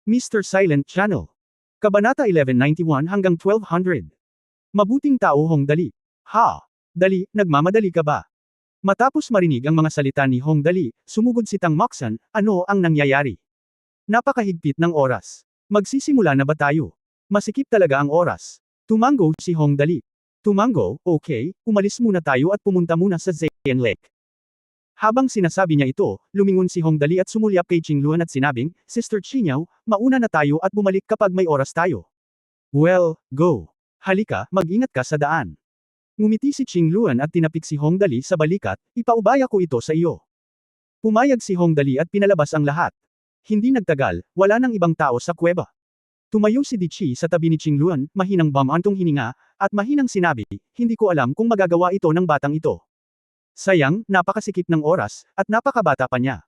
Mr. Silent Channel. Kabanata 1191 hanggang 1200. Mabuting tao Hong Dali. Ha? Dali, nagmamadali ka ba? Matapos marinig ang mga salita ni Hong Dali, sumugod si Tang Moxon, ano ang nangyayari? Napakahigpit ng oras. Magsisimula na ba tayo? Masikip talaga ang oras. Tumango si Hong Dali. Tumango, okay, umalis muna tayo at pumunta muna sa Zayan Lake. Habang sinasabi niya ito, lumingon si Hong Dali at sumulyap kay Qingluan at sinabing, Sister Qingyao, mauna na tayo at bumalik kapag may oras tayo. Well, go. Halika, mag-ingat ka sa daan. Ngumiti si Qingluan at tinapik si Hong Dali sa balikat, ipaubaya ko ito sa iyo. Pumayag si Hong Dali at pinalabas ang lahat. Hindi nagtagal, wala nang ibang tao sa kuweba. Tumayo si Di Chi sa tabi ni Qingluan, mahinang bamantong hininga, at mahinang sinabi, hindi ko alam kung magagawa ito ng batang ito. Sayang, napakasikip ng oras, at napakabata pa niya.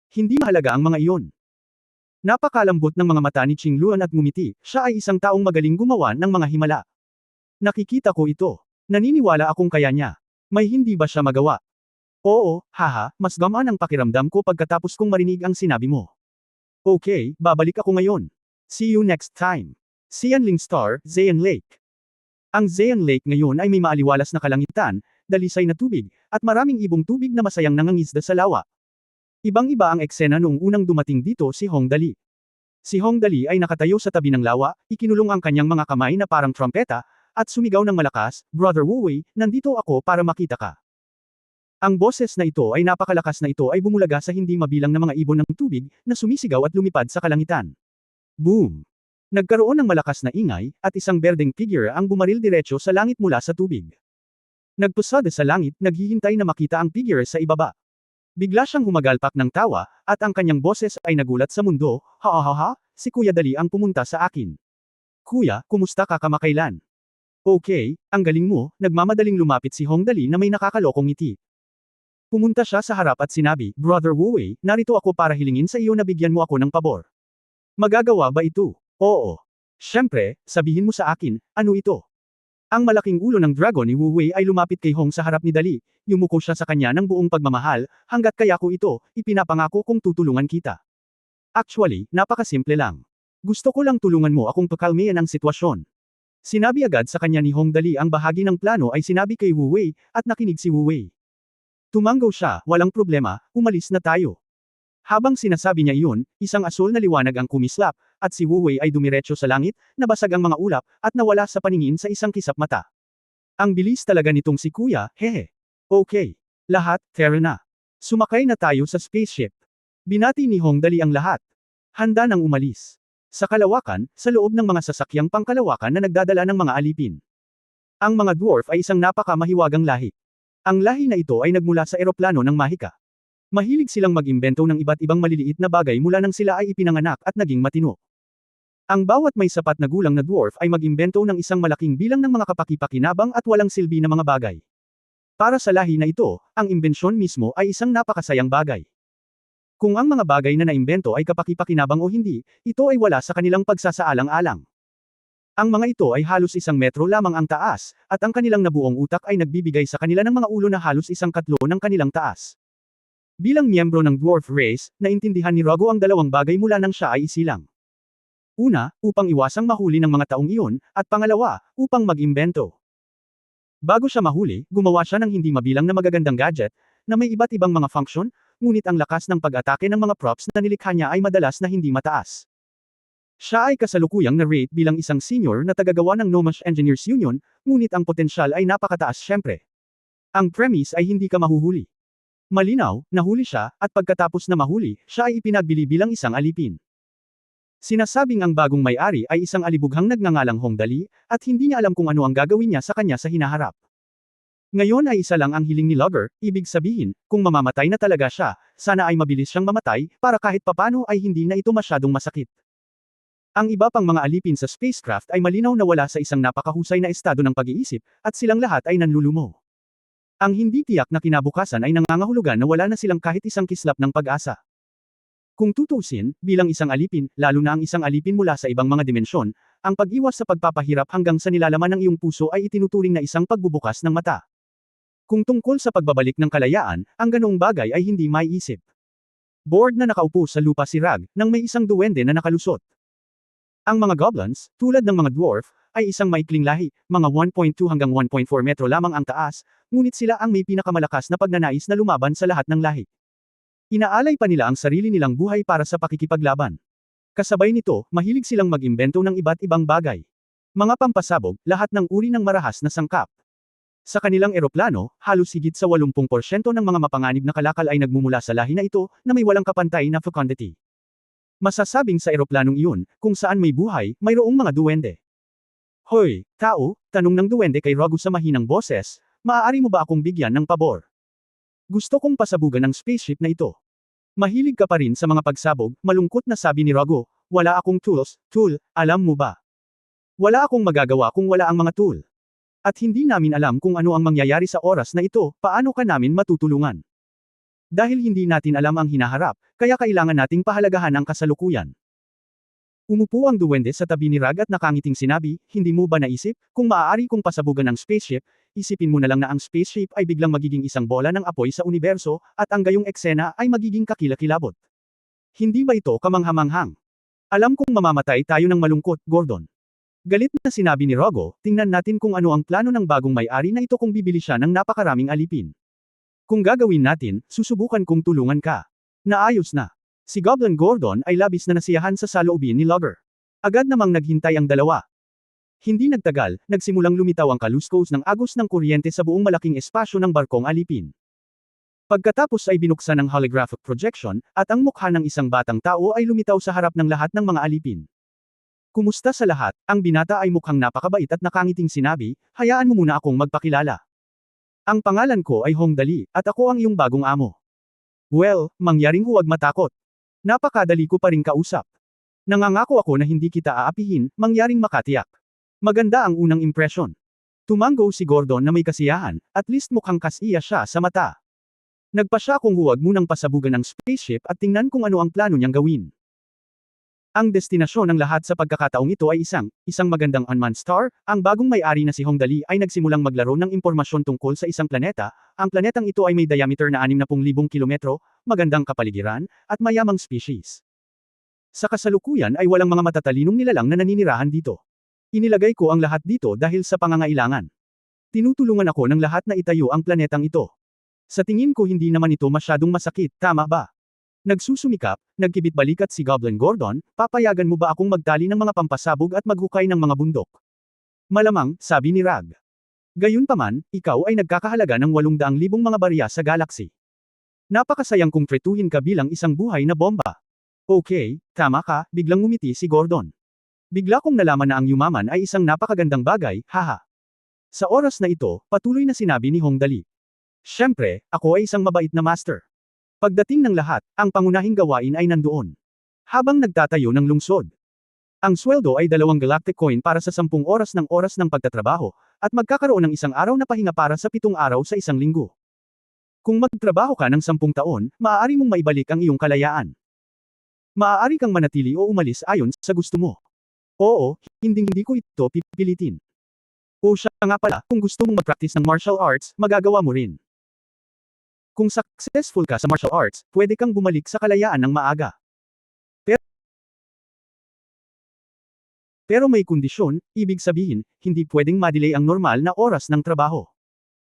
Hindi mahalaga ang mga iyon. Napakalambot ng mga mata ni Qingluan at ngumiti, siya ay isang taong magaling gumawa ng mga himala. Nakikita ko ito. Naniniwala akong kaya niya. May hindi ba siya magawa? Oo, haha, mas gamaan ang pakiramdam ko pagkatapos kong marinig ang sinabi mo. Okay, babalik ako ngayon. See you next time. Xianling Star, Zayan Lake. Ang Zayan Lake ngayon ay may maaliwalas na kalangitan, dalisay na tubig, at maraming ibong tubig na masayang nangangisda sa lawa. Ibang-iba ang eksena noong unang dumating dito si Hong Dali. Si Hong Dali ay nakatayo sa tabi ng lawa, ikinulong ang kanyang mga kamay na parang trompeta, at sumigaw ng malakas, Brother Wu Wei, nandito ako para makita ka. Ang boses na ito ay napakalakas na ito ay bumulaga sa hindi mabilang na mga ibon ng tubig, na sumisigaw at lumipad sa kalangitan. Boom! Nagkaroon ng malakas na ingay, at isang berdeng figure ang bumaril diretso sa langit mula sa tubig. Nagpusada sa langit, naghihintay na makita ang figure sa ibaba. Bigla siyang humagalpak ng tawa, at ang kanyang boses ay nagulat sa mundo, ha, si Kuya Dali ang pumunta sa akin. Kuya, kumusta ka kamakailan? Okay, ang galing mo, nagmamadaling lumapit si Hong Dali na may nakakalokong ngiti. Pumunta siya sa harap at sinabi, Brother Wu Wei, narito ako para hilingin sa iyo na bigyan mo ako ng pabor. Magagawa ba ito? Oo. Siyempre, sabihin mo sa akin, ano ito? Ang malaking ulo ng dragon ni Wu Wei ay lumapit kay Hong sa harap ni Dali, yumuko siya sa kanya ng buong pagmamahal, hanggat kaya ko ito, ipinapangako kong tutulungan kita. Actually, napakasimple lang. Gusto ko lang tulungan mo akong pakalmayan ang sitwasyon. Sinabi agad sa kanya ni Hong Dali ang bahagi ng plano ay sinabi kay Wu Wei, at nakinig si Wu Wei. Tumango siya, walang problema, umalis na tayo. Habang sinasabi niya iyon, isang asul na liwanag ang kumislap, at si Wu Wei ay dumiretso sa langit, nabasag ang mga ulap, at nawala sa paningin sa isang kisap mata. Ang bilis talaga nitong si Kuya, hehe. Okay. Lahat, tara na. Sumakay na tayo sa spaceship. Binati ni Hong Dali ang lahat. Handa nang umalis. Sa kalawakan, sa loob ng mga sasakyang pangkalawakan na nagdadala ng mga alipin. Ang mga dwarf ay isang napaka-mahiwagang lahi. Ang lahi na ito ay nagmula sa eroplano ng Mahika. Mahilig silang mag-imbento ng iba't ibang maliliit na bagay mula nang sila ay ipinanganak at naging matino. Ang bawat may sapat na gulang na dwarf ay mag-imbento ng isang malaking bilang ng mga kapaki-pakinabang at walang silbi na mga bagay. Para sa lahi na ito, ang imbensyon mismo ay isang napakasayang bagay. Kung ang mga bagay na naimbento ay kapaki-pakinabang o hindi, ito ay wala sa kanilang pagsasaalang-alang. Ang mga ito ay halos 1 metro lamang ang taas, at ang kanilang nabuong utak ay nagbibigay sa kanila ng mga ulo na halos 1/4 ng kanilang taas. Bilang miyembro ng dwarf race, naintindihan ni Rago ang dalawang bagay mula nang siya ay isilang. Una, upang iwasang mahuli ng mga taong iyon, at pangalawa, upang mag-imbento. Bago siya mahuli, gumawa siya ng hindi mabilang na magagandang gadget, na may iba't ibang mga function, ngunit ang lakas ng pag-atake ng mga props na nilikha niya ay madalas na hindi mataas. Siya ay kasalukuyang na-rate bilang isang senior na tagagawa ng Gnomish Engineers Union, ngunit ang potensyal ay napakataas syempre. Ang premise ay hindi ka mahuhuli. Malinaw, nahuli siya, at pagkatapos na mahuli, siya ay ipinagbili bilang isang alipin. Sinasabing ang bagong may-ari ay isang alibughang nagngangalang Hong Dali, at hindi niya alam kung ano ang gagawin niya sa kanya sa hinaharap. Ngayon ay isa lang ang hiling ni Logger, ibig sabihin, kung mamamatay na talaga siya, sana ay mabilis siyang mamatay, para kahit papano ay hindi na ito masyadong masakit. Ang iba pang mga alipin sa spacecraft ay malinaw na wala sa isang napakahusay na estado ng pag-iisip, at silang lahat ay nanlulumo. Ang hindi tiyak na kinabukasan ay nangangahulugan na wala na silang kahit isang kislap ng pag-asa. Kung tutuusin, bilang isang alipin, lalo na ang isang alipin mula sa ibang mga dimensyon, ang pag-iwas sa pagpapahirap hanggang sa nilalaman ng iyong puso ay itinuturing na isang pagbubukas ng mata. Kung tungkol sa pagbabalik ng kalayaan, ang ganoong bagay ay hindi maiisip. Bored na nakaupo sa lupa si Rag, nang may isang duwende na nakalusot. Ang mga goblins, tulad ng mga dwarf, ay isang maikling lahi, mga 1.2 hanggang 1.4 metro lamang ang taas, ngunit sila ang may pinakamalakas na pagnanais na lumaban sa lahat ng lahi. Inaalay pa nila ang sarili nilang buhay para sa pakikipaglaban. Kasabay nito, mahilig silang mag-imbento ng iba't ibang bagay. Mga pampasabog, lahat ng uri ng marahas na sangkap. Sa kanilang eroplano, halos higit sa 80% ng mga mapanganib na kalakal ay nagmumula sa lahi na ito, na may walang kapantay na fecundity. Masasabing sa eroplanong iyon, kung saan may buhay, mayroong mga duwende. Hoy, tao, tanong ng duwende kay Rogu sa mahinang boses, maaari mo ba akong bigyan ng pabor? Gusto kong pasabugan ng spaceship na ito. Mahilig ka pa rin sa mga pagsabog, malungkot na sabi ni Rogu, wala akong tools, tool, alam mo ba? Wala akong magagawa kung wala ang mga tool. At hindi namin alam kung ano ang mangyayari sa oras na ito, paano ka namin matutulungan? Dahil hindi natin alam ang hinaharap, kaya kailangan nating pahalagahan ang kasalukuyan. Umupo ang duwende sa tabi ni Rag at nakangiting sinabi, hindi mo ba naisip, kung maaari kong pasabugan ng spaceship, isipin mo na lang na ang spaceship ay biglang magiging isang bola ng apoy sa universo, at ang gayong eksena ay magiging kakilakilabot. Hindi ba ito kamanghamanghang? Alam kong mamamatay tayo ng malungkot, Gordon. Galit na sinabi ni Rogo, tingnan natin kung ano ang plano ng bagong may-ari na ito kung bibili siya ng napakaraming alipin. Kung gagawin natin, susubukan kong tulungan ka. Naayos na. Si Goblin Gordon ay labis na nasiyahan sa saloobin ni Logger. Agad namang naghintay ang dalawa. Hindi nagtagal, nagsimulang lumitaw ang kaluskos ng agos ng kuryente sa buong malaking espasyo ng barkong alipin. Pagkatapos ay binuksan ang holographic projection, at ang mukha ng isang batang tao ay lumitaw sa harap ng lahat ng mga alipin. Kumusta sa lahat? Ang binata ay mukhang napakabait at nakangiting sinabi, hayaan mo muna akong magpakilala. Ang pangalan ko ay Hong Dali, at ako ang iyong bagong amo. Well, mangyaring huwag matakot. Napakadali ko pa ring kausap. Nangangako ako na hindi kita aapihin, mangyaring makatiyak. Maganda ang unang impresyon. Tumango si Gordon na may kasiyahan, at least mukhang kasiya siya sa mata. Nagpa siya kung huwag munang pasabugan ng spaceship at tingnan kung ano ang plano niyang gawin. Ang destinasyon ng lahat sa pagkakataong ito ay isang magandang unmanned star. Ang bagong may-ari na si Hong Dali ay nagsimulang maglaro ng impormasyon tungkol sa isang planeta. Ang planetang ito ay may diameter na 60,000 kilometro, magandang kapaligiran, at mayamang species. Sa kasalukuyan ay walang mga matatalinong nilalang na naninirahan dito. Inilagay ko ang lahat dito dahil sa pangangailangan. Tinutulungan ako ng lahat na itayo ang planetang ito. Sa tingin ko hindi naman ito masyadong masakit, tama ba? Nagsusumikap, nagkibit-balikat si Goblin Gordon, papayagan mo ba akong magtali ng mga pampasabog at maghukay ng mga bundok? Malamang, sabi ni Rag. Gayunpaman, ikaw ay nagkakahalaga ng 800,000 mga barya sa galaxy. Napakasayang kung tretuhin ka bilang isang buhay na bomba. Okay, tama ka, biglang ngumiti si Gordon. Bigla kong nalaman na ang yumaman ay isang napakagandang bagay, haha. Sa oras na ito, patuloy na sinabi ni Hong Dali. Siyempre, ako ay isang mabait na master. Pagdating ng lahat, ang pangunahing gawain ay nandoon. Habang nagtatayo ng lungsod. Ang sweldo ay 2 galactic coin para sa 10 oras ng pagtatrabaho, at magkakaroon ng isang araw na pahinga para sa 7 araw sa isang linggo. Kung magtrabaho ka ng 10 taon, maaari mong maibalik ang iyong kalayaan. Maaari kang manatili o umalis ayon sa gusto mo. Oo, hindi ko ito pipilitin. O siya nga pala, kung gusto mong mag-practice ng martial arts, magagawa mo rin. Kung successful ka sa martial arts, pwede kang bumalik sa kalayaan ng maaga. Pero may kondisyon, ibig sabihin, hindi pwedeng ma-delay ang normal na oras ng trabaho.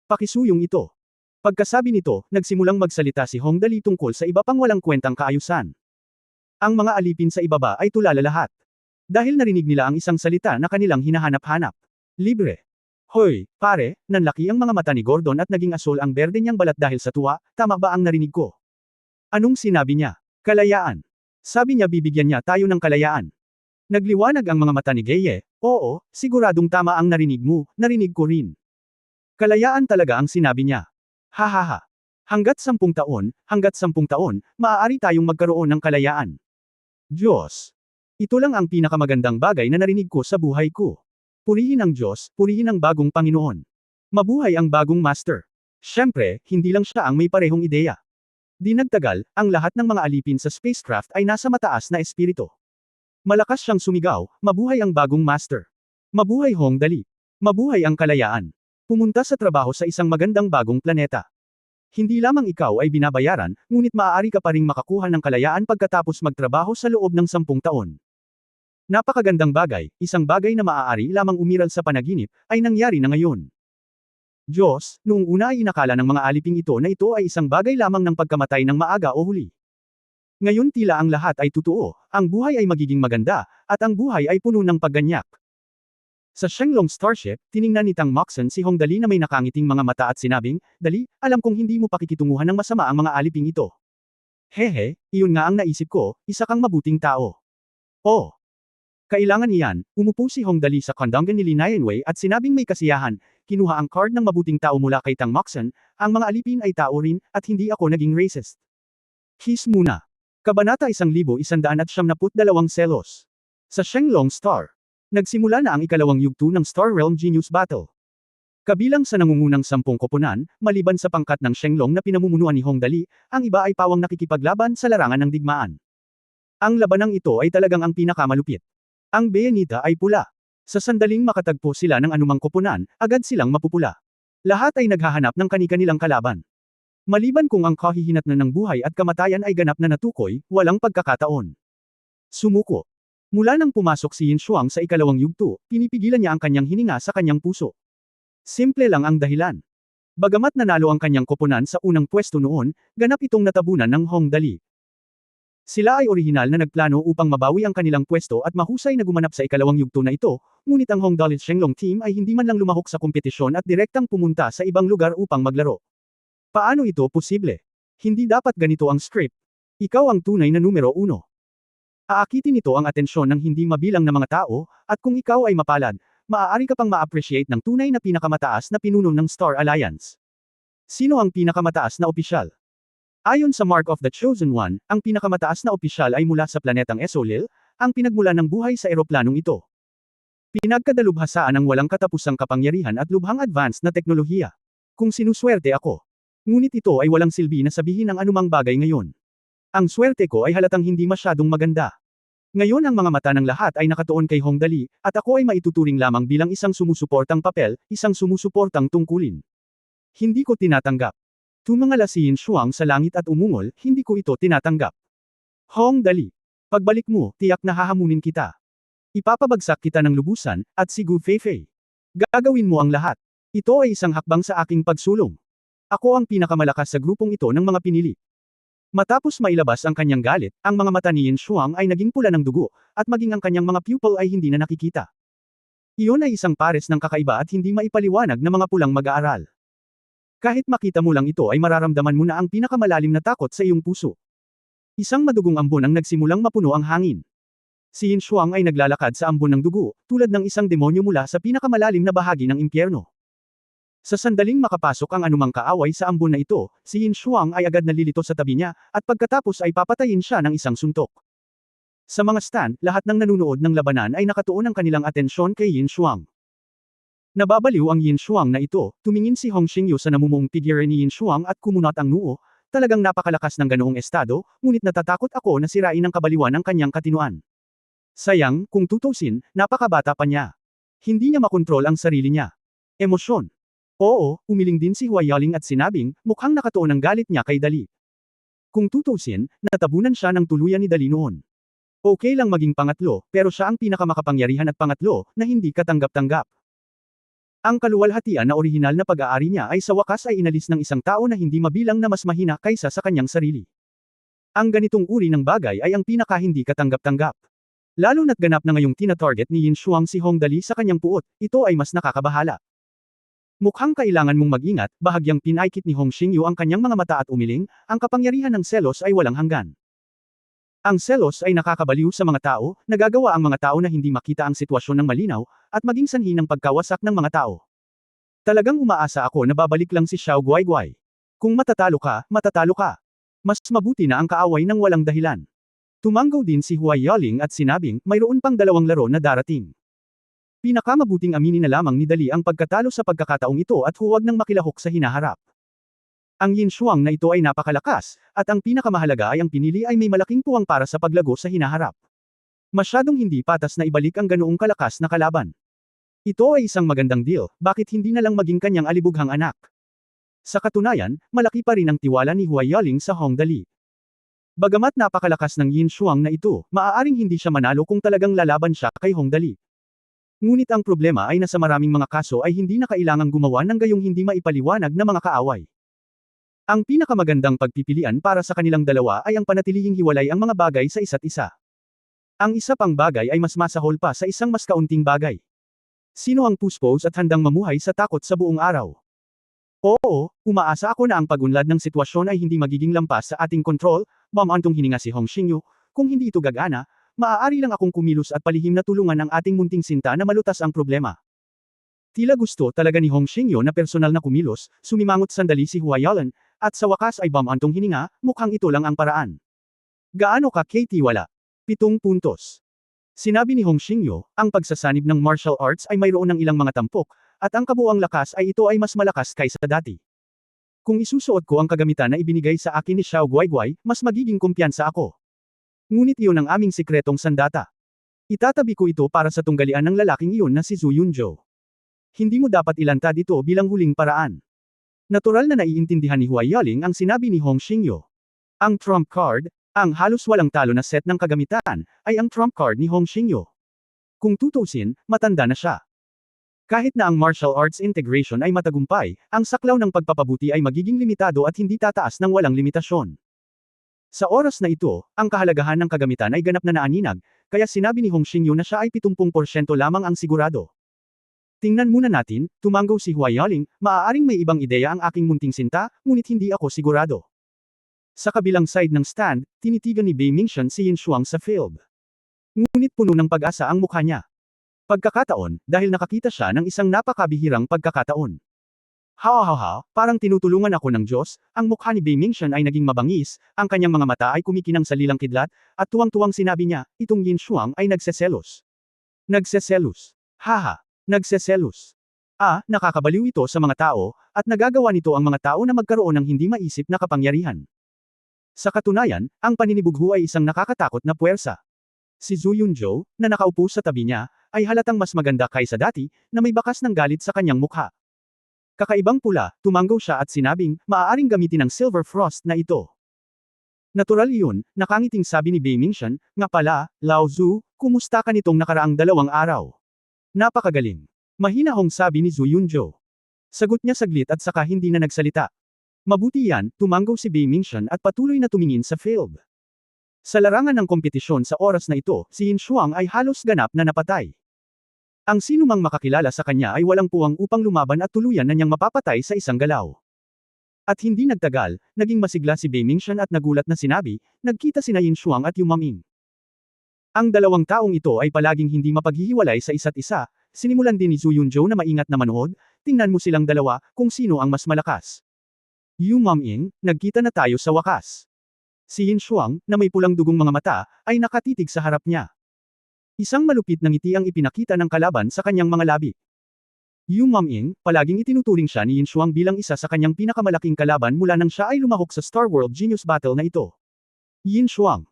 Pakisuyong ito. Pagkasabi nito, nagsimulang magsalita si Hong Dali tungkol sa iba pang walang kwentang kaayusan. Ang mga alipin sa ibaba ay tulala lahat. Dahil narinig nila ang isang salita na kanilang hinahanap-hanap. Libre. Hoy, pare, nanlaki ang mga mata ni Gordon at naging asol ang berde niyang balat dahil sa tuwa, tama ba ang narinig ko? Anong sinabi niya? Kalayaan. Sabi niya bibigyan niya tayo ng kalayaan. Nagliwanag ang mga mata ni Geye, oo, siguradong tama ang narinig mo, narinig ko rin. Kalayaan talaga ang sinabi niya. Hahaha. Hanggat 10 taon, maaari tayong magkaroon ng kalayaan. Diyos. Ito lang ang pinakamagandang bagay na narinig ko sa buhay ko. Purihin ang Diyos, purihin ang bagong Panginoon. Mabuhay ang bagong Master. Siyempre, hindi lang siya ang may parehong ideya. Di nagtagal, ang lahat ng mga alipin sa spacecraft ay nasa mataas na espiritu. Malakas siyang sumigaw, mabuhay ang bagong Master. Mabuhay Hong Dali. Mabuhay ang kalayaan. Pumunta sa trabaho sa isang magandang bagong planeta. Hindi lamang ikaw ay binabayaran, ngunit maaari ka pa ring makakuha ng kalayaan pagkatapos magtrabaho sa loob ng 10 taon. Napakagandang bagay, isang bagay na maaari lamang umiral sa panaginip, ay nangyari na ngayon. Diyos, noong una ay inakala ng mga aliping ito na ito ay isang bagay lamang ng pagkamatay ng maaga o huli. Ngayon tila ang lahat ay totoo, ang buhay ay magiging maganda, at ang buhay ay puno ng pagganyak. Sa Shenlong Starship, tiningnan ni Tang Moxon si Hong Dali na may nakangiting mga mata at sinabing, Dali, alam kong hindi mo pakikitunguhan ng masama ang mga aliping ito. Hehe, iyon nga ang naisip ko, isa kang mabuting tao. Oh! Kailangan iyan, umupo si Hong Dali sa kondongan ni Li Nianwei at sinabing may kasiyahan, kinuha ang card ng mabuting tao mula kay Tang Moxon, ang mga alipin ay tao rin, at hindi ako naging racist. Kiss muna. Kabanata 1172 Selos. Sa Shenlong Star. Nagsimula na ang ikalawang yugto ng Star Realm Genius Battle. Kabilang sa nangungunang 10 koponan, maliban sa pangkat ng Shenlong na pinamumunuan ni Hong Dali, ang iba ay pawang nakikipaglaban sa larangan ng digmaan. Ang labanang ito ay talagang ang pinakamalupit. Ang Beyanita ay pula. Sa sandaling makatagpo sila ng anumang koponan, agad silang mapupula. Lahat ay naghahanap ng kani-kanilang kalaban. Maliban kung ang kahihinatnan ng buhay at kamatayan ay ganap na natukoy, walang pagkakataon. Sumuko. Mula nang pumasok si Yin Shuang sa ikalawang yugto, pinipigilan niya ang kanyang hininga sa kanyang puso. Simple lang ang dahilan. Bagamat nanalo ang kanyang koponan sa unang pwesto noon, ganap itong natabunan ng Hong Dali. Sila ay orihinal na nagplano upang mabawi ang kanilang pwesto at mahusay na gumanap sa ikalawang yugto na ito, ngunit ang Hong Dali Shenlong team ay hindi man lang lumahok sa kompetisyon at direktang pumunta sa ibang lugar upang maglaro. Paano ito posible? Hindi dapat ganito ang script. Ikaw ang tunay na numero 1. Aakitin ito ang atensyon ng hindi mabilang na mga tao, at kung ikaw ay mapalad, maaari ka pang ma-appreciate ng tunay na pinakamataas na pinuno ng Star Alliance. Sino ang pinakamataas na opisyal? Ayon sa Mark of the Chosen One, ang pinakamataas na opisyal ay mula sa planetang Esolil, ang pinagmulan ng buhay sa eroplanong ito. Pinagkadalubhasaan ang walang katapusang kapangyarihan at lubhang advanced na teknolohiya. Kung sinuswerte ako. Ngunit ito ay walang silbi na sabihin ang anumang bagay ngayon. Ang swerte ko ay halatang hindi masyadong maganda. Ngayon ang mga mata ng lahat ay nakatuon kay Hong Dali, at ako ay maituturing lamang bilang isang sumusuportang papel, isang sumusuportang tungkulin. Hindi ko tinatanggap. Tumangala si Yin Shuang sa langit at umungol, hindi ko ito tinatanggap. Hong Dali. Pagbalik mo, tiyak na hahamunin kita. Ipapabagsak kita ng lubusan, at si Gu Feifei. Gagawin mo ang lahat. Ito ay isang hakbang sa aking pagsulong. Ako ang pinakamalakas sa grupong ito ng mga pinili. Matapos mailabas ang kanyang galit, ang mga mata ni Yin Shuang ay naging pula ng dugo, at maging ang kanyang mga pupil ay hindi na nakikita. Iyon ay isang pares ng kakaiba at hindi maipaliwanag na mga pulang mag-aaral. Kahit makita mo lang ito ay mararamdaman mo na ang pinakamalalim na takot sa iyong puso. Isang madugong ambon ang nagsimulang mapuno ang hangin. Si Yin Shuang ay naglalakad sa ambon ng dugo, tulad ng isang demonyo mula sa pinakamalalim na bahagi ng impyerno. Sa sandaling makapasok ang anumang kaaway sa ambon na ito, si Yin Shuang ay agad nalilito sa tabi niya, at pagkatapos ay papatayin siya ng isang suntok. Sa mga stand, lahat ng nanunood ng labanan ay nakatuon ang kanilang atensyon kay Yin Shuang. Nababaliw ang Yin Shuang na ito, tumingin si Hong Xingyu sa namumuong figure ni Yin Shuang at kumunot ang noo, talagang napakalakas ng ganoong estado, ngunit natatakot ako na sirain ang kabaliwan ng kanyang katinuan. Sayang, kung tutusin, napakabata pa niya. Hindi niya makontrol ang sarili niya. Emosyon. Oo, umiling din si Hua Yaling at sinabing, mukhang nakatuon ang galit niya kay Dali. Kung tutusin, natabunan siya ng tuluyan ni Dali noon. Okay lang maging pangatlo, pero siya ang pinakamakapangyarihan at pangatlo, na hindi katanggap-tanggap. Ang kaluwalhatian na orihinal na pag-aari niya ay sa wakas ay inalis ng isang tao na hindi mabilang na mas mahina kaysa sa kanyang sarili. Ang ganitong uri ng bagay ay ang pinaka-hindi katanggap-tanggap. Lalo na't ganap na ngayong tina-target ni Yin Shuang si Hong Dali sa kanyang puot, ito ay mas nakakabahala. Mukhang kailangan mong mag-ingat, bahagyang pinaikit ni Hong Xingyu ang kanyang mga mata at umiling, ang kapangyarihan ng selos ay walang hanggan. Ang selos ay nakakabaliw sa mga tao, nagagawa ang mga tao na hindi makita ang sitwasyon ng malinaw, at maging sanhi ng pagkawasak ng mga tao. Talagang umaasa ako na babalik lang si Xiao Guaiguai. Kung matatalo ka, matatalo ka. Mas mabuti na ang kaaway ng walang dahilan. Tumanggaw din si Hua Yaling at sinabing, mayroon pang 2 laro na darating. Pinakamabuting aminin na lamang ni Dali ang pagkatalo sa pagkakataong ito at huwag nang makilahok sa hinaharap. Ang Yin Shuang na ito ay napakalakas, at ang pinakamahalaga ay ang pinili ay may malaking puwang para sa paglago sa hinaharap. Masyadong hindi patas na ibalik ang ganoong kalakas na kalaban. Ito ay isang magandang deal, bakit hindi na lang maging kanyang alibughang anak? Sa katunayan, malaki pa rin ang tiwala ni Hua Yaling sa Hong Dali. Bagamat napakalakas ng Yin Shuang na ito, maaaring hindi siya manalo kung talagang lalaban siya kay Hong Dali. Ngunit ang problema ay nasa maraming mga kaso ay hindi na kailangang gumawa ng gayong hindi maipaliwanag na mga kaaway. Ang pinakamagandang pagpipilian para sa kanilang dalawa ay ang panatilihing hiwalay ang mga bagay sa isa't isa. Ang isa pang bagay ay mas masahol pa sa isang mas kaunting bagay. Sino ang puspos at handang mamuhay sa takot sa buong araw? Oo, umaasa ako na ang pagunlad ng sitwasyon ay hindi magiging lampas sa ating kontrol, bamantong hininga si Hong Xingyu, kung hindi ito gagana, maaari lang akong kumilos at palihim na tulungan ang ating munting sinta na malutas ang problema. Tila gusto talaga ni Hong Xingyu na personal na kumilos, sumimangot sandali si Hua Yalan, at sa wakas ay bamantong hininga, mukhang ito lang ang paraan. Gaano ka kay-tiwala? 7 puntos. Sinabi ni Hong Xingyu, ang pagsasanib ng martial arts ay mayroon ng ilang mga tampok, at ang kabuuang lakas ay ito ay mas malakas kaysa dati. Kung isusuot ko ang kagamitan na ibinigay sa akin ni Xiao Guaiguai, mas magiging kumpiyansa ako. Ngunit iyon ang aming sikretong sandata. Itatabi ko ito para sa tunggalian ng lalaking iyon na si Zhu Yunzhou. Hindi mo dapat ilantad ito bilang huling paraan. Natural na naiintindihan ni Hua Yaling ang sinabi ni Hong Xingyu. Ang trump card, ang halos walang talo na set ng kagamitan, ay ang trump card ni Hong Xingyu. Kung tutusin, matanda na siya. Kahit na ang martial arts integration ay matagumpay, ang saklaw ng pagpapabuti ay magiging limitado at hindi tataas ng walang limitasyon. Sa oras na ito, ang kahalagahan ng kagamitan ay ganap na naaninag, kaya sinabi ni Hong Xingyu na siya ay 70% lamang ang sigurado. Tingnan muna natin, tumanggo si Hua Yaling, maaaring may ibang ideya ang aking munting sinta, ngunit hindi ako sigurado. Sa kabilang side ng stand, tinitigan ni Bei Mingxian si Yin Shuang sa field. Ngunit puno ng pag-asa ang mukha niya. Pagkakataon, dahil nakakita siya ng isang napakabihirang pagkakataon. Parang tinutulungan ako ng Diyos, ang mukha ni Bei Mingxian ay naging mabangis, ang kanyang mga mata ay kumikinang sa lilang kidlat, at tuwang-tuwang sinabi niya, itong Yin Shuang ay nagseselos. Nagseselos. Nagseselos. Nakakabaliw ito sa mga tao, at nagagawa nito ang mga tao na magkaroon ng hindi maisip na kapangyarihan. Sa katunayan, ang paninibugho ay isang nakakatakot na puwersa. Si Zhu Yunzhou, na nakaupo sa tabi niya, ay halatang mas maganda kaysa dati, na may bakas ng galit sa kanyang mukha. Kakaibang pula, tumanggo siya at sinabing, maaaring gamitin ang Silver Frost na ito. Natural iyon, nakangiting sabi ni Bei Mingxian, nga pala, Lao Zhu, kumusta ka nitong nakaraang 2 araw? Napakagaling. Mahinahong sabi ni Zhu Yunzhou. Sagot niya saglit at saka hindi na nagsalita. Mabuti yan, tumanggo si Bei Mingxian at patuloy na tumingin sa field. Sa larangan ng kompetisyon sa oras na ito, si Yin Shuang ay halos ganap na napatay. Ang sinumang makakilala sa kanya ay walang puwang upang lumaban at tuluyan na niyang mapapatay sa isang galaw. At hindi nagtagal, naging masigla si Bei Mingxian at nagulat na sinabi, nagkita sina Yin Shuang at Yu Maming. Ang dalawang taong ito ay palaging hindi mapaghihiwalay sa isa't isa, sinimulan din ni Zhu Yunzhou na maingat na manood, tingnan mo silang dalawa, kung sino ang mas malakas. Yu Maming, nagkita na tayo sa wakas. Si Yin Shuang, na may pulang dugong mga mata, ay nakatitig sa harap niya. Isang malupit na ngiti ang ipinakita ng kalaban sa kanyang mga labi. Yu Maming, palaging itinuturing siya ni Yin Shuang bilang isa sa kanyang pinakamalaking kalaban mula nang siya ay lumahok sa Star World Genius Battle na ito. Yin Shuang.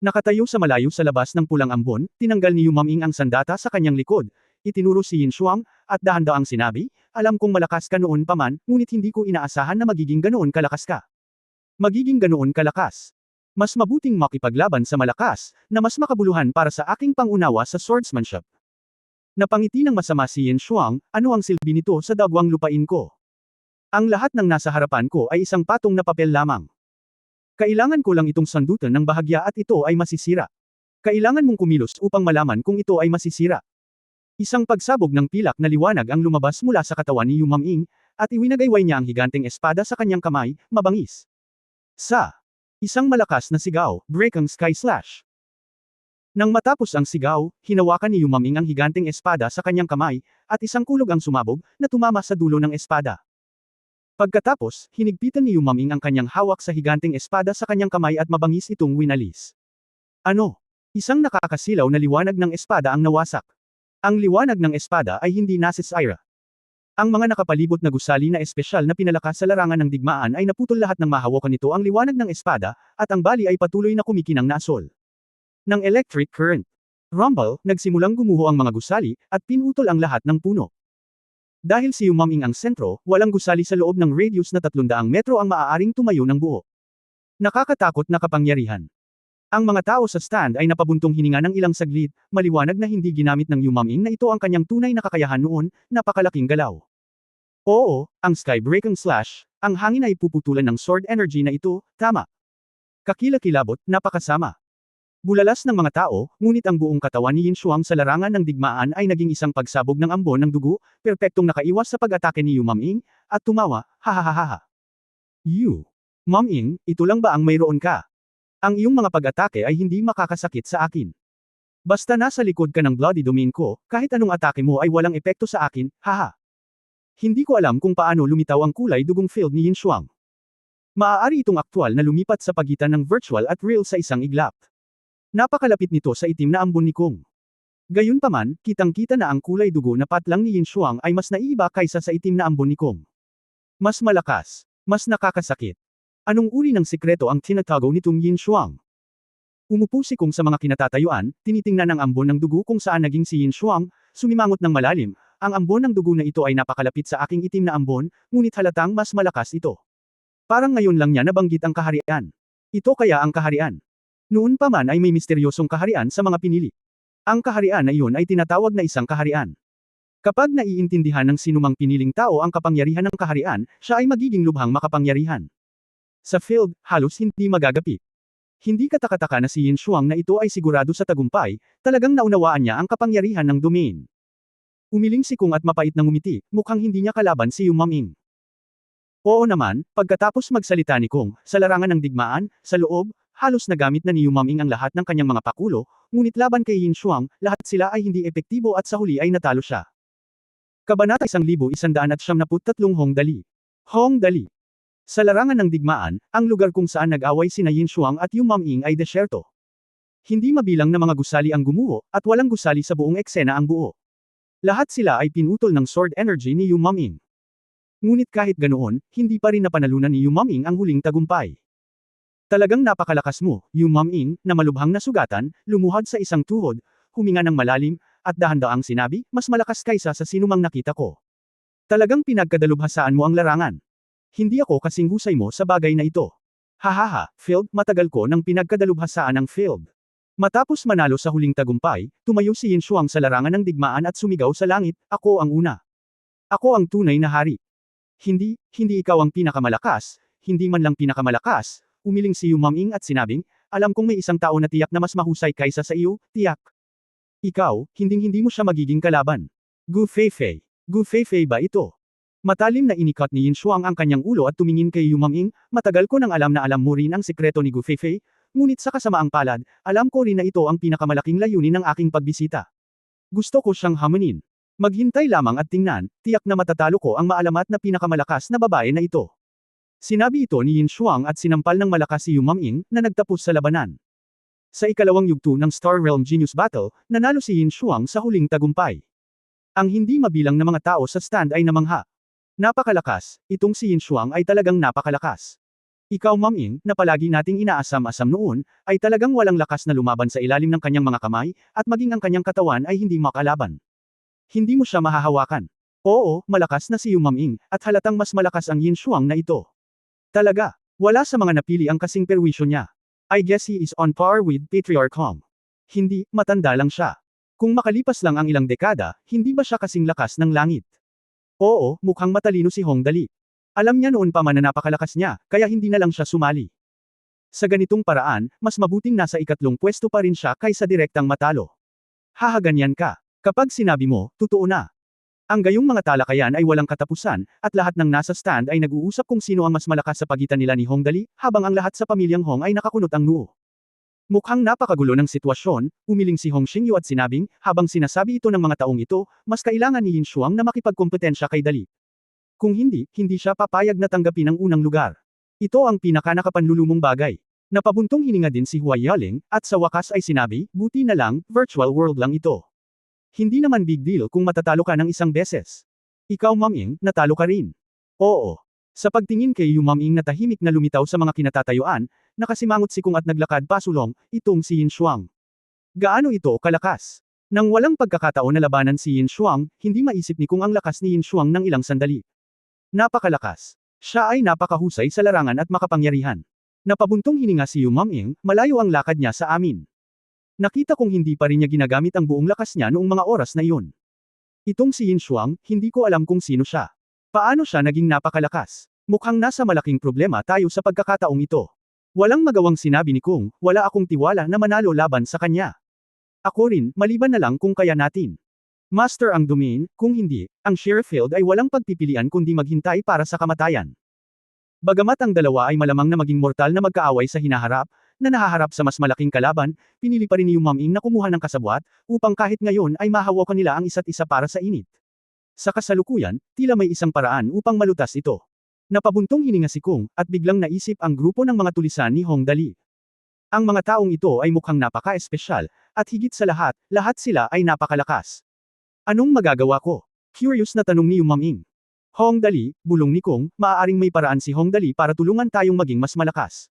Nakatayo sa malayo sa labas ng pulang ambon, tinanggal ni Yu Maming ang sandata sa kanyang likod, itinuro si Yin Shuang, at dahan-daang sinabi, alam kong malakas ka noon pa man, ngunit hindi ko inaasahan na magiging ganoon kalakas ka. Magiging ganoon kalakas. Mas mabuting makipaglaban sa malakas, na mas makabuluhan para sa aking pangunawa sa swordsmanship. Napangiti ng masama si Yin Shuang, ano ang silbi nito sa dagwang lupain ko? Ang lahat ng nasa harapan ko ay isang patong na papel lamang. Kailangan ko lang itong sandutan ng bahagya at ito ay masisira. Kailangan mong kumilos upang malaman kung ito ay masisira. Isang pagsabog ng pilak na liwanag ang lumabas mula sa katawan ni Yu Maming, at iwinagayway niya ang higanteng espada sa kanyang kamay, mabangis. Sa isang malakas na sigaw, break ang sky slash. Nang matapos ang sigaw, hinawakan ni Yu Maming ang higanteng espada sa kanyang kamay, at isang kulog ang sumabog, na tumama sa dulo ng espada. Pagkatapos, hinigpitan ni Yu Maming ang kanyang hawak sa higanteng espada sa kanyang kamay at mabangis itong winalis. Ano? Isang nakakasilaw na liwanag ng espada ang nawasak. Ang liwanag ng espada ay hindi nasisira. Ang mga nakapalibot na gusali na espesyal na pinalakas sa larangan ng digmaan ay naputol lahat ng mahawakan nito ang liwanag ng espada, at ang bali ay patuloy na kumikinang nasol ng electric current. Rumble, nagsimulang gumuho ang mga gusali, at pinutol ang lahat ng puno. Dahil si Yu Maming ang sentro, walang gusali sa loob ng radius na 300 metro ang maaaring tumayo ng buo. Nakakatakot na kapangyarihan. Ang mga tao sa stand ay napabuntong hininga ng ilang saglit, maliwanag na hindi ginamit ng Yu Maming na ito ang kanyang tunay na kakayahan noon, napakalaking galaw. Oo, ang sky-breaking slash, ang hangin ay puputulan ng sword energy na ito, tama. Kakilakilabot, napakasama. Bulalas ng mga tao, ngunit ang buong katawan ni Yin Shuang sa larangan ng digmaan ay naging isang pagsabog ng ambon ng dugo, perpektong nakaiwas sa pag-atake ni Yu Maming, at tumawa, hahaha. Yu Maming, ito lang ba ang mayroon ka? Ang iyong mga pag-atake ay hindi makakasakit sa akin. Basta nasa likod ka ng bloody domain ko, kahit anong atake mo ay walang epekto sa akin, haha. Hindi ko alam kung paano lumitaw ang kulay dugong field ni Yin Shuang. Maaari itong aktwal na lumipat sa pagitan ng virtual at real sa isang iglap. Napakalapit nito sa itim na ambon ni Kong. Gayunpaman, kitang-kita na ang kulay dugo na patlang ni Yin Shuang ay mas naiiba kaysa sa itim na ambon ni Kong. Mas malakas, mas nakakasakit. Anong uri ng sikreto ang tinatago nitong Yin Shuang? Umupo si Kong sa mga kinatatayuan, tinitingnan ang ambon ng dugo kung saan naging si Yin Shuang, sumimangot ng malalim, ang ambon ng dugo na ito ay napakalapit sa aking itim na ambon, ngunit halatang mas malakas ito. Parang ngayon lang niya nabanggit ang kaharian. Ito kaya ang kaharian. Noon pa man ay may misteryosong kaharian sa mga pinili. Ang kaharian na iyon ay tinatawag na isang kaharian. Kapag naiintindihan ng sinumang piniling tao ang kapangyarihan ng kaharian, siya ay magiging lubhang makapangyarihan. Sa field, halos hindi magagapi. Hindi katakataka na si Yin Shuang na ito ay sigurado sa tagumpay, talagang naunawaan niya ang kapangyarihan ng domain. Umiling si Kong at mapait na ngumiti, mukhang hindi niya kalaban si Yu Maming. Oo naman, pagkatapos magsalita ni Kong, sa larangan ng digmaan, sa loob, halos nagamit na ni Yu Maming ang lahat ng kanyang mga pakulo, ngunit laban kay Yin Shuang, lahat sila ay hindi epektibo at sa huli ay natalo siya. Kabanata 1173 Hong Dali. Hong Dali. Sa larangan ng digmaan, ang lugar kung saan nag-away sina Yin Shuang at Yu Maming ay desyerto. Hindi mabilang na mga gusali ang gumuho, at walang gusali sa buong eksena ang buo. Lahat sila ay pinutol ng sword energy ni Yu Maming. Ngunit kahit ganoon, hindi pa rin napanalunan ni Yu Maming ang huling tagumpay. Talagang napakalakas mo, Yu Maming, na malubhang nasugatan, lumuhad sa isang tuhod, huminga ng malalim, at dahan-daang sinabi, mas malakas kaysa sa sinumang nakita ko. Talagang pinagkadalubhasaan mo ang larangan. Hindi ako kasing husay mo sa bagay na ito. Hahaha, field, matagal ko nang pinagkadalubhasaan ang field. Matapos manalo sa huling tagumpay, tumayo si Yin Shuang sa larangan ng digmaan at sumigaw sa langit, ako ang una. Ako ang tunay na hari. Hindi ikaw ang pinakamalakas, hindi man lang pinakamalakas, umiling si Yu Maming at sinabing, alam kong may isang tao na tiyak na mas mahusay kaysa sa iyo, tiyak. Ikaw, hindi mo siya magiging kalaban. Gu Feifei. Gu Feifei ba ito? Matalim na inikat ni Yin Shuang ang kanyang ulo at tumingin kay Yu Maming, matagal ko nang alam na alam mo rin ang sikreto ni Gu Feifei, ngunit sa kasamaang palad, alam ko rin na ito ang pinakamalaking layunin ng aking pagbisita. Gusto ko siyang hamunin. Maghintay lamang at tingnan, tiyak na matatalo ko ang maalamat na pinakamalakas na babae na ito. Sinabi ito ni Yin Shuang at sinampal ng malakas si Yu Maming, na nagtapos sa labanan. Sa ikalawang yugto ng Star Realm Genius Battle, nanalo si Yin Shuang sa huling tagumpay. Ang hindi mabilang na mga tao sa stand ay namangha. Napakalakas, itong si Yin Shuang ay talagang napakalakas. Ikaw Maming, na palagi nating inaasam-asam noon, ay talagang walang lakas na lumaban sa ilalim ng kanyang mga kamay, at maging ang kanyang katawan ay hindi makalaban. Hindi mo siya mahahawakan. Oo, malakas na si Yu Maming, at halatang mas malakas ang Yin Shuang na ito. Talaga, wala sa mga napili ang kasing perwisyo niya. I guess he is on par with Patriarch Hong. Hindi, matanda lang siya. Kung makalipas lang ang ilang dekada, hindi ba siya kasing lakas ng langit? Oo, mukhang matalino si Hong Dali. Alam niya noon pa man na napakalakas niya, kaya hindi na lang siya sumali. Sa ganitong paraan, mas mabuting nasa ikatlong pwesto pa rin siya kaysa direktang matalo. Hahaganyan ka. Kapag sinabi mo, totoo na. Ang gayong mga talakayan ay walang katapusan, at lahat ng nasa stand ay nag-uusap kung sino ang mas malakas sa pagitan nila ni Hong Dali, habang ang lahat sa pamilyang Hong ay nakakunot ang noo. Mukhang napakagulo ng sitwasyon, umiling si Hong Xingyu at sinabing, habang sinasabi ito ng mga taong ito, mas kailangan ni Yin Shuang na makipagkompetensya kay Dali. Kung hindi siya papayag na tanggapin ang unang lugar. Ito ang pinaka-nakapanlulumong bagay. Napabuntong hininga din si Huai Yaling, at sa wakas ay sinabi, buti na lang, virtual world lang ito. Hindi naman big deal kung matatalo ka ng isang beses. Ikaw Maming, natalo ka rin. Oo. Sa pagtingin kay Yu Maming na tahimik na lumitaw sa mga kinatatayuan, nakasimangot si Kong at naglakad pasulong, itong si Yin Shuang. Gaano ito kalakas? Nang walang pagkakataon na labanan si Yin Shuang, hindi maisip ni Kong ang lakas ni Yin Shuang ng ilang sandali. Napakalakas. Siya ay napakahusay sa larangan at makapangyarihan. Napabuntong hininga si Yu Maming, malayo ang lakad niya sa amin. Nakita kong hindi pa rin niya ginagamit ang buong lakas niya noong mga oras na iyon. Itong si Yin Shuang, hindi ko alam kung sino siya. Paano siya naging napakalakas? Mukhang nasa malaking problema tayo sa pagkakataong ito. Walang magawang sinabi ni Kung, wala akong tiwala na manalo laban sa kanya. Ako rin, maliban na lang kung kaya natin. Master ang domain, kung hindi, ang Sheriff Field ay walang pagpipilian kundi maghintay para sa kamatayan. Bagamat ang dalawa ay malamang na maging mortal na magkaaway sa hinaharap, na nahaharap sa mas malaking kalaban, pinili pa rin ni Yu Maming na kumuha ng kasabwat, upang kahit ngayon ay mahawakan nila ang isa't isa para sa init. Sa kasalukuyan, tila may isang paraan upang malutas ito. Napabuntong hininga si Kung, at biglang naisip ang grupo ng mga tulisan ni Hong Dali. Ang mga taong ito ay mukhang napaka-espesyal, at higit sa lahat sila ay napakalakas. Anong magagawa ko? Curious na tanong ni Yu Maming. Hong Dali, bulong ni Kung, maaaring may paraan si Hong Dali para tulungan tayong maging mas malakas.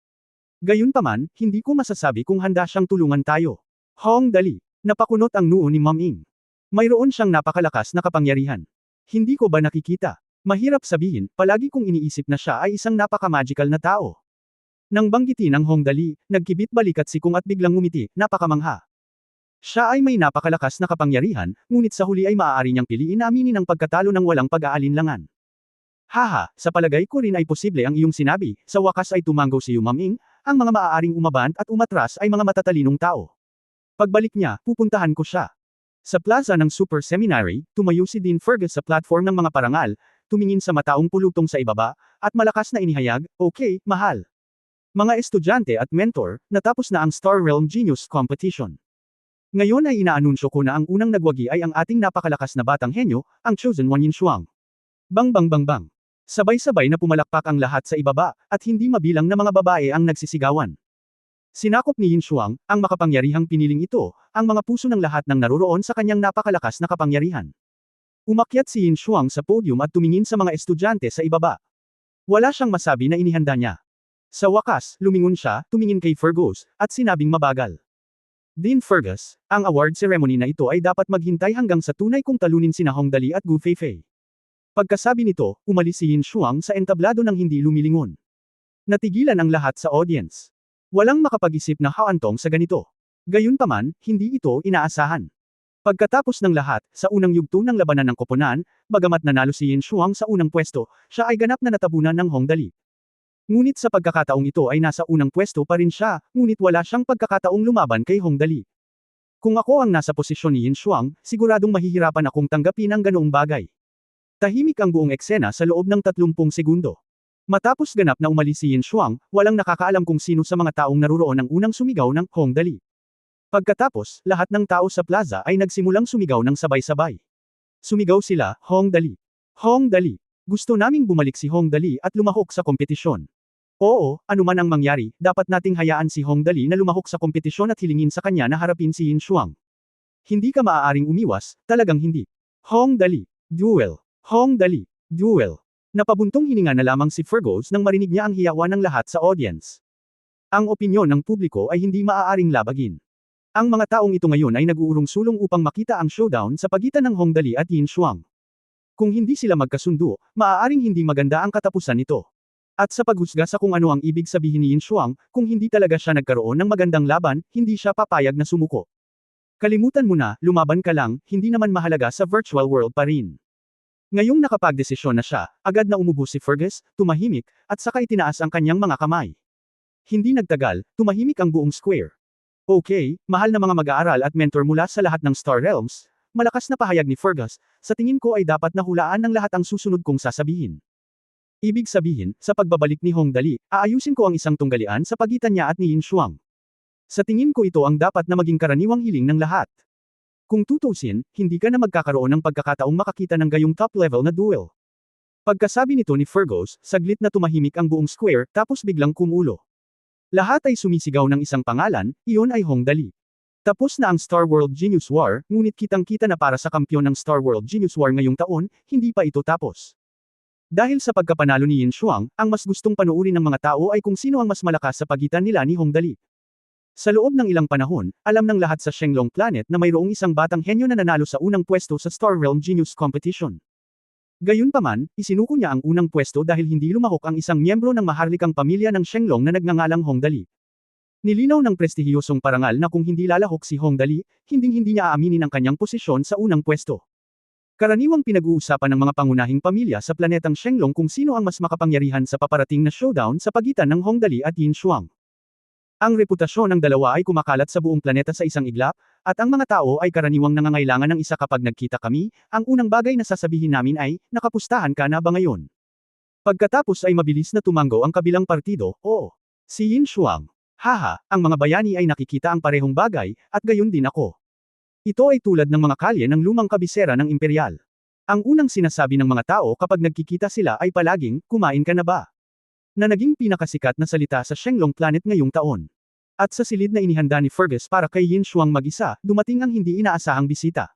Gayunpaman, hindi ko masasabi kung handa siyang tulungan tayo. Hong Dali, napakunot ang noo ni Maming. Mayroon siyang napakalakas na kapangyarihan. Hindi ko ba nakikita? Mahirap sabihin, palagi kong iniisip na siya ay isang napaka-magical na tao. Nang banggitin ang Hong Dali, nagkibit balikat si Kung at biglang ngumiti, napakamangha. Siya ay may napakalakas na kapangyarihan, ngunit sa huli ay maaari niyang piliin na aminin ang pagkatalo ng walang pag-aalinlangan. Haha, sa palagay ko rin ay posible ang iyong sinabi, sa wakas ay tumanggo si Yu Maming, ang mga maaaring umabant at umatras ay mga matatalinong tao. Pagbalik niya, pupuntahan ko siya. Sa plaza ng Super Seminary, tumayo si Dean Fergus sa platform ng mga parangal, tumingin sa mataong pulutong sa ibaba, at malakas na inihayag, okay, mahal. Mga estudyante at mentor, natapos na ang Star Realm Genius Competition. Ngayon ay inaanunsyo ko na ang unang nagwagi ay ang ating napakalakas na batang henyo, ang Chosen One Yin Shuang. Bang bang bang bang. Sabay-sabay na pumalakpak ang lahat sa ibaba, at hindi mabilang na mga babae ang nagsisigawan. Sinakop ni Yin Shuang, ang makapangyarihang piniling ito, ang mga puso ng lahat ng naroroon sa kanyang napakalakas na kapangyarihan. Umakyat si Yin Shuang sa podium at tumingin sa mga estudyante sa ibaba. Wala siyang masabi na inihanda niya. Sa wakas, lumingon siya, tumingin kay Fergus, at sinabing mabagal. Dean Fergus, ang award ceremony na ito ay dapat maghintay hanggang sa tunay kong talunin sina Hong Dali at Gu Feifei. Pagkasabi nito, umalis si Yin Shuang sa entablado ng hindi lumilingon. Natigilan ang lahat sa audience. Walang makapag-isip na haantong sa ganito. Gayunpaman, hindi ito inaasahan. Pagkatapos ng lahat, sa unang yugto ng labanan ng koponan, bagamat nanalo si Yin Shuang sa unang pwesto, siya ay ganap na natabunan ng Hong Dali. Ngunit sa pagkakataong ito ay nasa unang pwesto pa rin siya, ngunit wala siyang pagkakataong lumaban kay Hong Dali. Kung ako ang nasa posisyon ni Yin Shuang, siguradong mahihirapan akong tanggapin ang ganoong bagay. Tahimik ang buong eksena sa loob ng 30 segundo. Matapos ganap na umalis si Yin Shuang, walang nakakaalam kung sino sa mga taong naruroon ang unang sumigaw ng Hong Dali. Pagkatapos, lahat ng tao sa plaza ay nagsimulang sumigaw ng sabay-sabay. Sumigaw sila, Hong Dali. Hong Dali. Gusto naming bumalik si Hong Dali at lumahok sa kompetisyon. Oo, anuman ang mangyari, dapat nating hayaan si Hong Dali na lumahok sa kompetisyon at hilingin sa kanya na harapin si Yin Shuang. Hindi ka maaaring umiwas, talagang hindi. Hong Dali. Duel. Hong Dali. Duel. Napabuntong hininga na lamang si Fergus nang marinig niya ang hiyawan ng lahat sa audience. Ang opinyon ng publiko ay hindi maaaring labagin. Ang mga taong ito ngayon ay nag-uurong-sulong upang makita ang showdown sa pagitan ng Hong Dali at Yin Shuang. Kung hindi sila magkasundo, maaaring hindi maganda ang katapusan nito. At sa paghusga sa kung ano ang ibig sabihin ni Yin Shuang, kung hindi talaga siya nagkaroon ng magandang laban, hindi siya papayag na sumuko. Kalimutan mo na, lumaban ka lang, hindi naman mahalaga sa virtual world pa rin. Ngayong nakapagdesisyon na siya, agad na umubo si Fergus, tumahimik, at saka itinaas ang kanyang mga kamay. Hindi nagtagal, tumahimik ang buong square. Okay, mahal na mga mag-aaral at mentor mula sa lahat ng Star Realms, malakas na pahayag ni Fergus, sa tingin ko ay dapat nahulaan ng lahat ang susunod kong sasabihin. Ibig sabihin, sa pagbabalik ni Hong Dali, aayusin ko ang isang tunggalian sa pagitan niya at ni Yin Shuang. Sa tingin ko ito ang dapat na maging karaniwang hiling ng lahat. Kung tutusin, hindi ka na magkakaroon ng pagkakataong makakita ng gayong top-level na duel. Pagkasabi nito ni Fergus, saglit na tumahimik ang buong square, tapos biglang kumulo. Lahat ay sumisigaw ng isang pangalan, iyon ay Hong Dali. Tapos na ang Star World Genius War, ngunit kitang-kita na para sa kampyon ng Star World Genius War ngayong taon, hindi pa ito tapos. Dahil sa pagkapanalo ni Yin Shuang, ang mas gustong panuurin ng mga tao ay kung sino ang mas malakas sa pagitan nila ni Hong Dali. Sa loob ng ilang panahon, alam ng lahat sa Shenlong Planet na mayroong isang batang henyo na nanalo sa unang pwesto sa Star Realm Genius Competition. Gayunpaman, isinuko niya ang unang pwesto dahil hindi lumahok ang isang miyembro ng maharlikang pamilya ng Shenglong na nagngangalang Hong Dali. Nilinaw ng prestihiyosong parangal na kung hindi lalahok si Hong Dali, hinding-hindi niya aaminin ang kanyang posisyon sa unang pwesto. Karaniwang pinag-uusapan ng mga pangunahing pamilya sa planetang Shenglong kung sino ang mas makapangyarihan sa paparating na showdown sa pagitan ng Hong Dali at Yin Shuang. Ang reputasyon ng dalawa ay kumakalat sa buong planeta sa isang iglap, at ang mga tao ay karaniwang nangangailangan ng isa kapag nagkita kami, ang unang bagay na sasabihin namin ay, nakapustahan ka na ba ngayon? Pagkatapos ay mabilis na tumango ang kabilang partido, oo. Si Yin Shuang. Haha, ang mga bayani ay nakikita ang parehong bagay, at gayon din ako. Ito ay tulad ng mga kalye ng lumang kabisera ng imperial. Ang unang sinasabi ng mga tao kapag nagkikita sila ay palaging, kumain ka na ba? Na naging pinakasikat na salita sa Shenglong Planet ngayong taon. At sa silid na inihanda ni Fergus para kay Yin Shuang mag-isa, dumating ang hindi inaasahang bisita.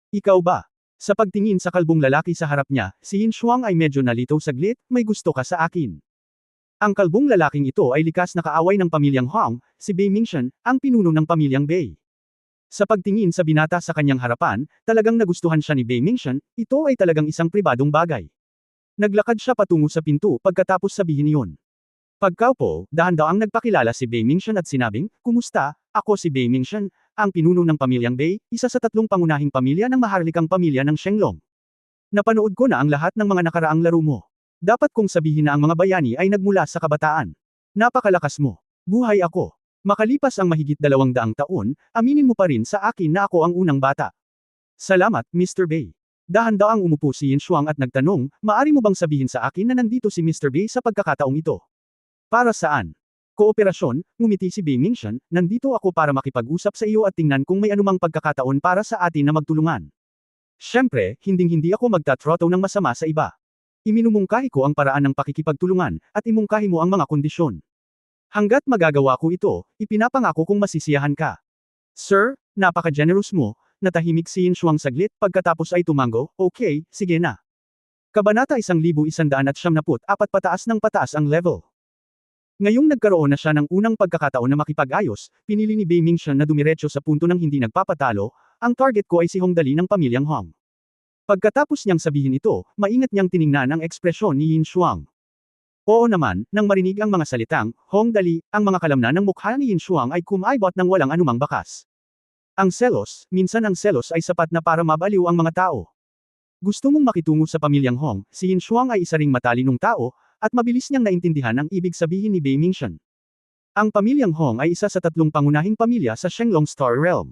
Ikaw ba? Sa pagtingin sa kalbong lalaki sa harap niya, si Yin Shuang ay medyo nalito saglit, may gusto ka sa akin. Ang kalbong lalaking ito ay likas na kaaway ng pamilyang Hong, si Bei Mingshan, ang pinuno ng pamilyang Bei. Sa pagtingin sa binata sa kanyang harapan, talagang nagustuhan siya ni Bei Mingshan, ito ay talagang isang pribadong bagay. Naglakad siya patungo sa pinto pagkatapos sabihin iyon. Pagkaupo, dahan-daang nagpakilala si Bei Mingshan at sinabing, "Kumusta? Ako si Bei Mingshan, ang pinuno ng pamilyang Bei, isa sa 3 pangunahing pamilya ng maharlikang pamilya ng Shenglong. Napanood ko na ang lahat ng mga nakaraang laro mo. Dapat kong sabihin na ang mga bayani ay nagmula sa kabataan. Napakalakas mo. Buhay ako. Makalipas ang mahigit 200 taon, aminin mo pa rin sa akin na ako ang unang bata." "Salamat, Mr. Bei." Dahan-daang umupo si Yin Shuang at nagtanong, "Maari mo bang sabihin sa akin na nandito si Mr. Bei sa pagkakataong ito?" "Para saan?" "Kooperasyon," ngumiti si Bei Mingshan, "nandito ako para makipag-usap sa iyo at tingnan kung may anumang pagkakataon para sa atin na magtulungan. Siyempre, hinding-hindi ako magtatroto ng masama sa iba. Iminumungkahi ko ang paraan ng pakikipagtulungan, at imungkahi mo ang mga kondisyon. Hanggat magagawa ko ito, ipinapangako kong masisiyahan ka." "Sir, napaka-generous mo." Natahimik si Yin Shuang saglit, pagkatapos ay tumango, "Okay, sige na." Kabanata 1174 pataas ng pataas ang level. Ngayong nagkaroon na siya ng unang pagkakataon na makipag-ayos, pinili ni Bei Mingshan na dumiretso sa punto ng hindi nagpapatalo, "Ang target ko ay si Hong Dali ng pamilyang Hong." Pagkatapos niyang sabihin ito, maingat niyang tiningnan ang ekspresyon ni Yin Shuang. Oo naman, nang marinig ang mga salitang, Hong Dali, ang mga kalamnan ng mukha ni Yin Shuang ay kumaibot ng walang anumang bakas. Ang selos, minsan ang selos ay sapat na para mabaliw ang mga tao. Gusto mong makitungo sa pamilyang Hong, si Yin Shuang ay isa ring matalinong tao, at mabilis niyang naintindihan ang ibig sabihin ni Bei Mingshan. Ang pamilyang Hong ay isa sa 3 pangunahing pamilya sa Shenglong Star Realm.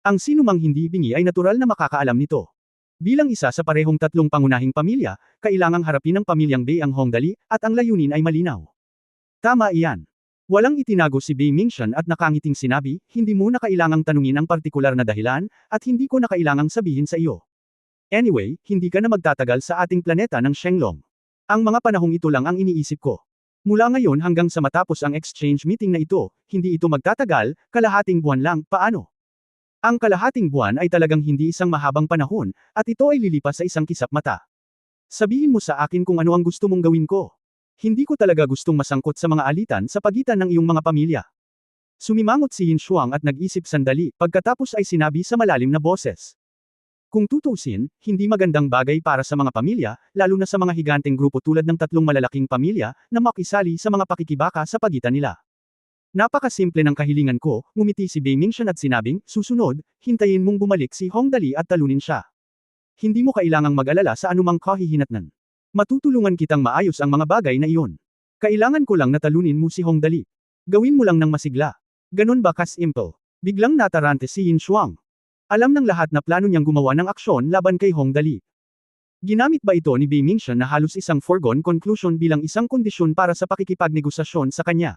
Ang sinumang hindi bingi ay natural na makakaalam nito. Bilang isa sa parehong 3 pangunahing pamilya, kailangang harapin ng pamilyang Bei ang Hong Dali, at ang layunin ay malinaw. Tama iyan. Walang itinago si Bei Mingshan at nakangiting sinabi, "Hindi mo na kailangang tanungin ang partikular na dahilan, at hindi ko na kailangang sabihin sa iyo. Anyway, hindi ka na magtatagal sa ating planeta ng Shenglong. Ang mga panahong ito lang ang iniisip ko. Mula ngayon hanggang sa matapos ang exchange meeting na ito, hindi ito magtatagal, kalahating buwan lang, paano?" Ang kalahating buwan ay talagang hindi isang mahabang panahon, at ito ay lilipas sa isang kisap mata. "Sabihin mo sa akin kung ano ang gusto mong gawin ko. Hindi ko talaga gustong masangkot sa mga alitan sa pagitan ng iyong mga pamilya." Sumimangot si Yin Shuang at nag-isip sandali, pagkatapos ay sinabi sa malalim na boses. "Kung tutuusin, hindi magandang bagay para sa mga pamilya, lalo na sa mga higanteng grupo tulad ng 3 malalaking pamilya, na makisali sa mga pakikibaka sa pagitan nila. Napakasimple ng kahilingan ko," ngumiti si Bei Mingshan at sinabing, "Susunod, hintayin mong bumalik si Hong Dali at talunin siya. Hindi mo kailangang mag-alala sa anumang kahihinatnan. Matutulungan kitang maayos ang mga bagay na iyon. Kailangan ko lang na talunin mo si Hong Dali. Gawin mo lang ng masigla. Ganon ba ka-simple?" Biglang natarante si Yin Shuang. Alam ng lahat na plano niyang gumawa ng aksyon laban kay Hong Dali. Ginamit ba ito ni Bei Mingshan na halos isang foregone conclusion bilang isang kondisyon para sa pakikipagnegosasyon sa kanya?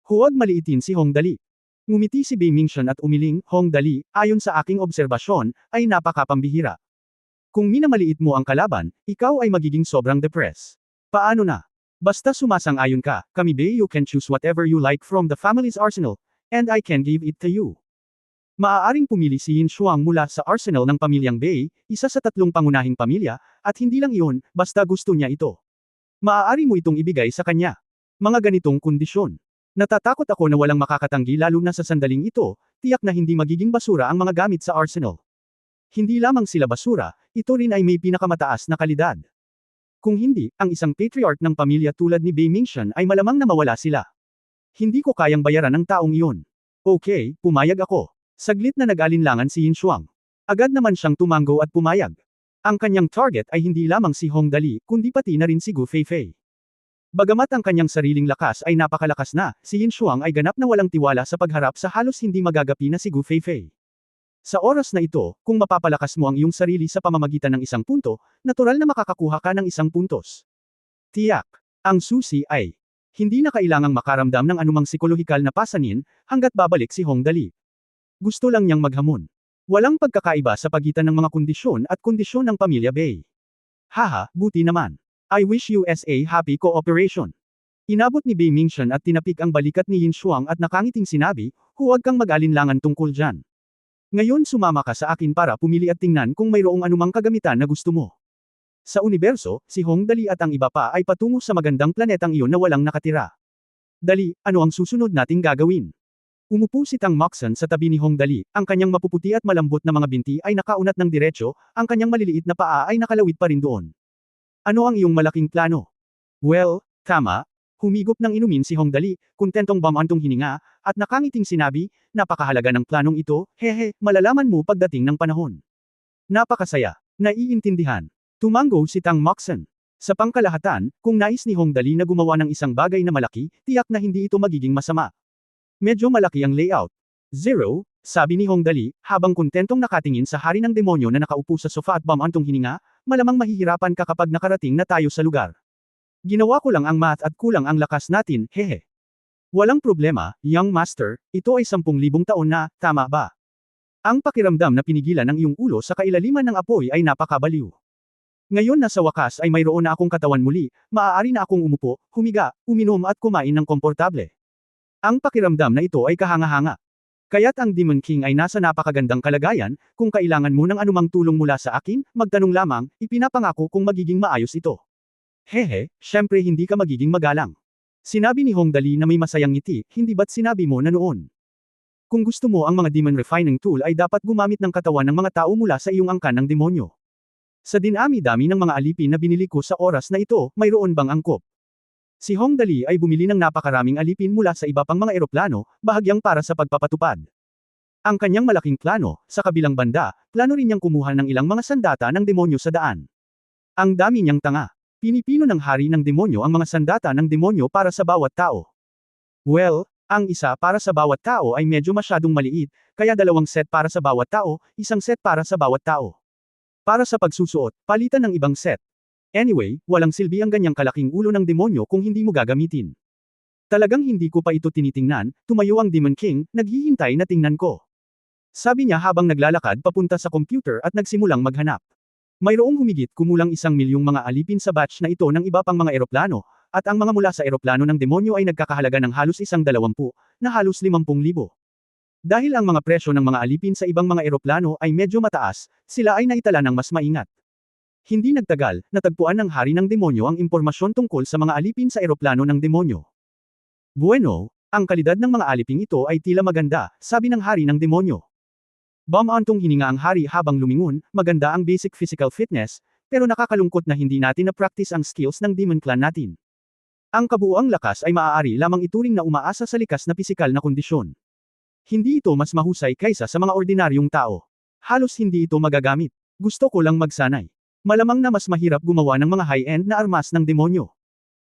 "Huwag maliitin si Hong Dali." Ngumiti si Bei Mingshan at umiling, "Hong Dali, ayon sa aking obserbasyon, ay napakapambihira. Kung minamaliit mo ang kalaban, ikaw ay magiging sobrang depressed. Paano na? Basta sumasang-ayon ka, kami Bei you can choose whatever you like from the family's arsenal, and I can give it to you." Maaaring pumili si Yin Shuang mula sa arsenal ng pamilyang Bei, isa sa 3 pangunahing pamilya, at hindi lang iyon, basta gusto niya ito. Maaari mo itong ibigay sa kanya. Mga ganitong kondisyon. Natatakot ako na walang makakatanggi lalo na sa sandaling ito, tiyak na hindi magiging basura ang mga gamit sa arsenal. Hindi lamang sila basura, ito rin ay may pinakamataas na kalidad. Kung hindi, ang isang patriarch ng pamilya tulad ni Bei Mingxian ay malamang na mawala sila. Hindi ko kayang bayaran ng taong iyon. Okay, pumayag ako. Saglit na nag-alinlangan si Yin Shuang. Agad naman siyang tumango at pumayag. Ang kanyang target ay hindi lamang si Hong Dali, kundi pati na rin si Gu Feifei. Bagamat ang kanyang sariling lakas ay napakalakas na, si Yin Shuang ay ganap na walang tiwala sa pagharap sa halos hindi magagapi na si Gu Feifei. Sa oras na ito, kung mapapalakas mo ang iyong sarili sa pamamagitan ng isang punto, natural na makakakuha ka ng isang puntos. Tiyak. Ang susi ay, hindi na kailangang makaramdam ng anumang psikolohikal na pasanin, hanggat babalik si Hong Dali. Gusto lang niyang maghamon. Walang pagkakaiba sa pagitan ng mga kondisyon at kondisyon ng pamilya Bei. Haha, buti naman. I wish you a happy cooperation. Inabot ni Bei Mingxian at tinapik ang balikat ni Yin Shuang at nakangiting sinabi, huwag kang mag-alinlangan tungkol dyan. Ngayon sumama ka sa akin para pumili at tingnan kung mayroong anumang kagamitan na gusto mo. Sa universo, si Hong Dali at ang iba pa ay patungo sa magandang planetang iyon na walang nakatira. Dali, ano ang susunod nating gagawin? Umupo si Tang Moxon sa tabi ni Hong Dali, ang kanyang mapuputi at malambot na mga binti ay nakaunat ng diretso, ang kanyang maliliit na paa ay nakalawit pa rin doon. Ano ang iyong malaking plano? Well, tama. Humigop ng inumin si Hong Dali, kontentong bamantong hininga, at nakangiting sinabi, napakahalaga ng planong ito, hehe, malalaman mo pagdating ng panahon. Napakasaya. Naiintindihan. Tumango si Tang Moxon. Sa pangkalahatan, kung nais ni Hong Dali na gumawa ng isang bagay na malaki, tiyak na hindi ito magiging masama. Medyo malaki ang layout. 0, sabi ni Hong Dali, habang kontentong nakatingin sa hari ng demonyo na nakaupo sa sofa at bamantong hininga, malamang mahihirapan ka kapag nakarating na tayo sa lugar. Ginawa ko lang ang math at kulang ang lakas natin, hehe. Walang problema, young master, ito ay 10,000 taon na, tama ba? Ang pakiramdam na pinigilan ng iyong ulo sa kailaliman ng apoy ay napakabaliw. Ngayon na sa wakas ay mayroon na akong katawan muli, maaari na akong umupo, humiga, uminom at kumain ng komportable. Ang pakiramdam na ito ay kahanga-hanga. Kaya't ang Demon King ay nasa napakagandang kalagayan, kung kailangan mo ng anumang tulong mula sa akin, magtanong lamang, ipinapangako kung magiging maayos ito. Hehe, syempre hindi ka magiging magalang. Sinabi ni Hong Dali na may masayang ngiti, hindi ba't sinabi mo na noon? Kung gusto mo ang mga demon refining tool ay dapat gumamit ng katawan ng mga tao mula sa iyong angkan ng demonyo. Sa dinami-dami ng mga alipin na binili ko sa oras na ito, mayroon bang angkop? Si Hong Dali ay bumili ng napakaraming alipin mula sa iba pang mga eroplano, bahagyang para sa pagpapatupad. Ang kanyang malaking plano, sa kabilang banda, plano rin niyang kumuha ng ilang mga sandata ng demonyo sa daan. Ang dami niyang tanga. Pinipino ng hari ng demonyo ang mga sandata ng demonyo para sa bawat tao. Well, ang isa para sa bawat tao ay medyo masyadong maliit, kaya 2 set para sa bawat tao, 1 set para sa bawat tao. Para sa pagsusuot, palitan ng ibang set. Anyway, walang silbi ang ganyang kalaking ulo ng demonyo kung hindi mo gagamitin. Talagang hindi ko pa ito tinitingnan, tumayo ang Demon King, naghihintay na tingnan ko. Sabi niya habang naglalakad papunta sa computer at nagsimulang maghanap. Mayroong humigit kumulang 1,000,000 mga alipin sa batch na ito ng iba pang mga eroplano, at ang mga mula sa eroplano ng demonyo ay nagkakahalaga ng halos 120, na halos 50,000. Dahil ang mga presyo ng mga alipin sa ibang mga eroplano ay medyo mataas, sila ay naitala ng mas maingat. Hindi nagtagal, natagpuan ng hari ng demonyo ang impormasyon tungkol sa mga alipin sa eroplano ng demonyo. Bueno, ang kalidad ng mga alipin ito ay tila maganda, sabi ng hari ng demonyo. Bamantong hininga ang hari habang lumingon, maganda ang basic physical fitness, pero nakakalungkot na hindi natin na-practice ang skills ng Demon Clan natin. Ang kabuuang lakas ay maaari lamang ituring na umaasa sa likas na pisikal na kondisyon. Hindi ito mas mahusay kaysa sa mga ordinaryong tao. Halos hindi ito magagamit. Gusto ko lang magsanay. Malamang na mas mahirap gumawa ng mga high-end na armas ng demonyo.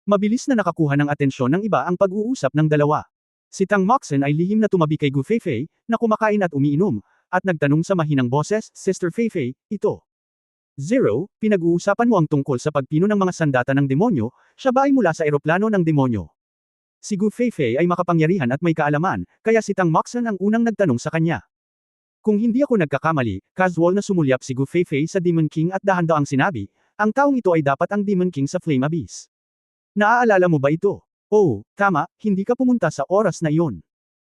Mabilis na nakakuha ng atensyon ng iba ang pag-uusap ng dalawa. Si Tang Moxon ay lihim na tumabi kay Gu Feifei, na kumakain at umiinom, at nagtanong sa mahinang boses, Sister Feifei, ito. 0, pinag-uusapan mo ang tungkol sa pagpino ng mga sandata ng demonyo, siya ba ay mula sa eroplano ng demonyo? Si Gu Feifei ay makapangyarihan at may kaalaman, kaya si Tang Moxon ang unang nagtanong sa kanya. Kung hindi ako nagkakamali, casual na sumulyap si Gu Feifei sa Demon King at dahan-daang sinabi, ang taong ito ay dapat ang Demon King sa Flame Abyss. Naaalala mo ba ito? Oh, tama, hindi ka pumunta sa oras na iyon.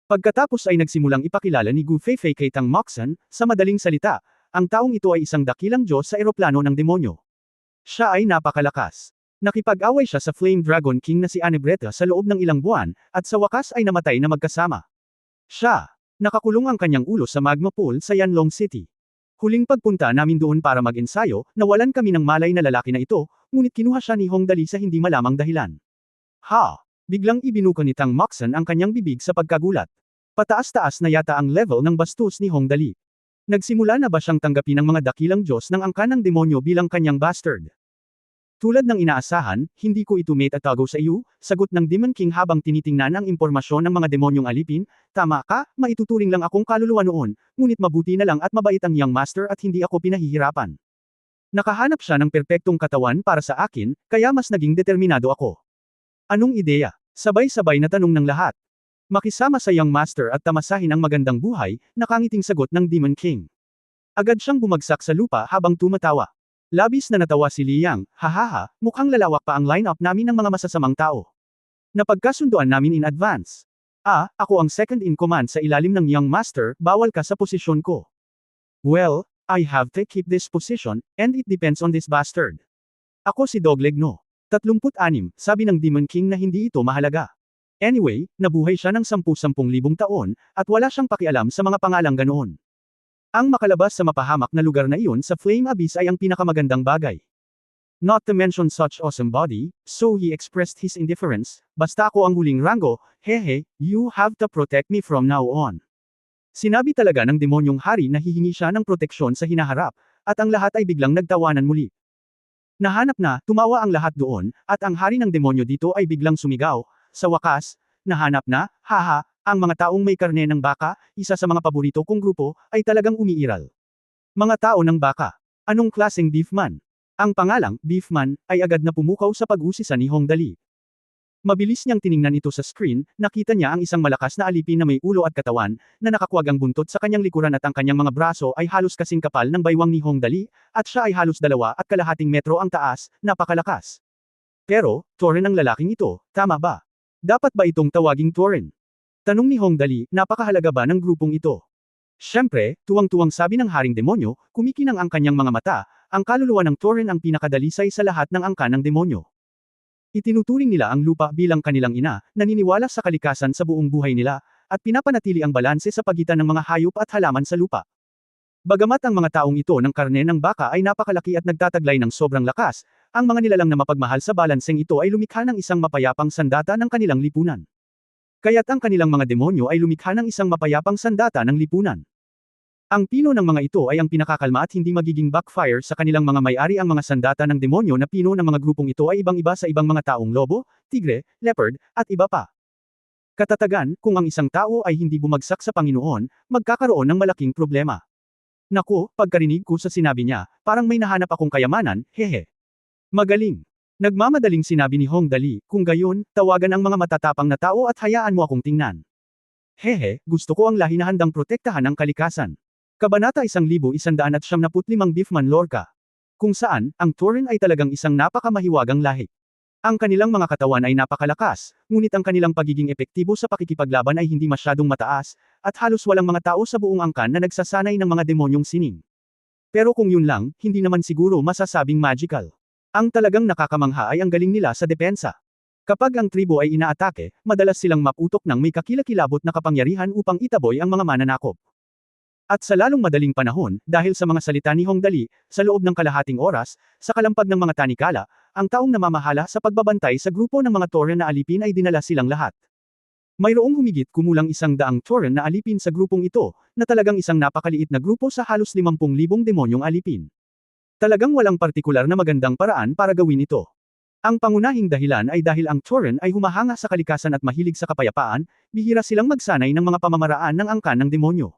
Pagkatapos ay nagsimulang ipakilala ni Gu Feifei kay Tang Moxon, sa madaling salita, ang taong ito ay isang dakilang Diyos sa eroplano ng demonyo. Siya ay napakalakas. Nakipag-away siya sa Flame Dragon King na si Anebreta sa loob ng ilang buwan, at sa wakas ay namatay na magkasama. Siya, nakakulong ang kanyang ulo sa magma pool sa Yanlong City. Huling pagpunta namin doon para mag-ensayo, nawalan kami ng malay na lalaki na ito, ngunit kinuha siya ni Hong Dali sa hindi malamang dahilan. Ha! Biglang ibinuko ni Tang Moxon ang kanyang bibig sa pagkagulat. Pataas-taas na yata ang level ng bastos ni Hong Dali. Nagsimula na ba siyang tanggapin ng mga dakilang Diyos ng angkan ng demonyo bilang kanyang bastard? Tulad ng inaasahan, hindi ko ito maitatago sa iyo, sagot ng Demon King habang tinitingnan ang impormasyon ng mga demonyong alipin. Tama ka, maituturing lang akong kaluluwa noon, ngunit mabuti na lang at mabait ang young master at hindi ako pinahihirapan. Nakahanap siya ng perpektong katawan para sa akin, kaya mas naging determinado ako. Anong ideya? Sabay-sabay na tanong ng lahat. Makisama sa young master at tamasahin ang magandang buhay, nakangiting sagot ng Demon King. Agad siyang bumagsak sa lupa habang tumatawa. Labis na natawa si Liang, hahaha, mukhang lalawak pa ang lineup namin ng mga masasamang tao. Napagkasunduan namin in advance. Ako ang second in command sa ilalim ng young master, bawal ka sa posisyon ko. Well, I have to keep this position, and it depends on this bastard. Ako si Dogleg no. 36, sabi ng Demon King na hindi ito mahalaga. Anyway, nabuhay siya ng 10,000 taon, at wala siyang pakialam sa mga pangalang ganoon. Ang makalabas sa mapahamak na lugar na iyon sa Flame Abyss ay ang pinakamagandang bagay. Not to mention such awesome body, so he expressed his indifference, basta ako ang huling rango, hehe, you have to protect me from now on. Sinabi talaga ng demonyong hari na hihingi siya ng proteksyon sa hinaharap, at ang lahat ay biglang nagtawanan muli. Nahanap na, tumawa ang lahat doon, at ang hari ng demonyo dito ay biglang sumigaw, sa wakas, nahanap na, haha, ang mga taong may karne ng baka, isa sa mga paborito kong grupo, ay talagang umiiral. Mga tao ng baka. Anong klaseng beefman? Ang pangalang, beefman, ay agad na pumukaw sa pag-usisa ni Hong Dali. Mabilis niyang tiningnan ito sa screen, nakita niya ang isang malakas na alipin na may ulo at katawan, na nakakuwag ang buntot sa kanyang likuran at ang kanyang mga braso ay halos kasing kapal ng baywang ni Hong Dali, at siya ay halos 2.5 metro ang taas, napakalakas. Pero, Torin ang lalaking ito, tama ba? Dapat ba itong tawaging Torin? Tanong ni Hong Dali, napakahalaga ba ng grupong ito? Siyempre, tuwang-tuwang sabi ng Haring Demonyo, kumikinang ang kanyang mga mata, ang kaluluwa ng Torin ang pinakadalisay sa lahat ng angkan ng demonyo. Itinuturing nila ang lupa bilang kanilang ina, naniniwala sa kalikasan sa buong buhay nila, at pinapanatili ang balanse sa pagitan ng mga hayop at halaman sa lupa. Bagamat ang mga taong ito ng karne ng baka ay napakalaki at nagtataglay ng sobrang lakas, ang mga nilalang na mapagmahal sa balanseng ito ay lumikha ng isang mapayapang sandata ng kanilang lipunan. Kaya't ang kanilang mga demonyo ay lumikha ng isang mapayapang sandata ng lipunan. Ang pino ng mga ito ay ang pinakakalma at hindi magiging backfire sa kanilang mga may-ari. Ang mga sandata ng demonyo na pino ng mga grupong ito ay ibang-iba sa ibang mga taong lobo, tigre, leopard, at iba pa. Katatagan, kung ang isang tao ay hindi bumagsak sa Panginoon, magkakaroon ng malaking problema. Naku, pagkarinig ko sa sinabi niya, parang may nahanap akong kayamanan, hehe. Magaling. Nagmamadaling sinabi ni Hong Dali, kung gayon, tawagan ang mga matatapang na tao at hayaan mo akong tingnan. Hehe, gusto ko ang lahi na handang protektahan ang kalikasan. Kabanata 1195 Beefman Lorca. Kung saan, ang Torin ay talagang isang napakamahiwagang lahi. Ang kanilang mga katawan ay napakalakas, ngunit ang kanilang pagiging epektibo sa pakikipaglaban ay hindi masyadong mataas, at halos walang mga tao sa buong angkan na nagsasanay ng mga demonyong sining. Pero kung yun lang, hindi naman siguro masasabing magical. Ang talagang nakakamangha ay ang galing nila sa depensa. Kapag ang tribo ay inaatake, madalas silang maputok ng may kakilakilabot na kapangyarihan upang itaboy ang mga mananakop. At sa lalong madaling panahon, dahil sa mga salita ni Hong Dali, sa loob ng kalahating oras, sa kalampag ng mga tanikala, ang taong namamahala sa pagbabantay sa grupo ng mga Torin na alipin ay dinala silang lahat. Mayroong humigit kumulang 100 Torin na alipin sa grupong ito, na talagang isang napakaliit na grupo sa halos 50,000 demonyong alipin. Talagang walang partikular na magandang paraan para gawin ito. Ang pangunahing dahilan ay dahil ang Torin ay humahanga sa kalikasan at mahilig sa kapayapaan, bihira silang magsanay ng mga pamamaraan ng angkan ng demonyo.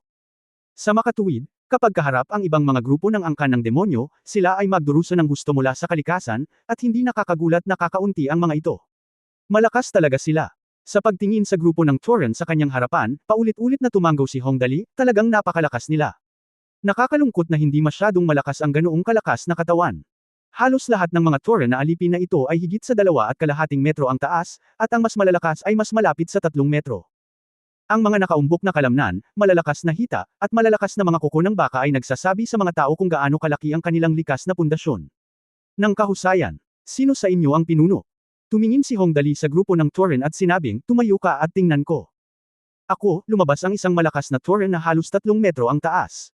Sa makatuwid, kapag kaharap ang ibang mga grupo ng angkan ng demonyo, sila ay magdurusa ng gusto mula sa kalikasan, at hindi nakakagulat na kakaunti ang mga ito. Malakas talaga sila. Sa pagtingin sa grupo ng Torin sa kanyang harapan, paulit-ulit na tumanggaw si Hong Dali, talagang napakalakas nila. Nakakalungkot na hindi masyadong malakas ang ganoong kalakas na katawan. Halos lahat ng mga Torin na alipin na ito ay higit sa 2.5 metro ang taas, at ang mas malalakas ay mas malapit sa 3 metro. Ang mga nakaumbok na kalamnan, malalakas na hita, at malalakas na mga kuko ng baka ay nagsasabi sa mga tao kung gaano kalaki ang kanilang likas na pundasyon. Nang kahusayan, sino sa inyo ang pinuno? Tumingin si Hong Dali sa grupo ng Torin at sinabing, tumayo ka at tingnan ko. Ako, lumabas ang isang malakas na Torin na halos 3 metro ang taas.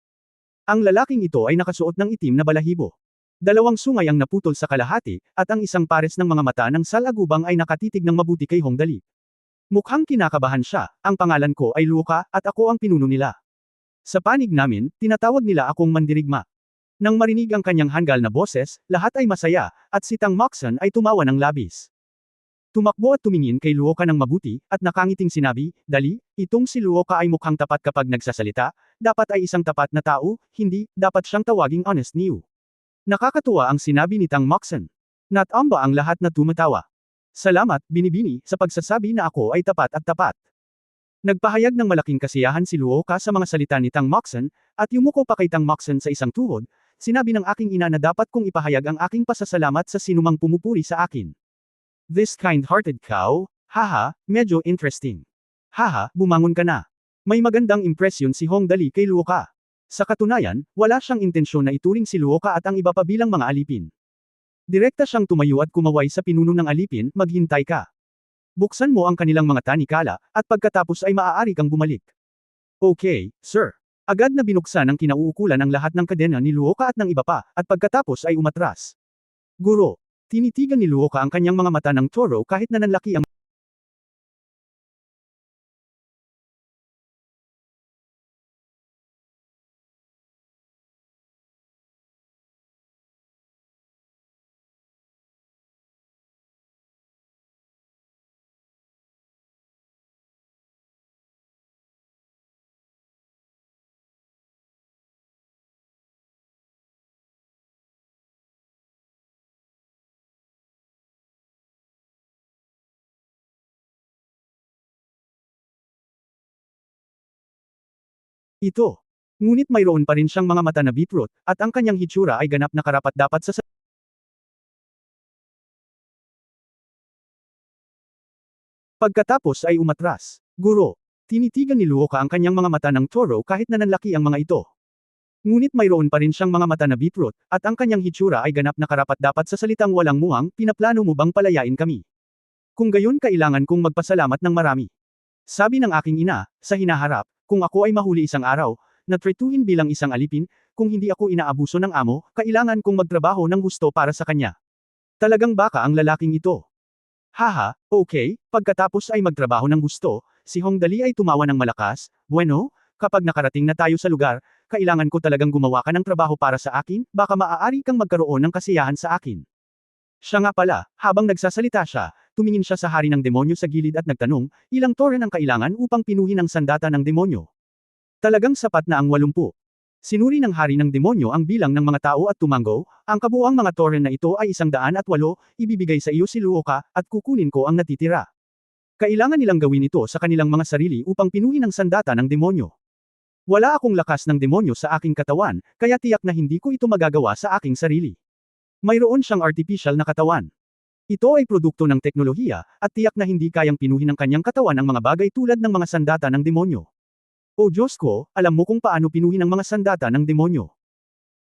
Ang lalaking ito ay nakasuot ng itim na balahibo. Dalawang sungay ang naputol sa kalahati, at ang isang pares ng mga mata ng salagubang ay nakatitig ng mabuti kay Hong Dali. Mukhang kinakabahan siya, ang pangalan ko ay Luoka, at ako ang pinuno nila. Sa panig namin, tinatawag nila akong mandirigma. Nang marinig ang kanyang hanggal na boses, lahat ay masaya, at si Tang Moxon ay tumawa ng labis. Tumakbo at tumingin kay Luoka ng mabuti, at nakangiting sinabi, Dali, itong si Luoka ay mukhang tapat kapag nagsasalita, dapat ay isang tapat na tao, hindi, dapat siyang tawaging honest niyo. Nakakatuwa ang sinabi ni Tang Moxon. Natamba ang lahat na tumatawa. Salamat, Binibini, sa pagsasabi na ako ay tapat at tapat. Nagpahayag ng malaking kasiyahan si Luoka sa mga salita ni Tang Moxon, at yumuko pa kay Tang Moxon sa isang tuhod, sinabi ng aking ina na dapat kong ipahayag ang aking pasasalamat sa sinumang pumupuri sa akin. This kind-hearted cow, haha, medyo interesting. Haha, bumangon ka na. May magandang impresyon si Hong Dali kay Luoka. Sa katunayan, wala siyang intensyon na ituring si Luoka at ang iba pa bilang mga alipin. Direkta siyang tumayo at kumaway sa pinuno ng alipin, maghintay ka. Buksan mo ang kanilang mga tanikala, at pagkatapos ay maaari kang bumalik. Okay, sir. Agad na binuksan ng kinauukulan ang lahat ng kadena ni Luoka at ng iba pa, at pagkatapos ay umatras. Guro. Tinitigan ni Luoka ang kanyang mga mata ng toro kahit na nanlaki ang ito. Ngunit mayroon pa rin siyang mga mata na beetroot, at ang kanyang hitsura ay ganap na karapat-dapat sa pagkatapos ay umatras. Guro. Tinitigan ni Luoka ang kanyang mga mata ng toro kahit na nanlaki ang mga ito. Ngunit mayroon pa rin siyang mga mata na beetroot, at ang kanyang hitsura ay ganap na karapat-dapat sa salitang walang muwang, pinaplano mo bang palayain kami? Kung gayon kailangan kong magpasalamat ng marami. Sabi ng aking ina, sa hinaharap, kung ako ay mahuli isang araw, na tretuhin bilang isang alipin, kung hindi ako inaabuso ng amo, kailangan kong magtrabaho ng gusto para sa kanya. Talagang baka ang lalaking ito. Haha, okay, pagkatapos ay magtrabaho ng gusto, si Hong Dali ay tumawa ng malakas, bueno, kapag nakarating na tayo sa lugar, kailangan ko talagang gumawa ka ng trabaho para sa akin, baka maaari kang magkaroon ng kasiyahan sa akin. Siya nga pala, habang nagsasalita siya, tumingin siya sa hari ng demonyo sa gilid at nagtanong, ilang toren ang kailangan upang pinuhin ang sandata ng demonyo. Talagang sapat na ang 80. Sinuri ng hari ng demonyo ang bilang ng mga tao at tumanggo, ang kabuuang mga toren na ito ay 108, ibibigay sa iyo si Luoka, at kukunin ko ang natitira. Kailangan nilang gawin ito sa kanilang mga sarili upang pinuhin ang sandata ng demonyo. Wala akong lakas ng demonyo sa aking katawan, kaya tiyak na hindi ko ito magagawa sa aking sarili. Mayroon siyang artificial na katawan. Ito ay produkto ng teknolohiya, at tiyak na hindi kayang pinuhin ng kanyang katawan ang mga bagay tulad ng mga sandata ng demonyo. O Diyos ko, alam mo kung paano pinuhin ang mga sandata ng demonyo.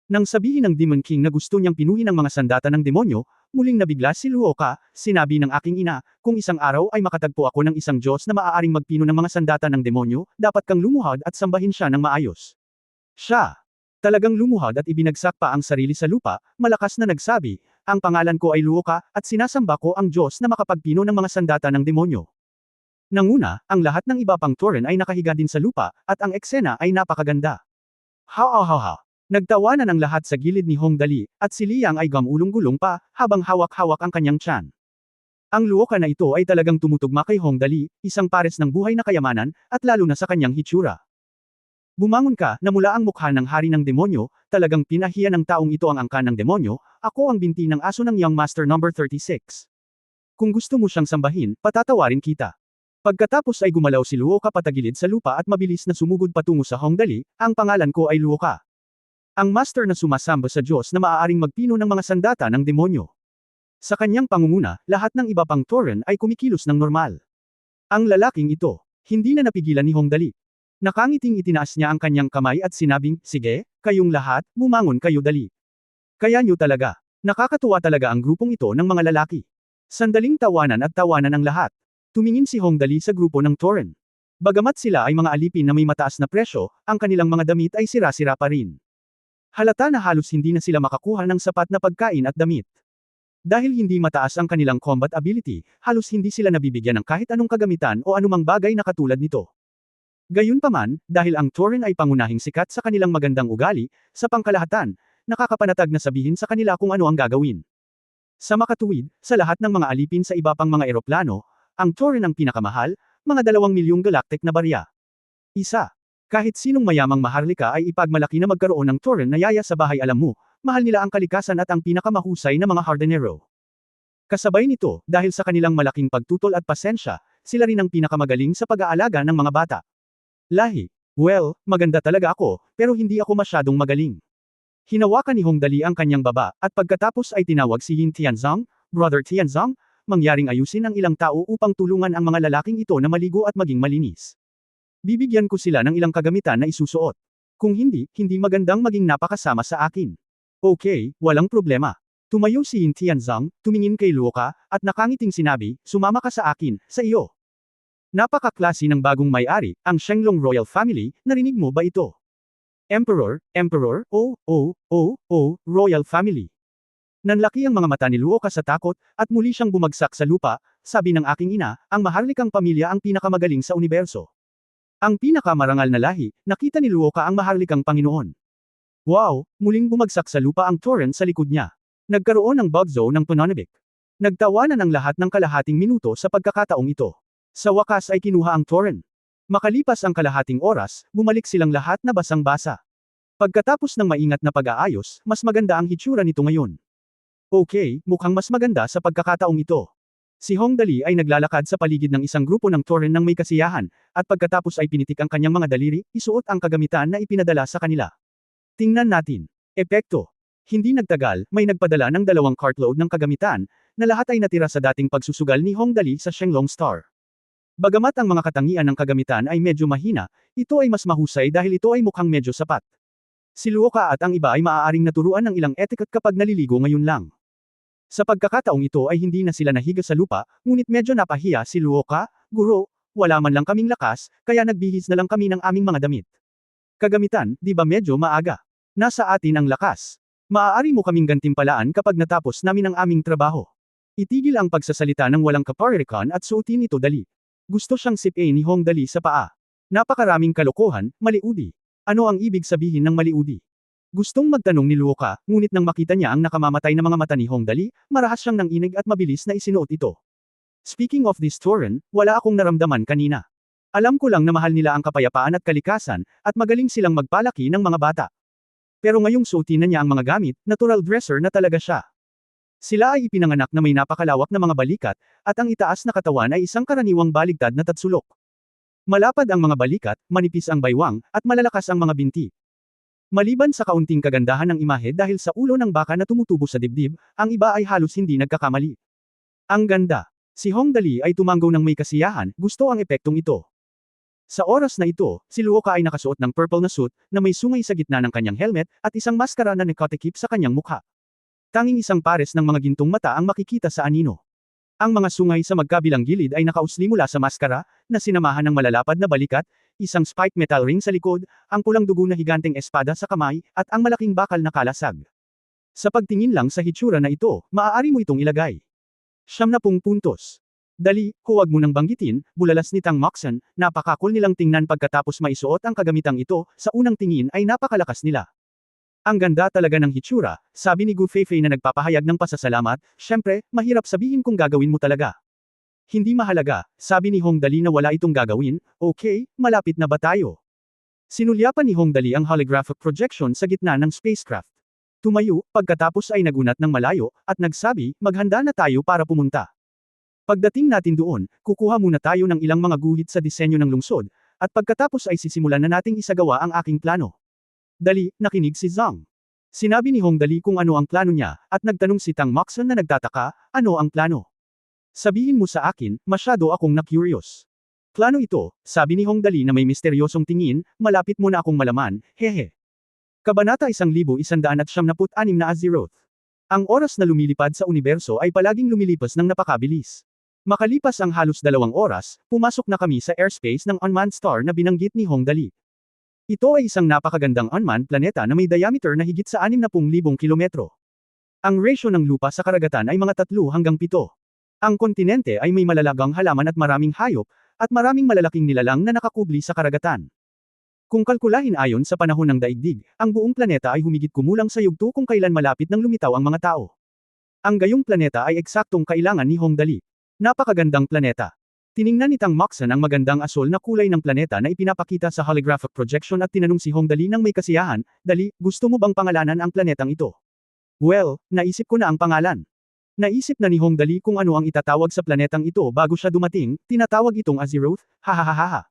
Nang sabihin ng Demon King na gusto niyang pinuhin ang mga sandata ng demonyo, muling nabigla si Luoka, sinabi ng aking ina, kung isang araw ay makatagpo ako ng isang Diyos na maaaring magpino ng mga sandata ng demonyo, dapat kang lumuhod at sambahin siya ng maayos. Siya. Talagang lumuhod at ibinagsak pa ang sarili sa lupa, malakas na nagsabi, ang pangalan ko ay Luoka, at sinasamba ko ang Diyos na makapagpino ng mga sandata ng demonyo. Nanguna, ang lahat ng iba pang toren ay nakahiga din sa lupa, at ang eksena ay napakaganda. Ha. Nagtawanan ang lahat sa gilid ni Hong Dali, at si Liang ay gamulong-gulong pa, habang hawak-hawak ang kanyang tiyan. Ang Luoka na ito ay talagang tumutugma kay Hong Dali, isang pares ng buhay na kayamanan, at lalo na sa kanyang hitsura. Bumangon ka, namula ang mukha ng hari ng demonyo, talagang pinahiya ng taong ito ang angkan ng demonyo, ako ang binti ng aso ng Young Master number 36. Kung gusto mo siyang sambahin, patatawarin kita. Pagkatapos ay gumalaw si Luoka patagilid sa lupa at mabilis na sumugod patungo sa Hong Dali, ang pangalan ko ay Luoka. Ang master na sumasamba sa Diyos na maaaring magpino ng mga sandata ng demonyo. Sa kanyang pangunguna, lahat ng iba pang toren ay kumikilos ng normal. Ang lalaking ito, hindi na napigilan ni Hong Dali. Nakangiting itinaas niya ang kanyang kamay at sinabing, sige, kayong lahat, bumangon kayo dali. Kaya nyo talaga. Nakakatuwa talaga ang grupong ito ng mga lalaki. Sandaling tawanan at tawanan ang lahat. Tumingin si Hong Dali sa grupo ng toren. Bagamat sila ay mga alipin na may mataas na presyo, ang kanilang mga damit ay sira-sira pa rin. Halata na halos hindi na sila makakuha ng sapat na pagkain at damit. Dahil hindi mataas ang kanilang combat ability, halos hindi sila nabibigyan ng kahit anong kagamitan o anumang bagay na katulad nito. Gayunpaman, dahil ang Tauren ay pangunahing sikat sa kanilang magandang ugali, sa pangkalahatan, nakakapanatag na sabihin sa kanila kung ano ang gagawin. Sa makatuwid, sa lahat ng mga alipin sa iba pang mga eroplano, ang Tauren ang pinakamahal, mga 2 milyong galactic na barya. Isa. Kahit sinong mayamang maharlika ay ipagmalaki na magkaroon ng Tauren na yaya sa bahay alam mo, mahal nila ang kalikasan at ang pinakamahusay na mga hardinero. Kasabay nito, dahil sa kanilang malaking pagtutol at pasensya, sila rin ang pinakamagaling sa pag-aalaga ng mga bata. Lahi. Well, maganda talaga ako, pero hindi ako masyadong magaling. Hinawakan ni Hong Dali ang kanyang baba, at pagkatapos ay tinawag si Yin Tianzong, Brother Tianzong, mangyaring ayusin ang ilang tao upang tulungan ang mga lalaking ito na maligo at maging malinis. Bibigyan ko sila ng ilang kagamitan na isusuot. Kung hindi, hindi magandang maging napakasama sa akin. Okay, walang problema. Tumayo si Yin Tianzong, tumingin kay Luoka, at nakangiting sinabi, sumama ka sa akin, sa iyo. Napakaklase ng bagong may-ari, ang Shenglong Royal Family, narinig mo ba ito? Emperor, Royal Family. Nanlaki ang mga mata ni Luoka sa takot, at muli siyang bumagsak sa lupa, sabi ng aking ina, ang maharlikang pamilya ang pinakamagaling sa universo. Ang pinakamarangal na lahi, nakita ni Luoka ang maharlikang Panginoon. Wow, muling bumagsak sa lupa ang Tauren sa likod niya. Nagkaroon ng bug zone ng Tononabik. Nagtawanan ang lahat ng kalahating minuto sa pagkakataong ito. Sa wakas ay kinuha ang Tauren. Makalipas ang kalahating oras, bumalik silang lahat na basang-basa. Pagkatapos ng maingat na pag-aayos, mas maganda ang hitsura nito ngayon. Okay, mukhang mas maganda sa pagkakataong ito. Si Hong Dali ay naglalakad sa paligid ng isang grupo ng Tauren ng may kasiyahan, at pagkatapos ay pinitik ang kanyang mga daliri, isuot ang kagamitan na ipinadala sa kanila. Tingnan natin. Epekto. Hindi nagtagal, may nagpadala ng 2 cartload ng kagamitan, na lahat ay natira sa dating pagsusugal ni Hong Dali sa Shenglong Star. Bagamat ang mga katangian ng kagamitan ay medyo mahina, ito ay mas mahusay dahil ito ay mukhang medyo sapat. Si Luoka at ang iba ay maaaring naturuan ng ilang etiquette kapag naliligo ngayon lang. Sa pagkakataong ito ay hindi na sila nahiga sa lupa, ngunit medyo napahiya si Luoka, Guro, wala man lang kaming lakas, kaya nagbihis na lang kami ng aming mga damit. Kagamitan, di ba medyo maaga? Nasa atin ang lakas. Maaari mo kaming gantimpalaan kapag natapos namin ang aming trabaho. Itigil ang pagsasalita ng walang kaparirikan at suotin ito dali. Gusto siyang sipain ni Hong Dali sa paa. Napakaraming kalokohan, maliudi. Ano ang ibig sabihin ng maliudi? Gustong magtanong ni Luoka, ngunit nang makita niya ang nakamamatay na mga mata ni Hong Dali, marahas siyang nanginig at mabilis na isinuot ito. Speaking of this Tauren, wala akong naramdaman kanina. Alam ko lang na mahal nila ang kapayapaan at kalikasan, at magaling silang magpalaki ng mga bata. Pero ngayong suotin na niya ang mga gamit, natural dresser na talaga siya. Sila ay ipinanganak na may napakalawak na mga balikat, at ang itaas na katawan ay isang karaniwang baligtad na tatsulok. Malapad ang mga balikat, manipis ang baywang, at malalakas ang mga binti. Maliban sa kaunting kagandahan ng imahe dahil sa ulo ng baka na tumutubo sa dibdib, ang iba ay halos hindi nagkakamali. Ang ganda. Si Hong Dali ay tumanggaw ng may kasiyahan, gusto ang epektong ito. Sa oras na ito, si Luoka ay nakasuot ng purple na suit, na may sungay sa gitna ng kanyang helmet, at isang maskara na nakatikip sa kanyang mukha. Tanging isang pares ng mga gintong mata ang makikita sa anino. Ang mga sungay sa magkabilang gilid ay nakausli mula sa maskara, na sinamahan ng malalapad na balikat, isang spiked metal ring sa likod, ang pulang dugo na higanteng espada sa kamay, at ang malaking bakal na kalasag. Sa pagtingin lang sa hitsura na ito, maaari mo itong ilagay. 70 puntos. Dali, huwag mo nang banggitin, bulalas ni Tang Moxon, napakakul nilang tingnan pagkatapos maisuot ang kagamitang ito, sa unang tingin ay napakalakas nila. Ang ganda talaga ng hitsura, sabi ni Gu Feifei na nagpapahayag ng pasasalamat, syempre, mahirap sabihin kung gagawin mo talaga. Hindi mahalaga, sabi ni Hong Dali na wala itong gagawin, okay, malapit na ba tayo? Sinulyapan ni Hong Dali ang holographic projection sa gitna ng spacecraft. Tumayo, pagkatapos ay nagunat ng malayo, at nagsabi, maghanda na tayo para pumunta. Pagdating natin doon, kukuha muna tayo ng ilang mga guhit sa disenyo ng lungsod, at pagkatapos ay sisimulan na nating isagawa ang aking plano. Dali, nakinig si Zhang. Sinabi ni Hong Dali kung ano ang plano niya, at nagtanong si Tang Moxon na nagtataka, ano ang plano? Sabihin mo sa akin, masyado akong na-curious. Plano ito, sabi ni Hong Dali na may misteryosong tingin, malapit mo na akong malaman, hehe. Kabanata 1176 na Azeroth. Ang oras na lumilipad sa universo ay palaging lumilipas ng napakabilis. Makalipas ang halos 2 oras, pumasok na kami sa airspace ng unmanned star na binanggit ni Hong Dali. Ito ay isang napakagandang unmanned planeta na may diameter na higit sa 60,000 kilometro. Ang ratio ng lupa sa karagatan ay mga 3 hanggang 7. Ang kontinente ay may malalagang halaman at maraming hayop, at maraming malalaking nilalang na nakakubli sa karagatan. Kung kalkulahin ayon sa panahon ng daigdig, ang buong planeta ay humigit kumulang sa yugto kung kailan malapit nang lumitaw ang mga tao. Ang gayong planeta ay eksaktong kailangan ni Hong Dali. Napakagandang planeta. Tiningnan ni Tang Moxon ang magandang asol na kulay ng planeta na ipinapakita sa holographic projection at tinanong si Hong Dali ng may kasiyahan, "Dali, gusto mo bang pangalanan ang planetang ito?" "Well, naisip ko na ang pangalan." Naisip na ni Hong Dali kung ano ang itatawag sa planetang ito bago siya dumating, tinatawag itong Azeroth, hahaha.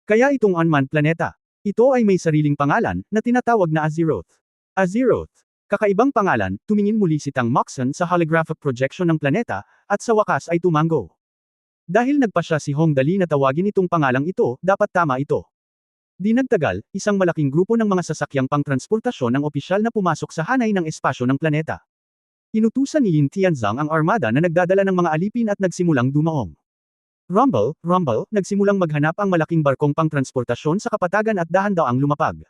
Kaya itong unmanned planeta. Ito ay may sariling pangalan, na tinatawag na Azeroth. Azeroth. Kakaibang pangalan, tumingin muli si Tang Moxon sa holographic projection ng planeta, at sa wakas ay tumango. Dahil nagpa siya si Hong Dali na tawagin itong pangalang ito, dapat tama ito. Di nagtagal, isang malaking grupo ng mga sasakyang pangtransportasyon ang opisyal na pumasok sa hanay ng espasyo ng planeta. Inutusan ni Yin Tianzang ang armada na nagdadala ng mga alipin at nagsimulang dumaong. Rumble, rumble, nagsimulang maghanap ang malaking barkong pangtransportasyon sa kapatagan at dahan-daang lumapag.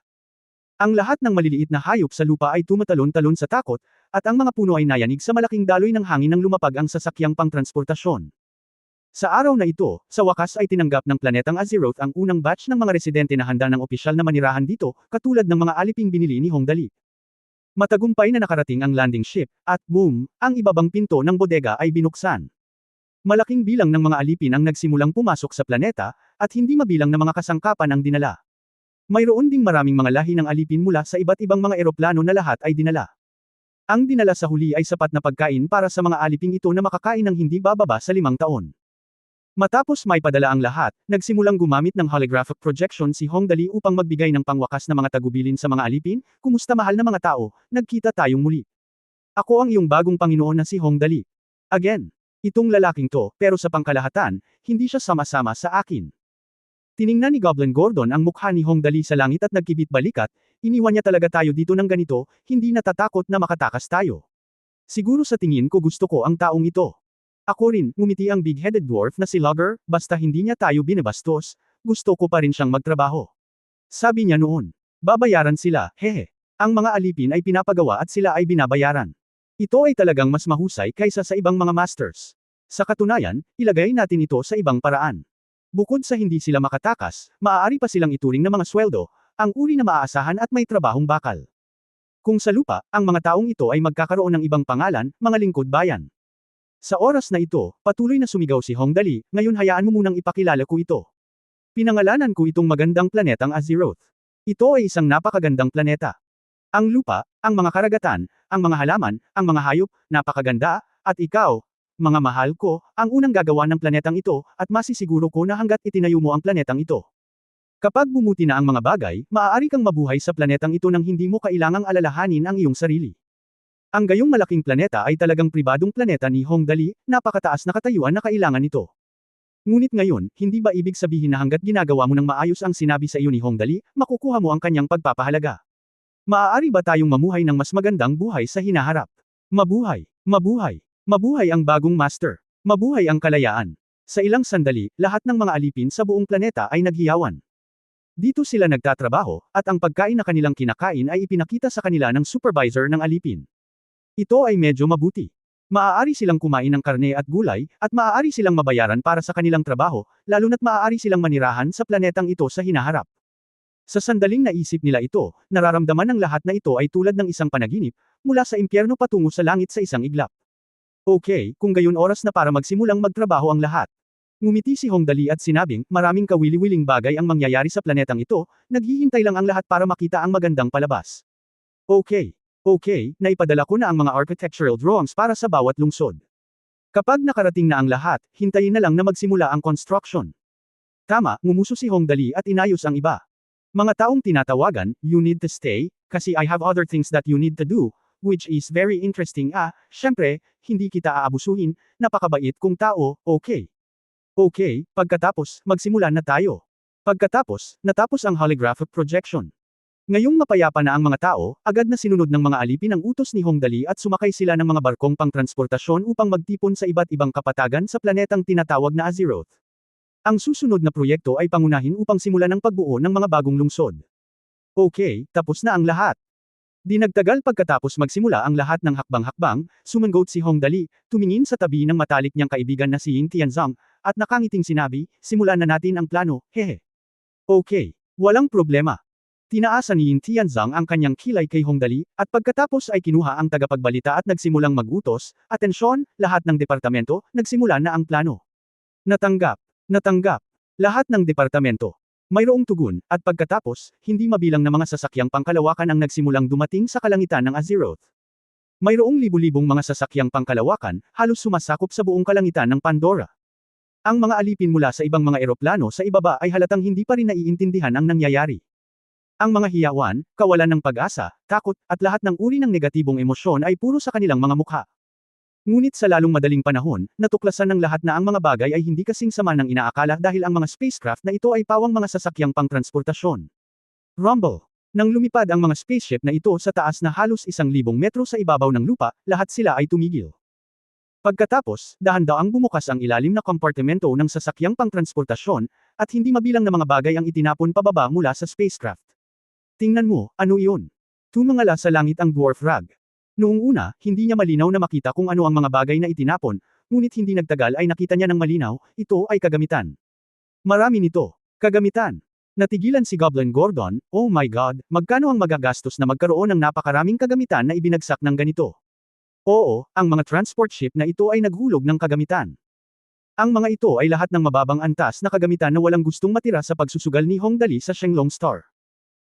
Ang lahat ng maliliit na hayop sa lupa ay tumatalon-talon sa takot, at ang mga puno ay nayanig sa malaking daloy ng hangin nang lumapag ang sasakyang pangtransportasyon. Sa araw na ito, sa wakas ay tinanggap ng planetang Azeroth ang unang batch ng mga residente na handa ng opisyal na manirahan dito, katulad ng mga aliping binili ni Hong Dali. Matagumpay na nakarating ang landing ship, at boom, ang ibabang pinto ng bodega ay binuksan. Malaking bilang ng mga alipin ang nagsimulang pumasok sa planeta, at hindi mabilang na mga kasangkapan ang dinala. Mayroon ding maraming mga lahi ng alipin mula sa iba't ibang mga eroplano na lahat ay dinala. Ang dinala sa huli ay sapat na pagkain para sa mga aliping ito na makakain ng hindi bababa sa 5 taon. Matapos may padala ang lahat, nagsimulang gumamit ng holographic projection si Hong Dali upang magbigay ng pangwakas na mga tagubilin sa mga alipin. "Kumusta mahal na mga tao, nagkita tayong muli. Ako ang iyong bagong Panginoon na si Hong Dali. Again. Itong lalaking to, pero sa pangkalahatan, hindi siya sama-sama sa akin." Tiningnan ni Goblin Gordon ang mukha ni Hong Dali sa langit at nagkibit balikat, "Iniwan niya talaga tayo dito ng ganito, hindi natatakot na makatakas tayo. Siguro sa tingin ko gusto ko ang taong ito." Ako rin, ngumiti ang big-headed dwarf na si Logger, "Basta hindi niya tayo binabastos, gusto ko pa rin siyang magtrabaho." Sabi niya noon. Babayaran sila, hehe. Ang mga alipin ay pinapagawa at sila ay binabayaran. Ito ay talagang mas mahusay kaysa sa ibang mga masters. Sa katunayan, ilagay natin ito sa ibang paraan. Bukod sa hindi sila makatakas, maaari pa silang ituring na mga sweldo, ang uri na maaasahan at may trabahong bakal. Kung sa lupa, ang mga taong ito ay magkakaroon ng ibang pangalan, mga lingkod bayan. Sa oras na ito, patuloy na sumigaw si Hong Dali, "Ngayon hayaan mo munang ipakilala ko ito. Pinangalanan ko itong magandang planetang Azeroth. Ito ay isang napakagandang planeta. Ang lupa, ang mga karagatan, ang mga halaman, ang mga hayop, napakaganda, at ikaw, mga mahal ko, ang unang gagawa ng planetang ito, at masisiguro ko na hanggat itinayo mo ang planetang ito. Kapag bumuti na ang mga bagay, maaari kang mabuhay sa planetang ito nang hindi mo kailangang alalahanin ang iyong sarili." Ang gayong malaking planeta ay talagang pribadong planeta ni Hong Dali, napakataas na katayuan na kailangan nito. Ngunit ngayon, hindi ba ibig sabihin na hanggat ginagawa mo ng maayos ang sinabi sa iyo ni Hong Dali, makukuha mo ang kanyang pagpapahalaga? Maaari ba tayong mamuhay ng mas magandang buhay sa hinaharap? Mabuhay! Mabuhay! Mabuhay ang bagong master! Mabuhay ang kalayaan! Sa ilang sandali, lahat ng mga alipin sa buong planeta ay naghiyawan. Dito sila nagtatrabaho, at ang pagkain na kanilang kinakain ay ipinakita sa kanila ng supervisor ng alipin. Ito ay medyo mabuti. Maaari silang kumain ng karne at gulay, at maaari silang mabayaran para sa kanilang trabaho, lalo na't maaari silang manirahan sa planetang ito sa hinaharap. Sa sandaling naisip nila ito, nararamdaman ng lahat na ito ay tulad ng isang panaginip, mula sa impyerno patungo sa langit sa isang iglap. Okay, kung gayon oras na para magsimulang magtrabaho ang lahat. Ngumiti si Hong Dali at sinabing, "Maraming kawili-wiling bagay ang mangyayari sa planetang ito, naghihintay lang ang lahat para makita ang magandang palabas. Okay, naipadala ko na ang mga architectural drawings para sa bawat lungsod. Kapag nakarating na ang lahat, hintayin na lang na magsimula ang construction." Tama, ngumuso si Hong Dali at inayos ang iba. "Mga taong tinatawagan, you need to stay, kasi I have other things that you need to do, which is very interesting. Syempre, hindi kita aabusuhin, napakabait kong tao, okay. Okay, pagkatapos, magsimula na tayo." Pagkatapos, natapos ang holographic projection. Ngayong mapayapa na ang mga tao, agad na sinunod ng mga alipin ang utos ni Hong Dali at sumakay sila ng mga barkong pangtransportasyon upang magtipon sa iba't ibang kapatagan sa planetang tinatawag na Azeroth. Ang susunod na proyekto ay pangunahin upang simulan ang pagbuo ng mga bagong lungsod. Okay, tapos na ang lahat. Di nagtagal pagkatapos magsimula ang lahat ng hakbang-hakbang, sumangot si Hong Dali, tumingin sa tabi ng matalik niyang kaibigan na si Yin Tianzong, at nakangiting sinabi, simulan na natin ang plano, hehe. Okay, walang problema. Tinaasan ni Yin Tianzong ang kanyang kilay kay Hong Dali, at pagkatapos ay kinuha ang tagapagbalita at nagsimulang mag-utos, atensyon, lahat ng departamento, nagsimula na ang plano. Natanggap. Natanggap. Lahat ng departamento. Mayroong tugon, at pagkatapos, hindi mabilang na mga sasakyang pangkalawakan ang nagsimulang dumating sa kalangitan ng Azeroth. Mayroong libu-libong mga sasakyang pangkalawakan, halos sumasakop sa buong kalangitan ng Pandora. Ang mga alipin mula sa ibang mga eroplano sa ibaba ay halatang hindi pa rin naiintindihan ang nangyayari. Ang mga hiyawan, kawalan ng pag-asa, takot, at lahat ng uri ng negatibong emosyon ay puro sa kanilang mga mukha. Ngunit sa lalong madaling panahon, natuklasan ng lahat na ang mga bagay ay hindi kasing sama ng inaakala dahil ang mga spacecraft na ito ay pawang mga sasakyang pangtransportasyon. Rumble. Nang lumipad ang mga spaceship na ito sa taas na halos 1,000 metro sa ibabaw ng lupa, lahat sila ay tumigil. Pagkatapos, dahan-daang bumukas ang ilalim na kompartimento ng sasakyang pangtransportasyon, at hindi mabilang na mga bagay ang itinapon pababa mula sa spacecraft. Tingnan mo, ano iyon? Tumangala sa langit ang dwarf rag. Noong una, hindi niya malinaw na makita kung ano ang mga bagay na itinapon, ngunit hindi nagtagal ay nakita niya ng malinaw, ito ay kagamitan. Marami nito. Kagamitan. Natigilan si Goblin Gordon, oh my god, magkano ang magagastos na magkaroon ng napakaraming kagamitan na ibinagsak ng ganito? Oo, ang mga transport ship na ito ay naghulog ng kagamitan. Ang mga ito ay lahat ng mababang antas na kagamitan na walang gustong matira sa pagsusugal ni Hong Dali sa Shenlong Star.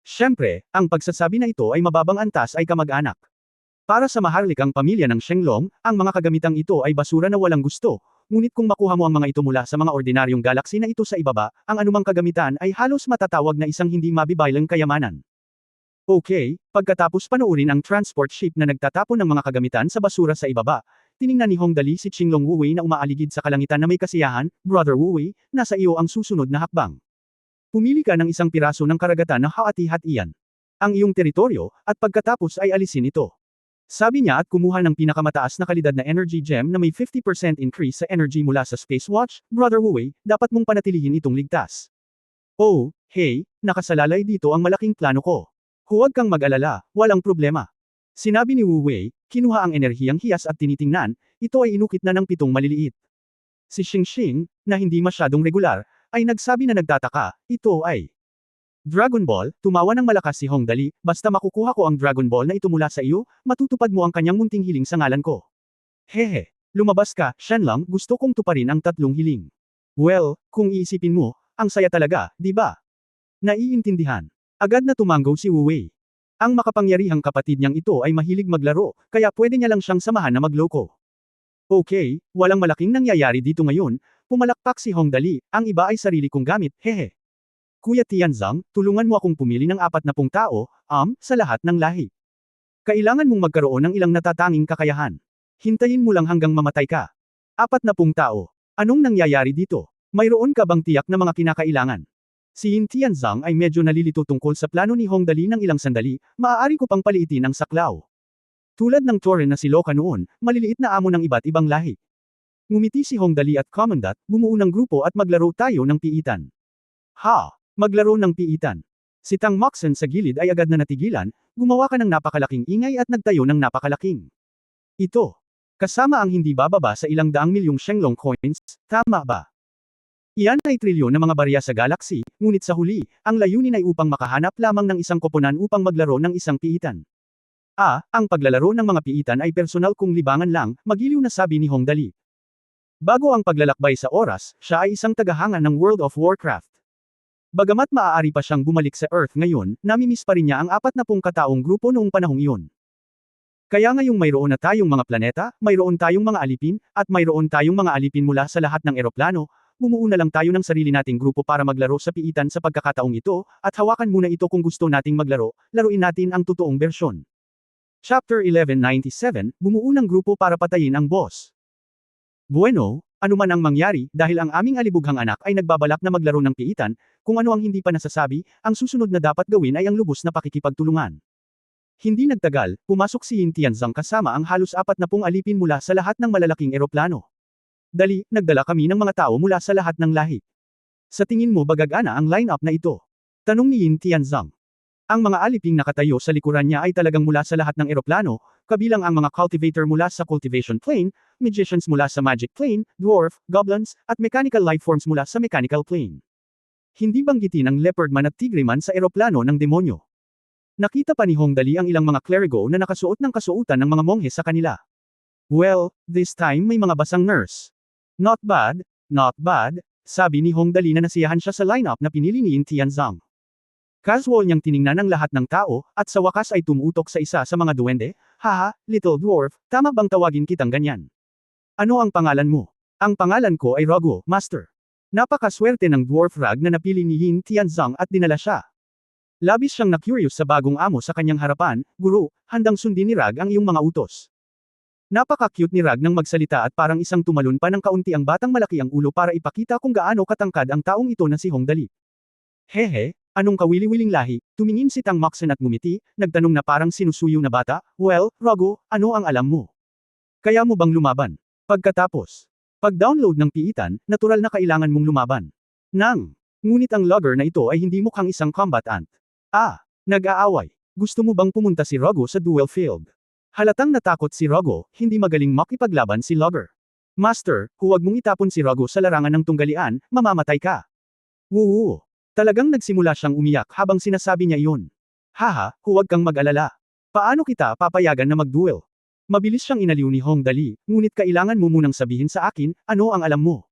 Siyempre, ang pagsasabi na ito ay mababang antas ay kamag-anak. Para sa maharlikang pamilya ng Shenlong, ang mga kagamitang ito ay basura na walang gusto, ngunit kung makuha mo ang mga ito mula sa mga ordinaryong galaxy na ito sa ibaba, ang anumang kagamitan ay halos matatawag na isang hindi mabibaylang kayamanan. Okay, pagkatapos panoorin ang transport ship na nagtatapon ng mga kagamitan sa basura sa ibaba, tiningnan ni Hong Dali si Qinglong Wuwei na umaaligid sa kalangitan na may kasiyahan, Brother Wuwei, nasa iyo ang susunod na hakbang. Pumili ka ng isang piraso ng karagatan na hati-hatian. Ang iyong teritoryo, at pagkatapos ay alisin ito. Sabi niya at kumuha ng pinakamataas na kalidad na energy gem na may 50% increase sa energy mula sa Space Watch, Brother Wuwei, dapat mong panatilihin itong ligtas. Oh, hey, nakasalalay dito ang malaking plano ko. Huwag kang mag-alala, walang problema. Sinabi ni Wuwei, kinuha ang enerhiyang hiyas at tinitingnan, ito ay inukit na ng 7 maliliit. Si Xingxing, na hindi masyadong regular, ay nagsabi na nagtataka, ito ay Dragon Ball, tumawa ng malakas si Hong Dali, basta makukuha ko ang Dragon Ball na ito mula sa iyo, matutupad mo ang kanyang munting hiling sa ngalan ko. Hehe, lumabas ka, Shenlong, gusto kong tuparin ang 3 hiling. Well, kung iisipin mo, ang saya talaga, di ba? Naiintindihan. Agad na tumanggo si Wuwei. Ang makapangyarihang kapatid niyang ito ay mahilig maglaro, kaya pwede niya lang siyang samahan na magloko. Okay, walang malaking nangyayari dito ngayon, pumalakpak si Hong Dali, ang iba ay sarili kong gamit, hehe. Kuya Tianzong, tulungan mo akong pumili ng 40 tao, sa lahat ng lahi. Kailangan mong magkaroon ng ilang natatanging kakayahan. Hintayin mo lang hanggang mamatay ka. 40 tao. Anong nangyayari dito? Mayroon ka bang tiyak na mga kinakailangan? Si Yin Tianzong ay medyo nalilito tungkol sa plano ni Hong Dali ng ilang sandali, maaari ko pang paliitin ang saklaw. Tulad ng Torin na si Loka noon, maliliit na amo ng iba't ibang lahi. Ngumiti si Hong Dali at Commandant, bumuo ng grupo at maglaro tayo ng piitan. Ha! Maglaro ng piitan. Si Tang Moxen sa gilid ay agad na natigilan, gumawa ka ng napakalaking ingay at nagtayo ng napakalaking. Ito. Kasama ang hindi bababa sa ilang daang milyong Shenlong coins, tama ba? Iyan ay trilyon na mga barya sa galaxy, ngunit sa huli, ang layunin ay upang makahanap lamang ng isang koponan upang maglaro ng isang piitan. Ang paglalaro ng mga piitan ay personal kung libangan lang, magiliw na sabi ni Hong Dali. Bago ang paglalakbay sa oras, siya ay isang tagahanga ng World of Warcraft. Bagamat maaari pa siyang bumalik sa Earth ngayon, namimiss pa rin niya ang 40 kataong grupo noong panahong iyon. Kaya ngayong mayroon na tayong mga planeta, mayroon tayong mga alipin, at mayroon tayong mga alipin mula sa lahat ng eroplano, bumuo na lang tayo ng sarili nating grupo para maglaro sa piitan sa pagkakataong ito, at hawakan muna ito kung gusto nating maglaro, laruin natin ang totoong bersyon. Chapter 1197, bumuo ng grupo para patayin ang boss. Bueno, anuman ang mangyari, dahil ang aming alibughang anak ay nagbabalak na maglaro ng piitan, kung ano ang hindi pa nasasabi, ang susunod na dapat gawin ay ang lubos na pakikipagtulungan. Hindi nagtagal, pumasok si Yin Tianzong kasama ang halos 40 alipin mula sa lahat ng malalaking eroplano. Dali, nagdala kami ng mga tao mula sa lahat ng lahi. Sa tingin mo bagagana ang line-up na ito? Tanong ni Yin Tianzong. Ang mga aliping nakatayo sa likuran niya ay talagang mula sa lahat ng eroplano, kabilang ang mga cultivator mula sa cultivation plane, magicians mula sa magic plane, dwarf, goblins, at mechanical lifeforms mula sa mechanical plane. Hindi banggitin ang leopard man at tigre man sa eroplano ng demonyo. Nakita pa ni Hong Dali ang ilang mga clerigo na nakasuot ng kasuotan ng mga monghe sa kanila. Well, this time may mga basang nurse. Not bad, sabi ni Hong Dali na nasiyahan siya sa lineup na pinili ni Yin Tianzang. Casual niyang tiningnan ang lahat ng tao, at sa wakas ay tumutok sa isa sa mga duwende, haha, little dwarf, tama bang tawagin kitang ganyan? Ano ang pangalan mo? Ang pangalan ko ay Rogo, Master. Napakaswerte ng dwarf rag na napili ni Yin Tianzang at dinala siya. Labis siyang na-curious sa bagong amo sa kanyang harapan, guru, handang sundin ni Rag ang iyong mga utos. Napaka-cute ni Rag nang magsalita at parang isang tumalon pa ng kaunti ang batang malaki ang ulo para ipakita kung gaano katangkad ang taong ito na si Hong Dali. Hehe, anong kawili-wiling lahi? Tumingin si Tang Moxen at ngumiti, nagtanong na parang sinusuyo na bata, well, Rogo, ano ang alam mo? Kaya mo bang lumaban? Pagkatapos, pag-download ng piitan, natural na kailangan mong lumaban. Ngunit ang logger na ito ay hindi mukhang isang combat ant. Nag-aaway. Gusto mo bang pumunta si Rogo sa duel field? Halatang natakot si Rogo, hindi magaling makipaglaban si logger. Master, huwag mong itapon si Rogo sa larangan ng tunggalian, mamamatay ka. Woo! Talagang nagsimula siyang umiyak habang sinasabi niya iyon. Haha, huwag kang mag-alala. Paano kita papayagan na mag-duel? Mabilis siyang inaliw ni Hong Dali, ngunit kailangan mo munang sabihin sa akin, ano ang alam mo?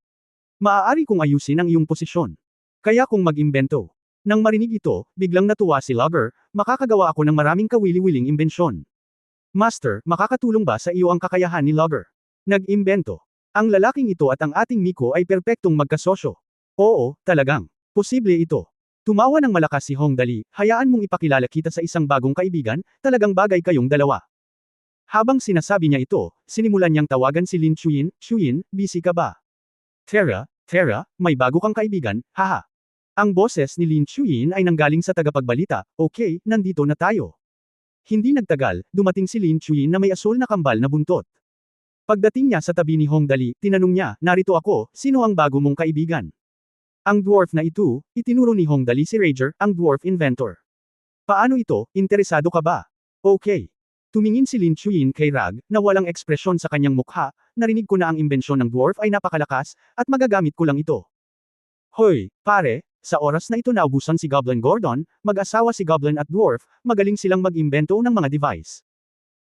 Maaari kong ayusin ang iyong posisyon. Kaya kung mag-imbento. Nang marinig ito, biglang natuwa si Logger, makakagawa ako ng maraming kawili-wiling imbensyon. Master, makakatulong ba sa iyo ang kakayahan ni Logger? Nag-imbento. Ang lalaking ito at ang ating Miko ay perpektong magkasosyo. Oo, talagang. Posible ito. Tumawa ng malakas si Hong Dali, hayaan mong ipakilala kita sa isang bagong kaibigan, talagang bagay kayong dalawa. Habang sinasabi niya ito, sinimulan niyang tawagan si Lin Chuyin, Chuyin, busy ka ba? Terra, may bago kang kaibigan, haha. Ang boses ni Lin Chuyin ay nanggaling sa tagapagbalita, okay, nandito na tayo. Hindi nagtagal, dumating si Lin Chuyin na may asul na kambal na buntot. Pagdating niya sa tabi ni Hong Dali, tinanong niya, narito ako, sino ang bago mong kaibigan? Ang dwarf na ito, itinuro ni Hong Dali si Rager, ang dwarf inventor. Paano ito, interesado ka ba? Okay. Tumingin si Lin Chuyin kay Rag, na walang ekspresyon sa kanyang mukha, narinig ko na ang imbensyon ng dwarf ay napakalakas, at magagamit ko lang ito. Hoy, pare, sa oras na ito naubusan si Goblin Gordon, mag-asawa si Goblin at dwarf, magaling silang mag-imbento ng mga device.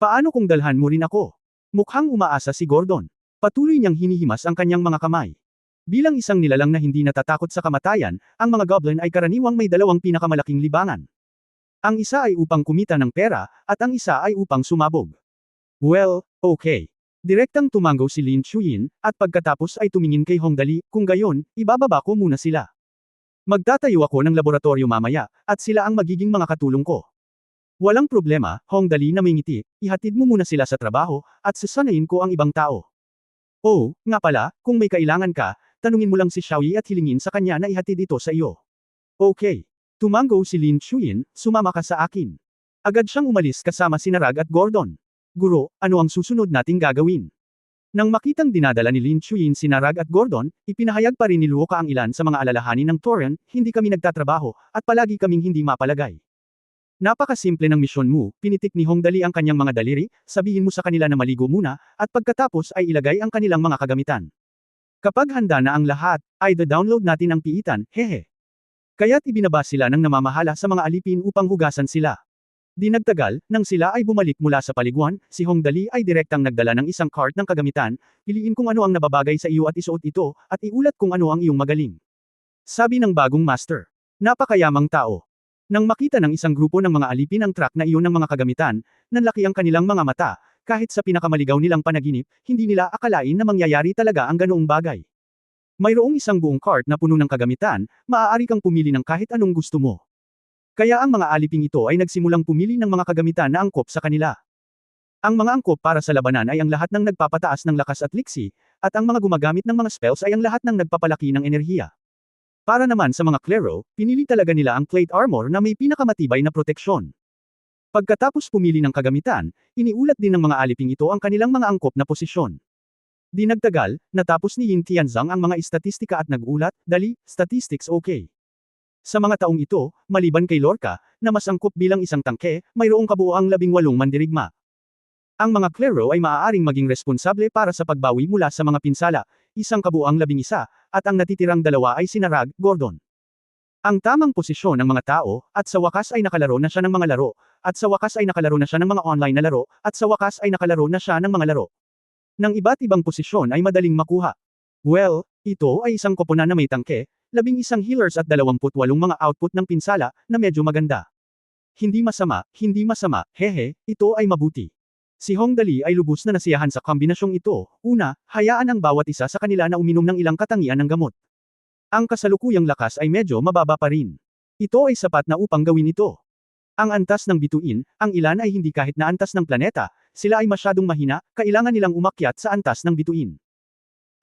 Paano kung dalhan mo rin ako? Mukhang umaasa si Gordon. Patuloy niyang hinihimas ang kanyang mga kamay. Bilang isang nilalang na hindi natatakot sa kamatayan, ang mga goblin ay karaniwang may dalawang pinakamalaking libangan. Ang isa ay upang kumita ng pera, at ang isa ay upang sumabog. Well, okay. Direktang tumango si Lin Chuyin, at pagkatapos ay tumingin kay Hong Dali, kung gayon, ibababa ko muna sila. Magtatayo ako ng laboratorio mamaya, at sila ang magiging mga katulong ko. Walang problema, Hong Dali na may ngiti, ihatid mo muna sila sa trabaho, at sasanayin ko ang ibang tao. Oh, nga pala, kung may kailangan ka, tanungin mo lang si Xiaoyi at hilingin sa kanya na ihatid ito sa iyo. Okay. Tumango si Lin Chuyin, sumama ka sa akin. Agad siyang umalis kasama si Narag at Gordon. Guro, ano ang susunod nating gagawin? Nang makitang dinadala ni Lin Chuyin si Narag at Gordon, ipinahayag pa rin ni Luoka ang ilan sa mga alalahanin ng Torrent, hindi kami nagtatrabaho, at palagi kaming hindi mapalagay. Napakasimple ng misyon mo, pinitik ni Hong Dali ang kanyang mga daliri, sabihin mo sa kanila na maligo muna, at pagkatapos ay ilagay ang kanilang mga kagamitan. Kapag handa na ang lahat, ay download natin ang piitan, hehe. Kaya't ibinaba sila ng namamahala sa mga alipin upang hugasan sila. Di nagtagal, nang sila ay bumalik mula sa paliguan, si Hong Dali ay direktang nagdala ng isang cart ng kagamitan, piliin kung ano ang nababagay sa iyo at isuot ito, at iulat kung ano ang iyong magaling. Sabi ng bagong master. Napakayamang tao. Nang makita ng isang grupo ng mga alipin ang truck na iyon ng mga kagamitan, nanlaki ang kanilang mga mata, kahit sa pinakamaligaw nilang panaginip, hindi nila akalain na mangyayari talaga ang ganoong bagay. Mayroong isang buong cart na puno ng kagamitan, maaari kang pumili ng kahit anong gusto mo. Kaya ang mga aliping ito ay nagsimulang pumili ng mga kagamitan na angkop sa kanila. Ang mga angkop para sa labanan ay ang lahat ng nagpapataas ng lakas at liksi, at ang mga gumagamit ng mga spells ay ang lahat ng nagpapalaki ng enerhiya. Para naman sa mga klero, pinili talaga nila ang plate armor na may pinakamatibay na proteksyon. Pagkatapos pumili ng kagamitan, iniulat din ng mga aliping ito ang kanilang mga angkop na posisyon. Di nagtagal, natapos ni Yin Tianzang ang mga istatistika at nagulat, dali, statistics okay. Sa mga taong ito, maliban kay Lorca, na mas angkop bilang isang tangke, mayroong kabuoang 18 mandirigma. Ang mga klero ay maaaring maging responsable para sa pagbawi mula sa mga pinsala, isang kabuoang 11, at ang natitirang 2 ay sina Rag, Gordon. Ang tamang posisyon ng mga tao, at sa wakas ay nakalaro na siya ng mga laro, at sa wakas ay nakalaro na siya ng mga online na laro, at sa wakas ay nakalaro na siya ng mga laro. Ng iba't ibang posisyon ay madaling makuha. Well, ito ay isang koponan na may tangke, 11 healers at 28 mga output ng pinsala, na medyo maganda. Hindi masama, hehe, ito ay mabuti. Si Hong Dali ay lubos na nasiyahan sa kombinasyong ito. Una, hayaan ang bawat isa sa kanila na uminom ng ilang katangian ng gamot. Ang kasalukuyang lakas ay medyo mababa pa rin. Ito ay sapat na upang gawin ito. Ang antas ng bituin, ang ilan ay hindi kahit na antas ng planeta, sila ay masyadong mahina, kailangan nilang umakyat sa antas ng bituin.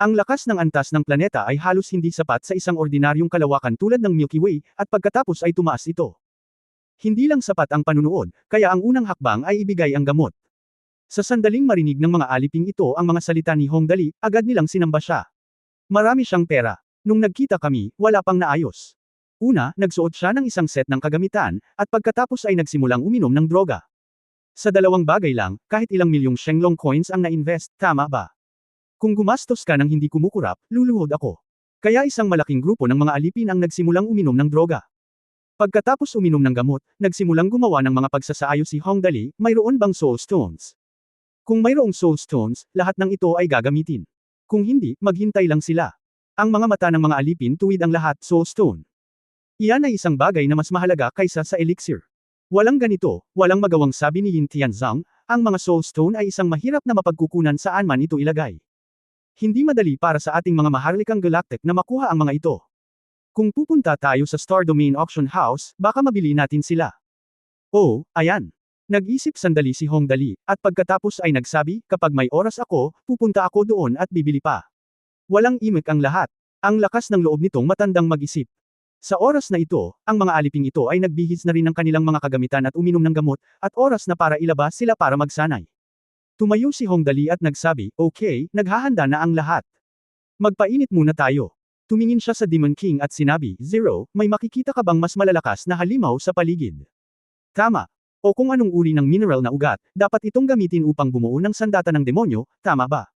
Ang lakas ng antas ng planeta ay halos hindi sapat sa isang ordinaryong kalawakan tulad ng Milky Way, at pagkatapos ay tumaas ito. Hindi lang sapat ang panunood, kaya ang unang hakbang ay ibigay ang gamot. Sa sandaling marinig ng mga aliping ito ang mga salita ni Hong Dali, agad nilang sinamba siya. Marami siyang pera. Nung nagkita kami, wala pang naayos. Una, nagsuot siya ng isang set ng kagamitan, at pagkatapos ay nagsimulang uminom ng droga. Sa dalawang bagay lang, kahit ilang milyong Shenglong coins ang na-invest, tama ba? Kung gumastos ka ng hindi kumukurap, luluhod ako. Kaya isang malaking grupo ng mga alipin ang nagsimulang uminom ng droga. Pagkatapos uminom ng gamot, nagsimulang gumawa ng mga pagsasaayos si Hong Dali, mayroon bang soul stones? Kung mayroong soul stones, lahat ng ito ay gagamitin. Kung hindi, maghintay lang sila. Ang mga mata ng mga alipin tuwid ang lahat soul stone. Iyan ay isang bagay na mas mahalaga kaysa sa elixir. Walang ganito, walang magawang sabi ni Yin Tianzang, ang mga soul stone ay isang mahirap na mapagkukunan saan man ito ilagay. Hindi madali para sa ating mga maharlikang galactic na makuha ang mga ito. Kung pupunta tayo sa Star Domain Auction House, baka mabili natin sila. Oh, ayan. Nag-isip sandali si Hong Dali, at pagkatapos ay nagsabi, kapag may oras ako, pupunta ako doon at bibili pa. Walang imik ang lahat. Ang lakas ng loob nitong matandang mag-isip. Sa oras na ito, ang mga aliping ito ay nagbihis na rin ng kanilang mga kagamitan at uminom ng gamot, at oras na para ilabas sila para magsanay. Tumayo si Hong Dali at nagsabi, okay, naghahanda na ang lahat. Magpainit muna tayo. Tumingin siya sa Demon King at sinabi, Zero, may makikita ka bang mas malalakas na halimaw sa paligid? Tama. O kung anong uri ng mineral na ugat, dapat itong gamitin upang bumuo ng sandata ng demonyo, tama ba?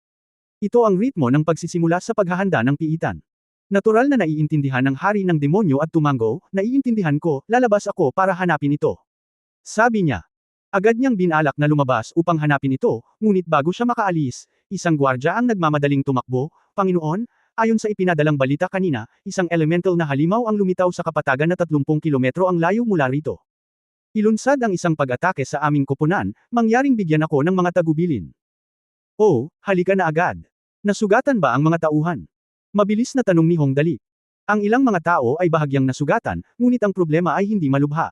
Ito ang ritmo ng pagsisimula sa paghahanda ng piitan. Natural na naiintindihan ng hari ng demonyo at tumango, naiintindihan ko, lalabas ako para hanapin ito. Sabi niya. Agad niyang binalak na lumabas upang hanapin ito, ngunit bago siya makaalis, isang gwardya ang nagmamadaling tumakbo, Panginoon, ayon sa ipinadalang balita kanina, isang elemental na halimaw ang lumitaw sa kapatagan na 30 kilometro ang layo mula rito. Ilunsad ang isang pag-atake sa aming koponan, mangyaring bigyan ako ng mga tagubilin. Oh, halika na agad. Nasugatan ba ang mga tauhan? Mabilis na tanong ni Hong Dali. Ang ilang mga tao ay bahagyang nasugatan, ngunit ang problema ay hindi malubha.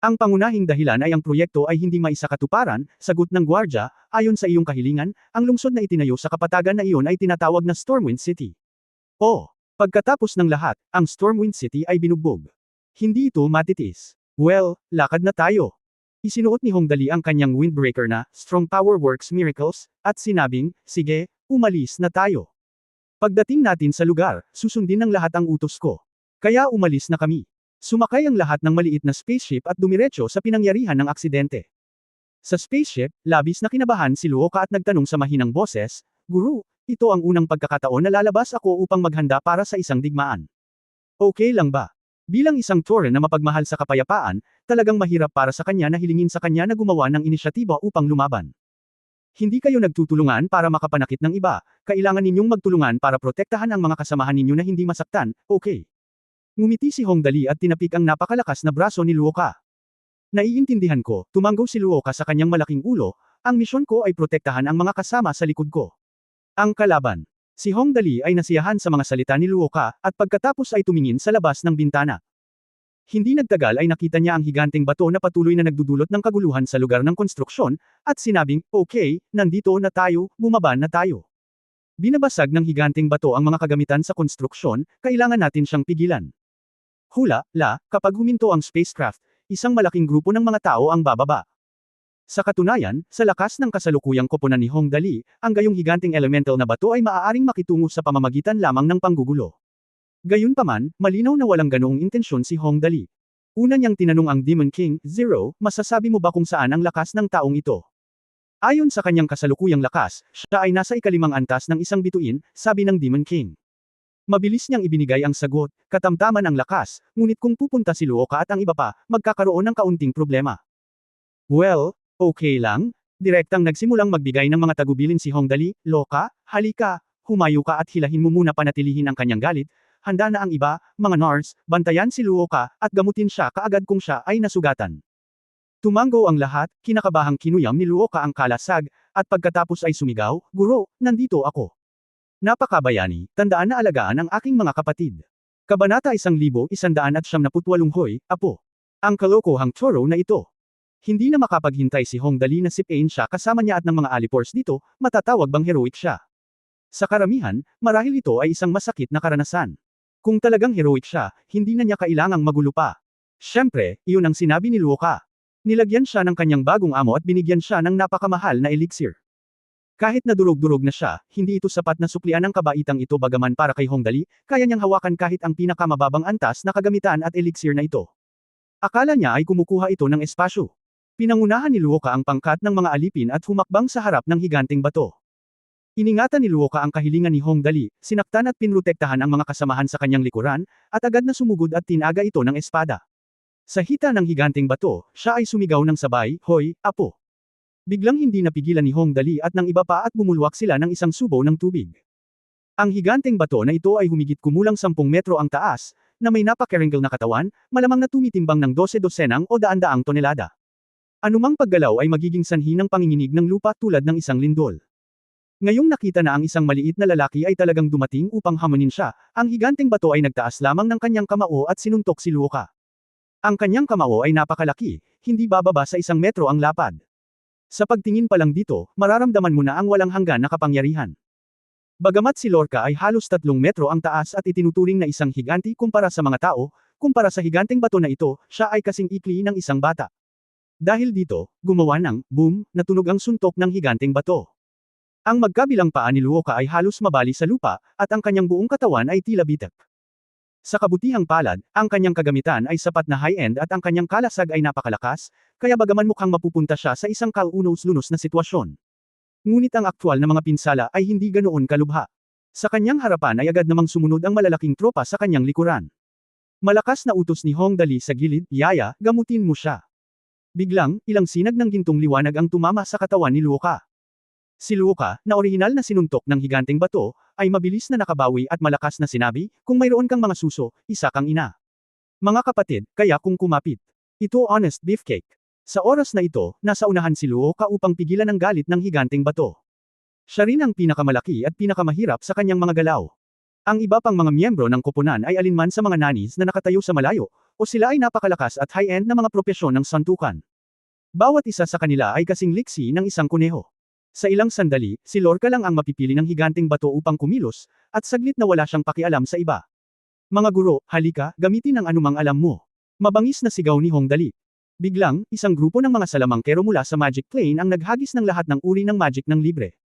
Ang pangunahing dahilan ay ang proyekto ay hindi maisakatuparan, sagot ng gwardya, ayon sa iyong kahilingan, ang lungsod na itinayo sa kapatagan na iyon ay tinatawag na Stormwind City. Oh, pagkatapos ng lahat, ang Stormwind City ay binugbog. Hindi ito matitis. Well, lakad na tayo. Isinuot ni Hong Dali ang kanyang windbreaker na, Strong Power Works Miracles, at sinabing, sige, umalis na tayo. Pagdating natin sa lugar, susundin ng lahat ang utos ko. Kaya umalis na kami. Sumakay ang lahat ng maliit na spaceship at dumiretso sa pinangyarihan ng aksidente. Sa spaceship, labis na kinabahan si Luoka at nagtanong sa mahinang boses, Guru, ito ang unang pagkakataon na lalabas ako upang maghanda para sa isang digmaan. Okay lang ba? Bilang isang Tauren na mapagmahal sa kapayapaan, talagang mahirap para sa kanya na hilingin sa kanya na gumawa ng inisyatiba upang lumaban. Hindi kayo nagtutulungan para makapanakit ng iba, kailangan ninyong magtulungan para protektahan ang mga kasamahan ninyo na hindi masaktan, okay? Ngumiti si Hong Dali at tinapik ang napakalakas na braso ni Luoka. Naiintindihan ko, tumanggo si Luoka sa kanyang malaking ulo, ang misyon ko ay protektahan ang mga kasama sa likod ko. Ang kalaban. Si Hong Dali ay nasiyahan sa mga salita ni Luoka, at pagkatapos ay tumingin sa labas ng bintana. Hindi nagtagal ay nakita niya ang higanteng bato na patuloy na nagdudulot ng kaguluhan sa lugar ng konstruksyon, at sinabing, okay, nandito na tayo, bumaba na tayo. Binabasag ng higanteng bato ang mga kagamitan sa konstruksyon, kailangan natin siyang pigilan. Hula, kapag huminto ang spacecraft, isang malaking grupo ng mga tao ang bababa. Sa katunayan, sa lakas ng kasalukuyang koponan ni Hong Dali, ang gayong higanteng elemental na bato ay maaaring makitungo sa pamamagitan lamang ng panggugulo. Gayunpaman, malinaw na walang ganoong intensyon si Hong Dali. Una niyang tinanong ang Demon King, Zero, masasabi mo ba kung saan ang lakas ng taong ito? Ayon sa kanyang kasalukuyang lakas, siya ay nasa ikalimang antas ng isang bituin, sabi ng Demon King. Mabilis niyang ibinigay ang sagot, katamtaman ang lakas, ngunit kung pupunta si Luoka at ang iba pa, magkakaroon ng kaunting problema. Well, okay lang. Direktang nagsimulang magbigay ng mga tagubilin si Hong Dali, Loka, halika, humayo ka at hilahin mo muna panatilihin ang kanyang galit, handa na ang iba, mga Nars, bantayan si Luoka, at gamutin siya kaagad kung siya ay nasugatan. Tumango ang lahat, kinakabahang kinuyam ni Luoka ang kalasag, at pagkatapos ay sumigaw, Guro, nandito ako. Napakabayani, tandaan na alagaan ang aking mga kapatid. Kabanata 1178 Hoy, Apo. Ang kalokohang Choro na ito. Hindi na makapaghintay si Hong Dali na sipain siya kasama niya at ng mga alipors dito, matatawag bang heroic siya. Sa karamihan, marahil ito ay isang masakit na karanasan. Kung talagang heroic siya, hindi na niya kailangang magulo pa. Siyempre, iyon ang sinabi ni Luoka. Nilagyan siya ng kanyang bagong amo at binigyan siya ng napakamahal na elixir. Kahit na durog-durog na siya, hindi ito sapat na suklian ang kabaitang ito bagaman para kay Hong Dali, kaya niyang hawakan kahit ang pinakamababang antas na kagamitan at elixir na ito. Akala niya ay kumukuha ito ng espasyo. Pinangunahan ni Luoka ang pangkat ng mga alipin at humakbang sa harap ng higanteng bato. Iningatan ni Luoka ang kahilingan ni Hong Dali, sinaktan at pinrotektahan ang mga kasamahan sa kanyang likuran, at agad na sumugod at tinaga ito ng espada. Sa hita ng higanteng bato, siya ay sumigaw ng sabay, Hoy, Apo! Biglang hindi napigilan ni Hong Dali at ng iba pa at bumulwak sila ng isang subo ng tubig. Ang higanteng bato na ito ay humigit kumulang 10 metro ang taas, na may napakaringgal na katawan, malamang na tumitimbang ng 12 dosenang o daan-daang tonelada. Anumang paggalaw ay magiging sanhi ng panginginig ng lupa tulad ng isang lindol. Ngayong nakita na ang isang maliit na lalaki ay talagang dumating upang hamunin siya, ang higanteng bato ay nagtaas lamang ng kanyang kamao at sinuntok si Luoka. Ang kanyang kamao ay napakalaki, hindi bababa sa 1 metro ang lapad. Sa pagtingin pa lang dito, mararamdaman mo na ang walang hanggan na kapangyarihan. Bagamat si Lorca ay halos 3 metro ang taas at itinuturing na isang higanti kumpara sa mga tao, kumpara sa higanteng bato na ito, siya ay kasing ikli ng isang bata. Dahil dito, gumawa ng boom na tunog ang suntok ng higanteng bato. Ang magkabilang paa ni Luoka ay halos mabali sa lupa, at ang kanyang buong katawan ay tila bitak. Sa kabutihang palad, ang kanyang kagamitan ay sapat na high-end at ang kanyang kalasag ay napakalakas, kaya bagaman mukhang mapupunta siya sa isang kalunos-lunos na sitwasyon. Ngunit ang aktwal na mga pinsala ay hindi ganoon kalubha. Sa kanyang harapan ay agad namang sumunod ang malalaking tropa sa kanyang likuran. Malakas na utos ni Hong Dali sa gilid, Yaya, gamutin mo siya. Biglang, ilang sinag ng gintong liwanag ang tumama sa katawan ni Luoka. Si Luoka, na orihinal na sinuntok ng higanteng bato, ay mabilis na nakabawi at malakas na sinabi, kung mayroon kang mga suso, isa kang ina. Mga kapatid, kaya kung kumapit. Ito honest beefcake. Sa oras na ito, nasa unahan si Luoka upang pigilan ang galit ng higanteng bato. Siya rin ang pinakamalaki at pinakamahirap sa kanyang mga galaw. Ang iba pang mga miyembro ng koponan ay alinman sa mga nanis na nakatayo sa malayo, o sila ay napakalakas at high-end na mga propesyon ng santukan. Bawat isa sa kanila ay kasing liksi ng isang kuneho. Sa ilang sandali, si Lorca lang ang mapipili ng higanteng bato upang kumilos, at saglit na wala siyang pakialam sa iba. Mga guro, halika, gamitin ang anumang alam mo. Mabangis na sigaw ni Hong Dali. Biglang, isang grupo ng mga salamangkero mula sa Magic Plane ang naghagis ng lahat ng uri ng magic ng libre.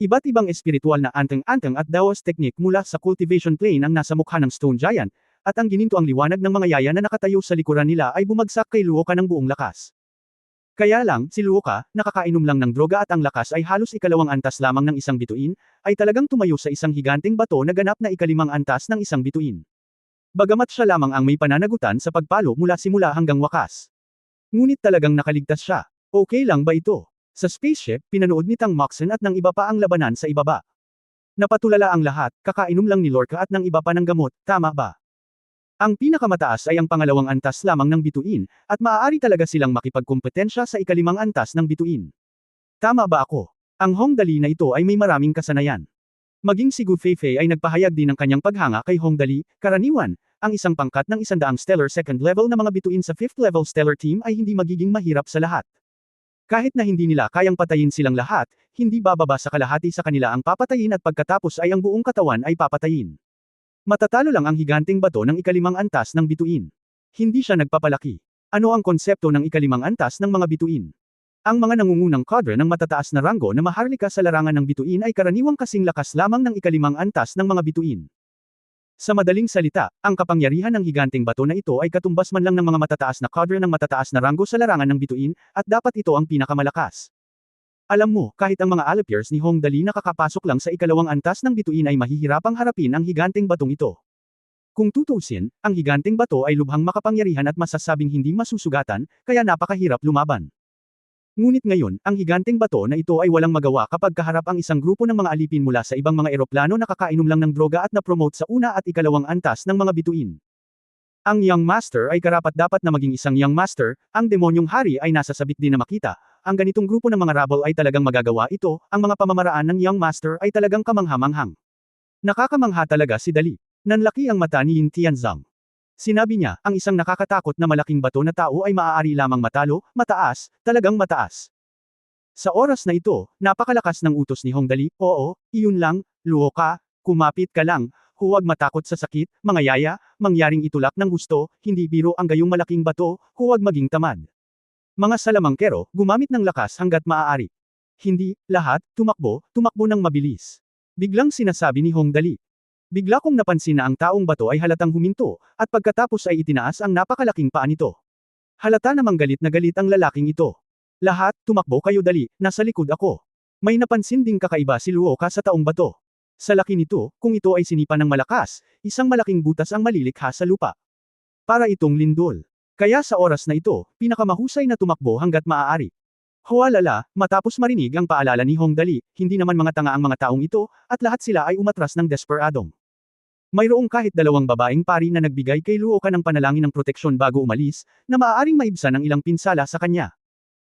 Iba't ibang espiritual na anteng-anteng at Daos technique mula sa Cultivation Plane ang nasa mukha ng Stone Giant, at ang gininto ang liwanag ng mga yaya na nakatayo sa likuran nila ay bumagsak kay Luoka ng buong lakas. Kaya lang, si Luoka, nakakainom lang ng droga at ang lakas ay halos ikalawang antas lamang ng isang bituin, ay talagang tumayo sa isang higanteng bato na ganap na ikalimang antas ng isang bituin. Bagamat siya lamang ang may pananagutan sa pagpalo mula simula hanggang wakas. Ngunit talagang nakaligtas siya. Okay lang ba ito? Sa spaceship, pinanood ni Tang Moxon at ng iba pa ang labanan sa ibaba. Napatulala ang lahat, kakainom lang ni Lorca at ng iba pa ng gamot, tama ba? Ang pinakamataas ay ang pangalawang antas lamang ng bituin, at maaari talaga silang makipagkompetensya sa ikalimang antas ng bituin. Tama ba ako? Ang Hong Dali na ito ay may maraming kasanayan. Maging si Gu Feifei ay nagpahayag din ng kanyang paghanga kay Hong Dali, karaniwan, ang isang pangkat ng 100 stellar second level na mga bituin sa 5th level stellar team ay hindi magiging mahirap sa lahat. Kahit na hindi nila kayang patayin silang lahat, hindi bababa sa kalahati sa kanila ang papatayin at pagkatapos ay ang buong katawan ay papatayin. Matatalo lang ang higanteng bato ng ikalimang antas ng bituin. Hindi siya nagpapalaki. Ano ang konsepto ng ikalimang antas ng mga bituin? Ang mga nangungunang cadre ng matataas na ranggo na maharlika sa larangan ng bituin ay karaniwang kasing lakas lamang ng ikalimang antas ng mga bituin. Sa madaling salita, ang kapangyarihan ng higanteng bato na ito ay katumbas man lang ng mga matataas na kadre ng matataas na ranggo sa larangan ng bituin, at dapat ito ang pinakamalakas. Alam mo, kahit ang mga allopiers ni Hong Dali nakakapasok lang sa ikalawang antas ng bituin ay mahihirapang harapin ang higanteng batong ito. Kung tutuusin, ang higanteng bato ay lubhang makapangyarihan at masasabing hindi masusugatan, kaya napakahirap lumaban. Ngunit ngayon, ang higanteng bato na ito ay walang magawa kapag kaharap ang isang grupo ng mga alipin mula sa ibang mga eroplano na kakainom lang ng droga at na-promote sa una at ikalawang antas ng mga bituin. Ang Young Master ay karapat-dapat na maging isang Young Master, ang demonyong hari ay nasa sabik din na makita. Ang ganitong grupo ng mga rabble ay talagang magagawa ito, ang mga pamamaraan ng Young Master ay talagang kamangha-manghang. Nakakamangha talaga si Dali. Nanlaki ang mata ni Yin Tianzang. Sinabi niya, ang isang nakakatakot na malaking bato na tao ay maaari lamang matalo, mataas, talagang mataas. Sa oras na ito, napakalakas ng utos ni Hong Dali, oo, iyon lang, luho ka, kumapit ka lang, huwag matakot sa sakit, mga yaya, mangyaring itulak ng gusto, hindi biro ang gayong malaking bato, huwag maging tamad. Mga salamangkero, gumamit ng lakas hanggat maaari. Hindi, lahat, tumakbo ng mabilis. Biglang sinasabi ni Hong Dali. Bigla kong napansin na ang taong bato ay halatang huminto, at pagkatapos ay itinaas ang napakalaking paa nito. Halata namang galit na galit ang lalaking ito. Lahat, tumakbo kayo dali, nasa likod ako. May napansin ding kakaiba si Luo Ka sa taong bato. Sa laki nito, kung ito ay sinipa ng malakas, isang malaking butas ang malilikha sa lupa. Para itong lindol. Kaya sa oras na ito, pinakamahusay na tumakbo hanggat maaari. Huwalala, matapos marinig ang paalala ni Hong Dali, hindi naman mga tanga ang mga taong ito, at lahat sila ay umatras ng desperadong. Mayroong kahit dalawang babaeng pari na nagbigay kay Luo Ka ng panalangin ng proteksyon bago umalis, na maaaring maibsan ang ilang pinsala sa kanya.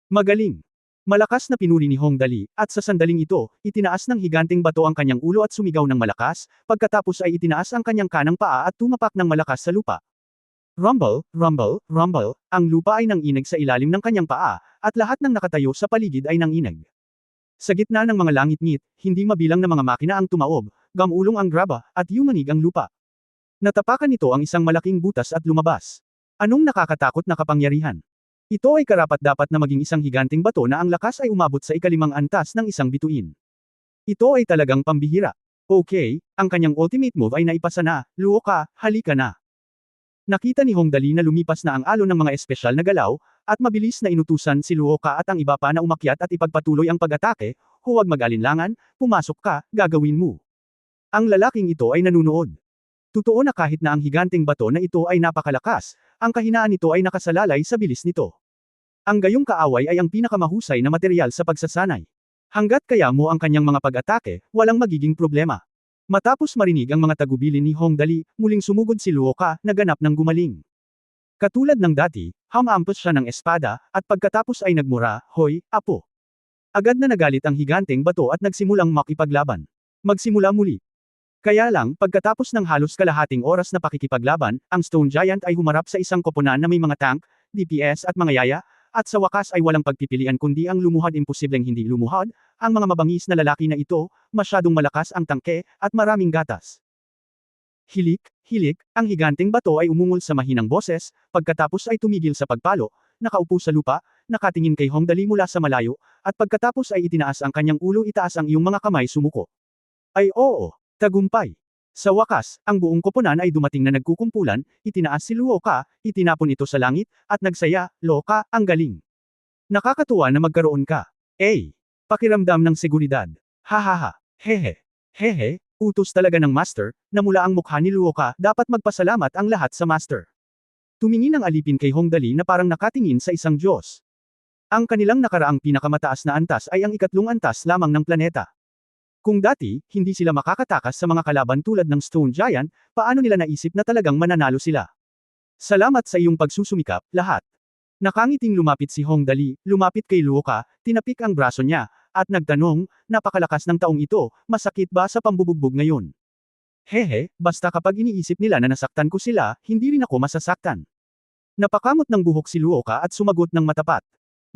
Magaling. Malakas na pinuri ni Hong Dali, at sa sandaling ito, itinaas ng higanteng bato ang kanyang ulo at sumigaw ng malakas, pagkatapos ay itinaas ang kanyang kanang paa at tumapak ng malakas sa lupa. Rumble, rumble, rumble, ang lupa ay nanginig sa ilalim ng kanyang paa, at lahat ng nakatayo sa paligid ay nanginig. Sa gitna ng mga langit-ngit, hindi mabilang na mga makina ang tumaob, gamulong ang graba, at yumanig ang lupa. Natapakan nito ang isang malaking butas at lumabas. Anong nakakatakot na kapangyarihan? Ito ay karapat-dapat na maging isang higanteng bato na ang lakas ay umabot sa ikalimang antas ng isang bituin. Ito ay talagang pambihira. Okay, ang kanyang ultimate move ay naipasa na, Luo Ka, halika na. Nakita ni Hong Dali na lumipas na ang alon ng mga espesyal na galaw, at mabilis na inutusan si Luo Ka at ang iba pa na umakyat at ipagpatuloy ang pag-atake, huwag mag-alinlangan, pumasok ka, gagawin mo. Ang lalaking ito ay nanunood. Totoo na kahit na ang higanteng bato na ito ay napakalakas, ang kahinaan nito ay nakasalalay sa bilis nito. Ang gayong kaaway ay ang pinakamahusay na materyal sa pagsasanay. Hanggat kaya mo ang kanyang mga pag-atake, walang magiging problema. Matapos marinig ang mga tagubilin ni Hong Dali, muling sumugod si Luo Ka, naganap ng gumaling. Katulad ng dati, hamampos siya ng espada, at pagkatapos ay nagmura, hoy, apo. Agad na nagalit ang higanteng bato at nagsimulang makipaglaban. Magsimula muli. Kaya lang, pagkatapos ng halos kalahating oras na pakikipaglaban, ang Stone Giant ay humarap sa isang koponan na may mga tank, DPS at mga yaya, at sa wakas ay walang pagpipilian kundi ang lumuhad imposibleng hindi lumuhad, ang mga mabangis na lalaki na ito, masyadong malakas ang tangke, at maraming gatas. Hilik, hilik, ang higanteng bato ay umungol sa mahinang boses, pagkatapos ay tumigil sa pagpalo, nakaupo sa lupa, nakatingin kay Hong Dali mula sa malayo, at pagkatapos ay itinaas ang kanyang ulo itaas ang iyong mga kamay sumuko. Ay oo, tagumpay. Sa wakas, ang buong koponan ay dumating na nagkukumpulan, itinaas si Luo Ka, itinapon ito sa langit, at nagsaya, Luo Ka, ang galing. Nakakatuwa na magkaroon ka. Pakiramdam ng seguridad. Hahaha, hehe. Hehe, utos talaga ng master, na mula ang mukha ni Luo Ka, dapat magpasalamat ang lahat sa master. Tumingin ang alipin kay Hong Dali na parang nakatingin sa isang Diyos. Ang kanilang nakaraang pinakamataas na antas ay ang ikatlong antas lamang ng planeta. Kung dati, hindi sila makakatakas sa mga kalaban tulad ng Stone Giant, paano nila naisip na talagang mananalo sila? Salamat sa iyong pagsusumikap, lahat. Nakangiting lumapit si Hong Dali, lumapit kay Luo Ka, tinapik ang braso niya, at nagtanong, napakalakas ng taong ito, masakit ba sa pambubugbog ngayon? Hehe, basta kapag iniisip nila na nasaktan ko sila, hindi rin ako masasaktan. Napakamot ng buhok si Luo Ka at sumagot ng matapat.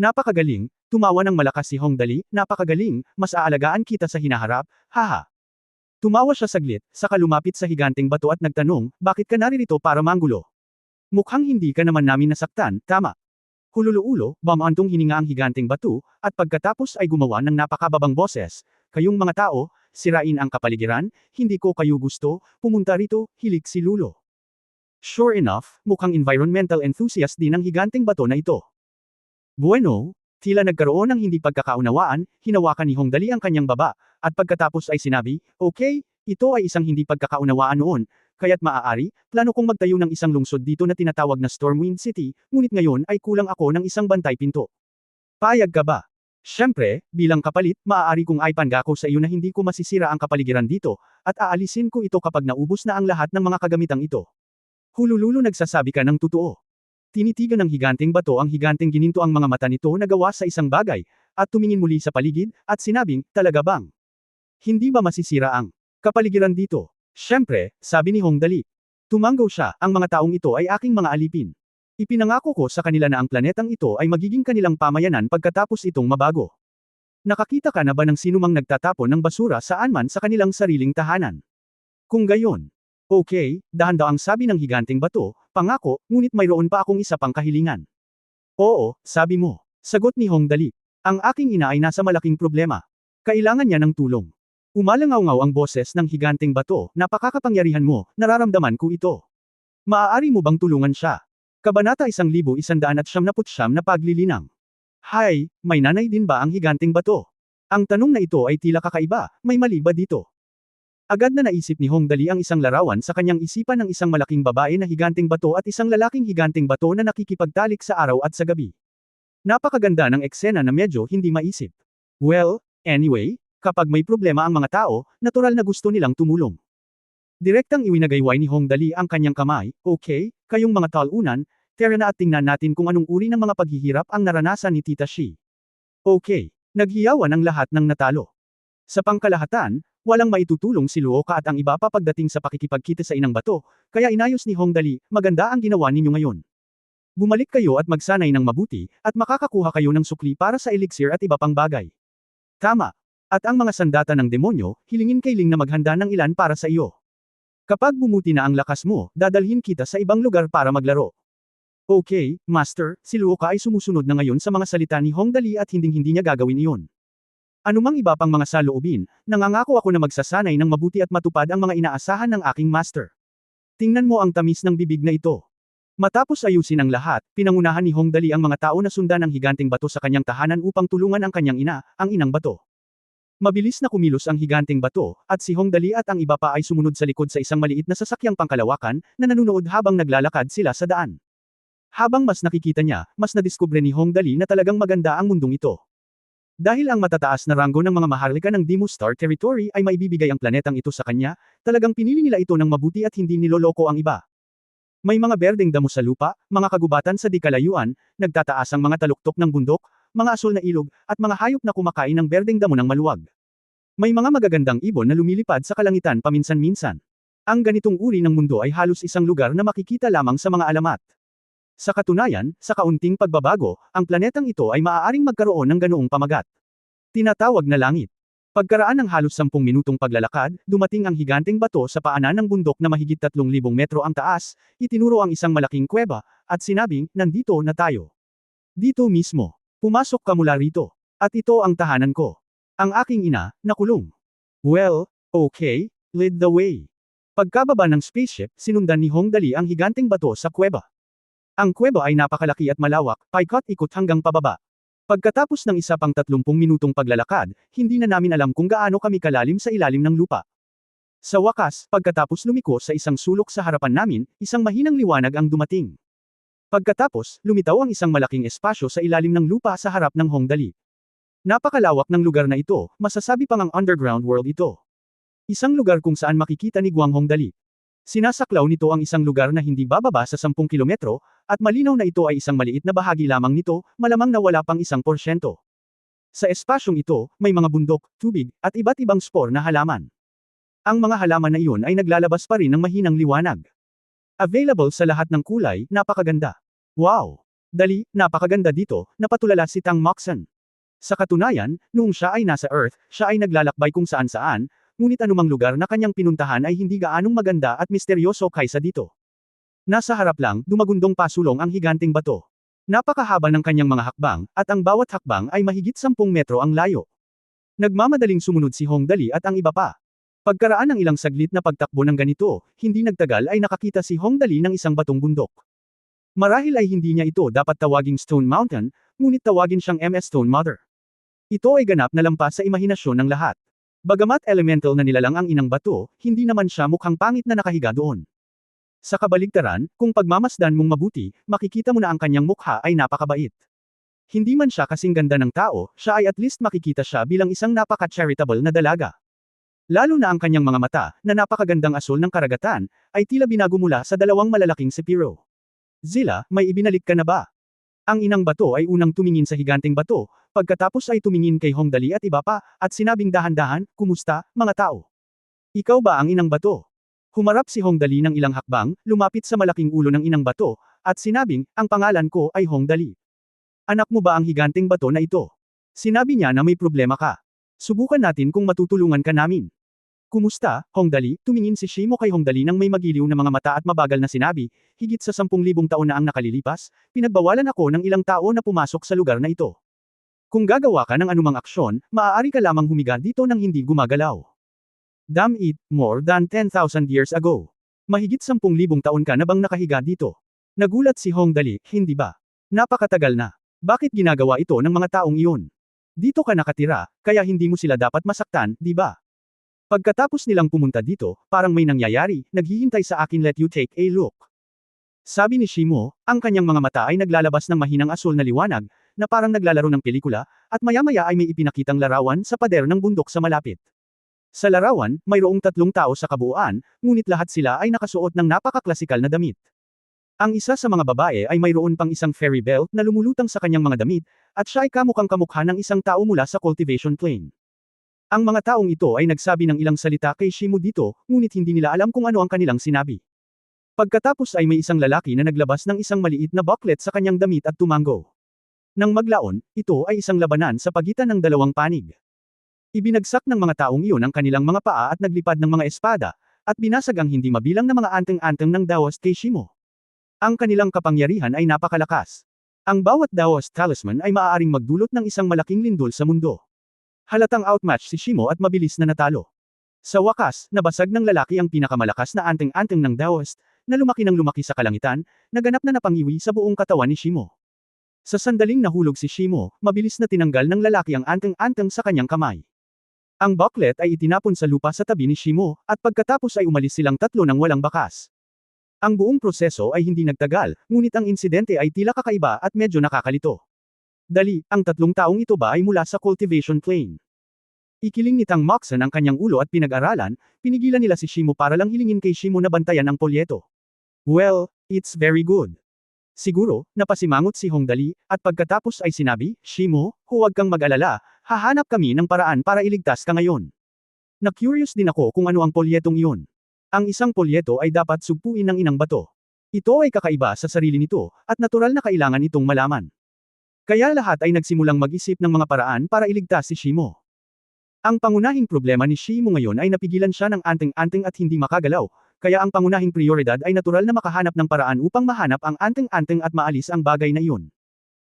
Napakagaling, tumawa ng malakas si Hong Dali, napakagaling, mas aalagaan kita sa hinaharap, haha. Tumawa siya saglit, saka lumapit sa higanteng bato at nagtanong, bakit ka naririto para manggulo? Mukhang hindi ka naman namin nasaktan, tama. Hululuulo, bamantong hininga ang higanteng bato, at pagkatapos ay gumawa ng napakababang boses, kayong mga tao, sirain ang kapaligiran, hindi ko kayo gusto, pumunta rito, hilik si Lulo. Sure enough, mukhang environmental enthusiast din ang higanteng bato na ito. Bueno, tila nagkaroon ng hindi pagkakaunawaan, hinawakan ni Hong Dali ang kanyang baba, at pagkatapos ay sinabi, okay, ito ay isang hindi pagkakaunawaan noon, kaya't maaari, plano kong magtayo ng isang lungsod dito na tinatawag na Stormwind City, ngunit ngayon ay kulang ako ng isang bantay pinto. Payag ka ba? Siyempre, bilang kapalit, maaari kong ipangako sa iyo na hindi ko masisira ang kapaligiran dito, at aalisin ko ito kapag naubos na ang lahat ng mga kagamitang ito. Hulululo nagsasabi ka ng totoo. Tinitigan ng higanteng bato ang higanteng gininto ang mga mata nito na gawa sa isang bagay, at tumingin muli sa paligid, at sinabing, talaga bang? Hindi ba masisira ang kapaligiran dito? Siyempre, sabi ni Hong Dali. Tumanggaw siya, ang mga taong ito ay aking mga alipin. Ipinangako ko sa kanila na ang planetang ito ay magiging kanilang pamayanan pagkatapos itong mabago. Nakakita ka na ba ng sinumang nagtatapon ng basura saan man sa kanilang sariling tahanan? Kung gayon, okay, dahan-daang sabi ng higanteng bato, pangako, ngunit mayroon pa akong isa pang kahilingan. Oo, sabi mo. Sagot ni Hong Dali. Ang aking ina ay nasa malaking problema. Kailangan niya ng tulong. Umalangaw-ngaw ang boses ng higanteng bato, napakakapangyarihan mo, nararamdaman ko ito. Maaari mo bang tulungan siya? Kabanata 1179 na paglilinang. Hay, may nanay din ba ang higanteng bato? Ang tanong na ito ay tila kakaiba, may mali ba dito? Agad na naisip ni Hong Dali ang isang larawan sa kanyang isipan ng isang malaking babae na higanteng bato at isang lalaking higanteng bato na nakikipagtalik sa araw at sa gabi. Napakaganda ng eksena na medyo hindi maisip. Well, anyway, kapag may problema ang mga tao, natural na gusto nilang tumulong. Direktang iwinagayway ni Hong Dali ang kanyang kamay, okay, kayong mga talunan, tara na at tingnan natin kung anong uri ng mga paghihirap ang naranasan ni Tita Shi. Okay, naghiyawan ang lahat ng natalo. Sa pangkalahatan, walang maitutulong si Luo Ka at ang iba pa pagdating sa pakikipagkita sa inang bato, kaya inayos ni Hong Dali, maganda ang ginawa ninyo ngayon. Bumalik kayo at magsanay ng mabuti, at makakakuha kayo ng sukli para sa elixir at iba pang bagay. Tama. At ang mga sandata ng demonyo, hilingin kay Ling na maghanda ng ilan para sa iyo. Kapag bumuti na ang lakas mo, dadalhin kita sa ibang lugar para maglaro. Okay, Master, si Luo Ka ay sumusunod na ngayon sa mga salita ni Hong Dali at hinding-hindi niya gagawin iyon. Anumang iba pang mga saloobin, nangangako ako na magsasanay ng mabuti at matupad ang mga inaasahan ng aking master. Tingnan mo ang tamis ng bibig na ito. Matapos ayusin ang lahat, pinangunahan ni Hong Dali ang mga tao na sundan ng higanteng bato sa kanyang tahanan upang tulungan ang kanyang ina, ang inang bato. Mabilis na kumilos ang higanteng bato, at si Hong Dali at ang iba pa ay sumunod sa likod sa isang maliit na sasakyang pangkalawakan, na nanunood habang naglalakad sila sa daan. Habang mas nakikita niya, mas nadiskubre ni Hong Dali na talagang maganda ang mundong ito. Dahil ang matataas na ranggo ng mga maharlika ng Demo Star Territory ay maibibigay ang planetang ito sa kanya, talagang pinili nila ito ng mabuti at hindi niloloko ang iba. May mga berdeng damo sa lupa, mga kagubatan sa di kalayuan, nagtataas ang mga taluktok ng bundok, mga asul na ilog, at mga hayop na kumakain ng berdeng damo ng maluwag. May mga magagandang ibon na lumilipad sa kalangitan paminsan-minsan. Ang ganitong uri ng mundo ay halos isang lugar na makikita lamang sa mga alamat. Sa katunayan, sa kaunting pagbabago, ang planetang ito ay maaaring magkaroon ng ganoong pamagat. Tinatawag na langit. Pagkaraan ng halos 10 minutong paglalakad, dumating ang higanteng bato sa paanan ng bundok na mahigit 3,000 metro ang taas, itinuro ang isang malaking kuweba, at sinabing, nandito na tayo. Dito mismo. Pumasok ka mula rito. At ito ang tahanan ko. Ang aking ina, nakulong. Well, okay, lead the way. Pagkababa ng spaceship, sinundan ni Hong Dali ang higanteng bato sa kuweba. Ang kuweba ay napakalaki at malawak, paikot-ikot hanggang pababa. Pagkatapos ng isa pang 30 minutong paglalakad, hindi na namin alam kung gaano kami kalalim sa ilalim ng lupa. Sa wakas, pagkatapos lumiko sa isang sulok sa harapan namin, isang mahinang liwanag ang dumating. Pagkatapos, lumitaw ang isang malaking espasyo sa ilalim ng lupa sa harap ng Hong Dali. Napakalawak ng lugar na ito, masasabi pang ang underground world ito. Isang lugar kung saan makikita ni Guang Hong Dali. Sinasaklaw nito ang isang lugar na hindi bababa sa 10 kilometro, at malinaw na ito ay isang maliit na bahagi lamang nito, malamang na wala pang 1%. Sa espasyong ito, may mga bundok, tubig, at iba't ibang spore na halaman. Ang mga halaman na iyon ay naglalabas pa rin ng mahinang liwanag. Available sa lahat ng kulay, napakaganda. Wow! Dali, napakaganda dito, napatulala si Tang Moxon. Sa katunayan, noong siya ay nasa Earth, siya ay naglalakbay kung saan-saan, ngunit anumang lugar na kanyang pinuntahan ay hindi gaanong maganda at misteryoso kaysa dito. Nasa harap lang, dumagundong pasulong ang higanteng bato. Napakahaba ng kanyang mga hakbang, at ang bawat hakbang ay mahigit 10 metro ang layo. Nagmamadaling sumunod si Hong Dali at ang iba pa. Pagkaraan ng ilang saglit na pagtakbo ng ganito, hindi nagtagal ay nakakita si Hong Dali ng isang batong bundok. Marahil ay hindi niya ito dapat tawaging Stone Mountain, ngunit tawagin siyang MS Stone Mother. Ito ay ganap na lampas sa imahinasyon ng lahat. Bagamat elemental na nilalang ang inang bato, hindi naman siya mukhang pangit na nakahiga doon. Sa kabaligtaran, kung pagmamasdan mong mabuti, makikita mo na ang kanyang mukha ay napakabait. Hindi man siya kasing ganda ng tao, siya ay at least makikita siya bilang isang napaka-charitable na dalaga. Lalo na ang kanyang mga mata, na napakagandang asul ng karagatan, ay tila binago mula sa dalawang malalaking sepiro. Zilla, may ibinalik ka na ba? Ang inang bato ay unang tumingin sa higanteng bato, pagkatapos ay tumingin kay Hong Dali at iba pa, at sinabing dahan-dahan, kumusta, mga tao? Ikaw ba ang inang bato? Humarap si Hong Dali ng ilang hakbang, lumapit sa malaking ulo ng inang bato, at sinabing, ang pangalan ko ay Hong Dali. Anak mo ba ang higanteng bato na ito? Sinabi niya na may problema ka. Subukan natin kung matutulungan ka namin. Kumusta, Hong Dali? Tumingin si Shimo kay Hong Dali nang may magiliw na mga mata at mabagal na sinabi, higit sa 10,000 taon na ang nakalilipas, pinagbawalan ako ng ilang tao na pumasok sa lugar na ito. Kung gagawa ka ng anumang aksyon, maaari ka lamang humiga dito nang hindi gumagalaw. Damn it, more than 10,000 years ago. Mahigit 10,000 taon ka na bang nakahiga dito? Nagulat si Hong Dali, hindi ba? Napakatagal na. Bakit ginagawa ito ng mga taong iyon? Dito ka nakatira, kaya hindi mo sila dapat masaktan, di ba? Pagkatapos nilang pumunta dito, parang may nangyayari, naghihintay sa akin, let you take a look. Sabi ni Shimo, ang kanyang mga mata ay naglalabas ng mahinang asul na liwanag, na parang naglalaro ng pelikula, at maya-maya ay may ipinakitang larawan sa pader ng bundok sa malapit. Sa larawan, mayroong 3 tao sa kabuuan, ngunit lahat sila ay nakasuot ng napakaklasikal na damit. Ang isa sa mga babae ay mayroon pang isang fairy belt na lumulutang sa kanyang mga damit, at siya ay kamukhang kamukha ng isang tao mula sa cultivation plane. Ang mga taong ito ay nagsabi ng ilang salita kay Shimo dito, ngunit hindi nila alam kung ano ang kanilang sinabi. Pagkatapos ay may isang lalaki na naglabas ng isang maliit na booklet sa kanyang damit at tumango. Nang maglaon, ito ay isang labanan sa pagitan ng dalawang panig. Ibinagsak ng mga taong iyon ang kanilang mga paa at naglipad ng mga espada, at binasag ang hindi mabilang na mga anteng-anteng ng Daoist kay Shimo. Ang kanilang kapangyarihan ay napakalakas. Ang bawat Daoist talisman ay maaaring magdulot ng isang malaking lindol sa mundo. Halatang outmatch si Shimo at mabilis na natalo. Sa wakas, nabasag ng lalaki ang pinakamalakas na anteng-anteng ng Daoist, na lumaki ng lumaki sa kalangitan, naganap na napangiwi sa buong katawan ni Shimo. Sa sandaling nahulog si Shimo, mabilis na tinanggal ng lalaki ang anteng-anteng sa kanyang kamay. Ang booklet ay itinapon sa lupa sa tabi ni Shimo, at pagkatapos ay umalis silang tatlo ng walang bakas. Ang buong proseso ay hindi nagtagal, ngunit ang insidente ay tila kakaiba at medyo nakakalito. Dali, ang 3 taong ito ba ay mula sa cultivation plane? Ikiling ni Tang Moxon ang kanyang ulo at pinag-aralan, pinigilan nila si Shimo para lang hilingin kay Shimo na bantayan ang polyeto. Well, it's very good. Siguro, napasimangot si Hong Dali, at pagkatapos ay sinabi, Shimo, huwag kang mag-alala, hahanap kami ng paraan para iligtas ka ngayon. Na-curious din ako kung ano ang polyetong iyon. Ang isang polyeto ay dapat sugpuin ng inang bato. Ito ay kakaiba sa sarili nito, at natural na kailangan itong malaman. Kaya lahat ay nagsimulang mag-isip ng mga paraan para iligtas si Shimo. Ang pangunahing problema ni Shimo ngayon ay napigilan siya ng anteng-anteng at hindi makagalaw, kaya ang pangunahing prioridad ay natural na makahanap ng paraan upang mahanap ang anteng-anteng at maalis ang bagay na iyon.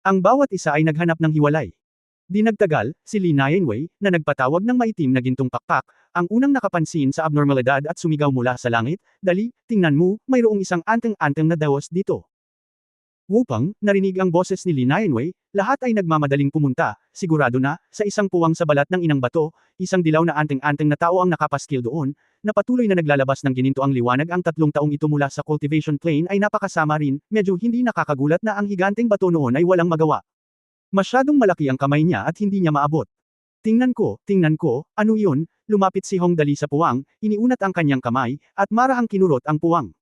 Ang bawat isa ay naghanap ng hiwalay. Di nagtagal, si Li Nianwei, na nagpatawag ng maitim na gintong pakpak, ang unang nakapansin sa abnormalidad at sumigaw mula sa langit, Dali, tingnan mo, mayroong isang anteng-anteng na Daoist dito. Wupang, narinig ang boses ni Li Nianwei, lahat ay nagmamadaling pumunta, sigurado na, sa isang puwang sa balat ng inang bato, isang dilaw na anteng-anteng na tao ang nakapaskil doon, na patuloy na naglalabas ng gininto ang liwanag. Ang 3 taong ito mula sa cultivation plane ay napakasama rin, medyo hindi nakakagulat na ang higanteng bato noon ay walang magawa. Masyadong malaki ang kamay niya at hindi niya maabot. Tingnan ko, ano iyon? Lumapit si Hong Dali sa puwang, iniunat ang kanyang kamay, at marahang kinurot ang puwang.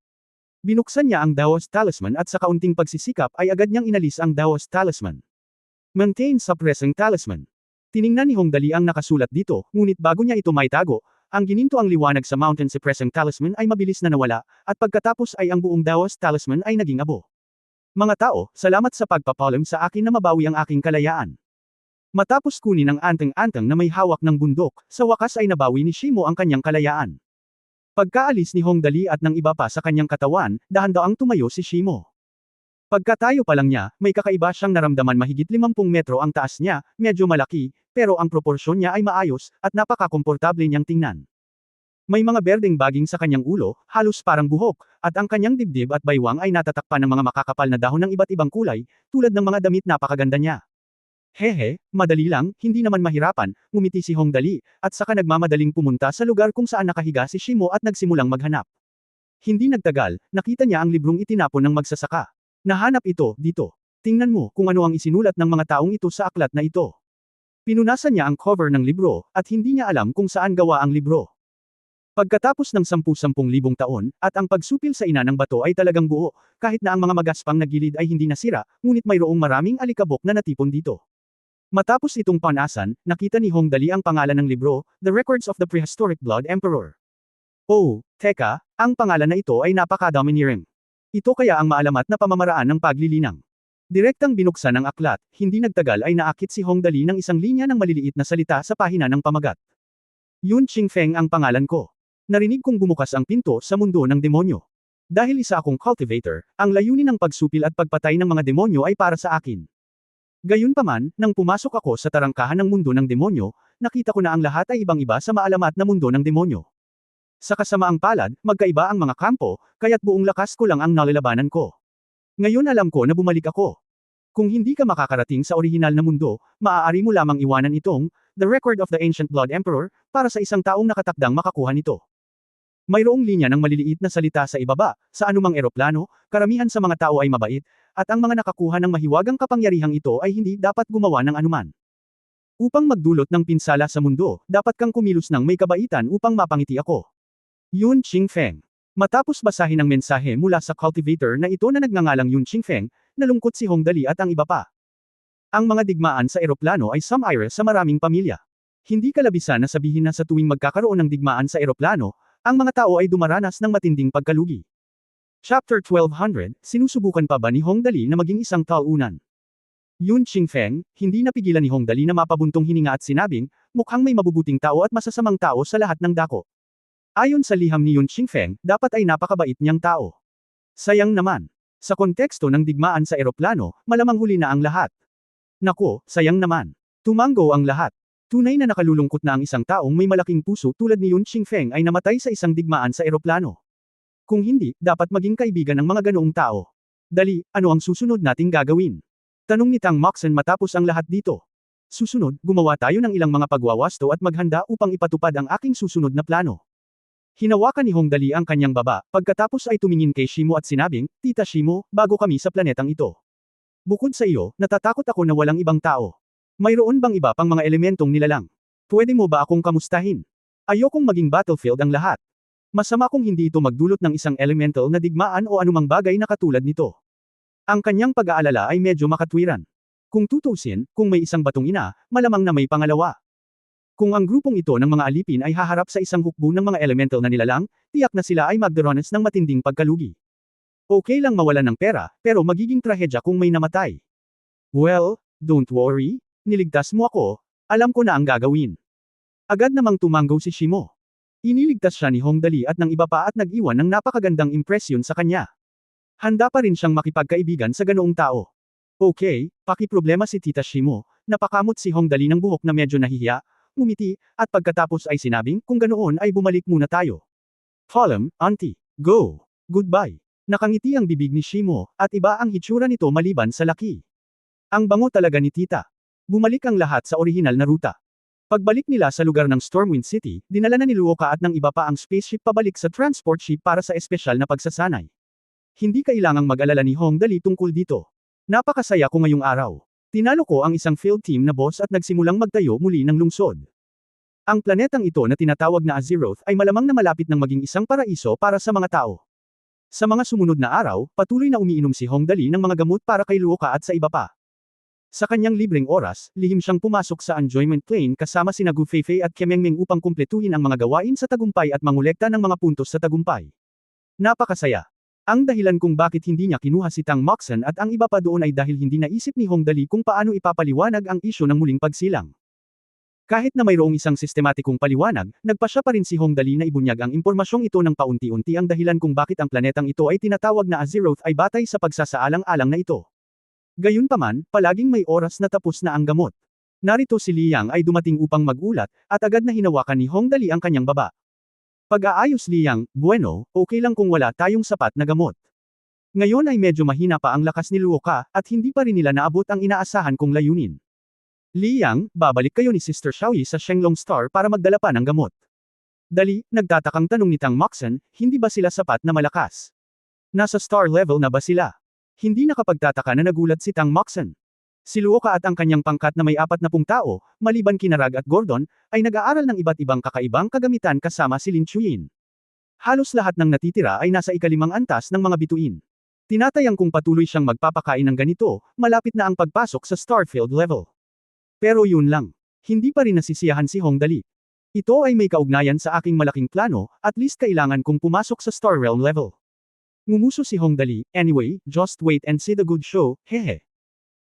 Binuksan niya ang Daoist talisman at sa kaunting pagsisikap ay agad niyang inalis ang Daoist talisman. Maintain suppressing talisman. Tiningnan ni Hong Dali ang nakasulat dito, ngunit bago niya ito maitago, ang gininto ang liwanag sa mountain suppressing talisman ay mabilis na nawala, at pagkatapos ay ang buong Daoist talisman ay naging abo. Mga tao, salamat sa pagpapalam sa akin na mabawi ang aking kalayaan. Matapos kunin ang anteng-anteng na may hawak ng bundok, sa wakas ay nabawi ni Shimo ang kanyang kalayaan. Pagkaalis ni Hong Dali at ng iba pa sa kanyang katawan, dahan-daang tumayo si Shimo. Pagkatayo pa lang niya, may kakaiba siyang naramdaman mahigit 50 metro ang taas niya, medyo malaki, pero ang proporsyon niya ay maayos, at napakakomportable niyang tingnan. May mga berdeng baging sa kanyang ulo, halos parang buhok, at ang kanyang dibdib at baywang ay natatakpan ng mga makakapal na dahon ng iba't ibang kulay, tulad ng mga damit napakaganda niya. Hehe, madali lang, hindi naman mahirapan, ngumiti si Hongdali, at saka nagmamadaling pumunta sa lugar kung saan nakahiga si Shimo at nagsimulang maghanap. Hindi nagtagal, nakita niya ang librong itinapon ng magsasaka. Nahanap ito, dito. Tingnan mo kung ano ang isinulat ng mga taong ito sa aklat na ito. Pinunasan niya ang cover ng libro, at hindi niya alam kung saan gawa ang libro. Pagkatapos ng 10,000 taon, at ang pagsupil sa ina ng bato ay talagang buo, kahit na ang mga magaspang na gilid ay hindi nasira, ngunit mayroong maraming alikabok na natipon dito. Matapos itong panasan, nakita ni Hongdali ang pangalan ng libro, The Records of the Prehistoric Blood Emperor. Oh, teka, ang pangalan na ito ay napaka-domineering. Ito kaya ang maalamat na pamamaraan ng paglilinang. Direktang binuksan ang aklat, hindi nagtagal ay naakit si Hongdali ng isang linya ng maliliit na salita sa pahina ng pamagat. Yun Qingfeng ang pangalan ko. Narinig kong bumukas ang pinto sa mundo ng demonyo. Dahil isa akong cultivator, ang layunin ng pagsupil at pagpatay ng mga demonyo ay para sa akin. Gayunpaman, nang pumasok ako sa tarangkahan ng mundo ng demonyo, nakita ko na ang lahat ay ibang-iba sa maalamat na mundo ng demonyo. Sa kasamaang palad, magkaiba ang mga kampo, kaya't buong lakas ko lang ang nalalabanan ko. Ngayon alam ko na bumalik ako. Kung hindi ka makakarating sa orihinal na mundo, maaari mo lamang iwanan itong, The Record of the Ancient Blood Emperor, para sa isang taong nakatakdang makakuha nito. Mayroong linya ng maliliit na salita sa ibaba, sa anumang eroplano, karamihan sa mga tao ay mabait, at ang mga nakakuha ng mahiwagang kapangyarihang ito ay hindi dapat gumawa ng anuman. Upang magdulot ng pinsala sa mundo, dapat kang kumilos ng may kabaitan upang mapangiti ako. Yun Qingfeng. Matapos basahin ang mensahe mula sa cultivator na ito na nagngangalang Yun Qingfeng, nalungkot si Hongdali at ang iba pa. Ang mga digmaan sa eroplano ay sumire sa maraming pamilya. Hindi kalabisan na sabihin na sa tuwing magkakaroon ng digmaan sa eroplano, ang mga tao ay dumaranas ng matinding pagkalugi. Chapter 1200, sinusubukan pa ba ni Hongdali na maging isang talunan? Yun Qingfeng, hindi napigilan ni Hongdali na mapabuntong hininga at sinabing, mukhang may mabubuting tao at masasamang tao sa lahat ng dako. Ayon sa liham ni Yun Qingfeng, dapat ay napakabait niyang tao. Sayang naman. Sa konteksto ng digmaan sa eroplano, malamang huli na ang lahat. Nako, sayang naman. Tumango ang lahat. Tunay na nakalulungkot na ang isang taong may malaking puso tulad ni Yun Qingfeng ay namatay sa isang digmaan sa eroplano. Kung hindi, dapat maging kaibigan ng mga ganoong tao. Dali, ano ang susunod nating gagawin? Tanong ni Tang Moxen matapos ang lahat dito. Susunod, gumawa tayo ng ilang mga pagwawasto at maghanda upang ipatupad ang aking susunod na plano. Hinawakan ni Hongdali ang kanyang baba, pagkatapos ay tumingin kay Shimo at sinabing, Tita Shimo, bago kami sa planetang ito. Bukod sa iyo, natatakot ako na walang ibang tao. Mayroon bang iba pang mga elementong nilalang? Pwede mo ba akong kamustahin? Ayokong maging battlefield ang lahat. Masama kung hindi ito magdulot ng isang elemental na digmaan o anumang bagay na katulad nito. Ang kanyang pag-aalala ay medyo makatwiran. Kung tutuusin, kung may isang batong ina, malamang na may pangalawa. Kung ang grupong ito ng mga alipin ay haharap sa isang hukbo ng mga elemental na nilalang, tiyak na sila ay magdaranas ng matinding pagkalugi. Okay lang mawalan ng pera, pero magiging trahedya kung may namatay. Well, don't worry, niligtas mo ako, alam ko na ang gagawin. Agad namang tumango si Shimo. Iniligtas siya ni Hongdali at ng iba pa at nag-iwan ng napakagandang impresyon sa kanya. Handa pa rin siyang makipagkaibigan sa ganoong tao. Okay, pakiproblema si Tita Shimo, napakamot si Hongdali ng buhok na medyo nahihiya, ngumiti, at pagkatapos ay sinabing, kung ganoon ay bumalik muna tayo. Falem, auntie, go, goodbye. Nakangiti ang bibig ni Shimo, at iba ang hitsura nito maliban sa laki. Ang bango talaga ni Tita. Bumalik ang lahat sa orihinal na ruta. Pagbalik nila sa lugar ng Stormwind City, dinala na ni Luoka at ng iba pa ang spaceship pabalik sa transport ship para sa espesyal na pagsasanay. Hindi kailangang mag-alala ni Hongdali tungkol dito. Napakasaya ko ngayong araw. Tinalo ko ang isang field team na boss at nagsimulang magtayo muli ng lungsod. Ang planetang ito na tinatawag na Azeroth ay malamang na malapit ng maging isang paraiso para sa mga tao. Sa mga sumunod na araw, patuloy na umiinom si Hongdali ng mga gamot para kay Luoka at sa iba pa. Sa kanyang libreng oras, lihim siyang pumasok sa enjoyment plane kasama sina Gu Feifei at Kemengmeng upang kumpletuhin ang mga gawain sa tagumpay at mangolekta ng mga puntos sa tagumpay. Napakasaya. Ang dahilan kung bakit hindi niya kinuha si Tang Moxen at ang iba pa doon ay dahil hindi naisip ni Hongdali kung paano ipapaliwanag ang isyu ng muling pagsilang. Kahit na mayroong isang sistematikong paliwanag, nagpasya pa rin si Hong Dali na ibunyag ang impormasyong ito ng paunti-unti ang dahilan kung bakit ang planetang ito ay tinatawag na Azeroth ay batay sa pagsasaalang-alang na ito. Gayunpaman, palaging may oras na tapos na ang gamot. Narito si Liang ay dumating upang magulat, at agad na hinawakan ni Hong Dali ang kanyang baba. Pag-aayos Liang, bueno, okay lang kung wala tayong sapat na gamot. Ngayon ay medyo mahina pa ang lakas ni Luo Ka, at hindi pa rin nila naabot ang inaasahan kong layunin. Liang, babalik kayo ni Sister Xiaoyi sa Shenlong Star para magdala pa ng gamot. Dali, nagtatakang tanong ni Tang Moxen, hindi ba sila sapat na malakas? Nasa star level na ba sila? Hindi nakapagtataka na nagulat si Tang Moxen. Si Luo Ka at ang kanyang pangkat na may 40 tao, maliban kina Rag at Gordon, ay nag-aaral ng iba't ibang kakaibang kagamitan kasama si Lin Chuyin. Halos lahat ng natitira ay nasa ikalimang antas ng mga bituin. Tinatayang kung patuloy siyang magpapakain ng ganito, malapit na ang pagpasok sa Starfield level. Pero yun lang. Hindi pa rin nasisiyahan si Hong Dali. Ito ay may kaugnayan sa aking malaking plano, at least kailangan kong pumasok sa Star Realm level. Ngumuso si Hong Dali, anyway, just wait and see the good show, hehe.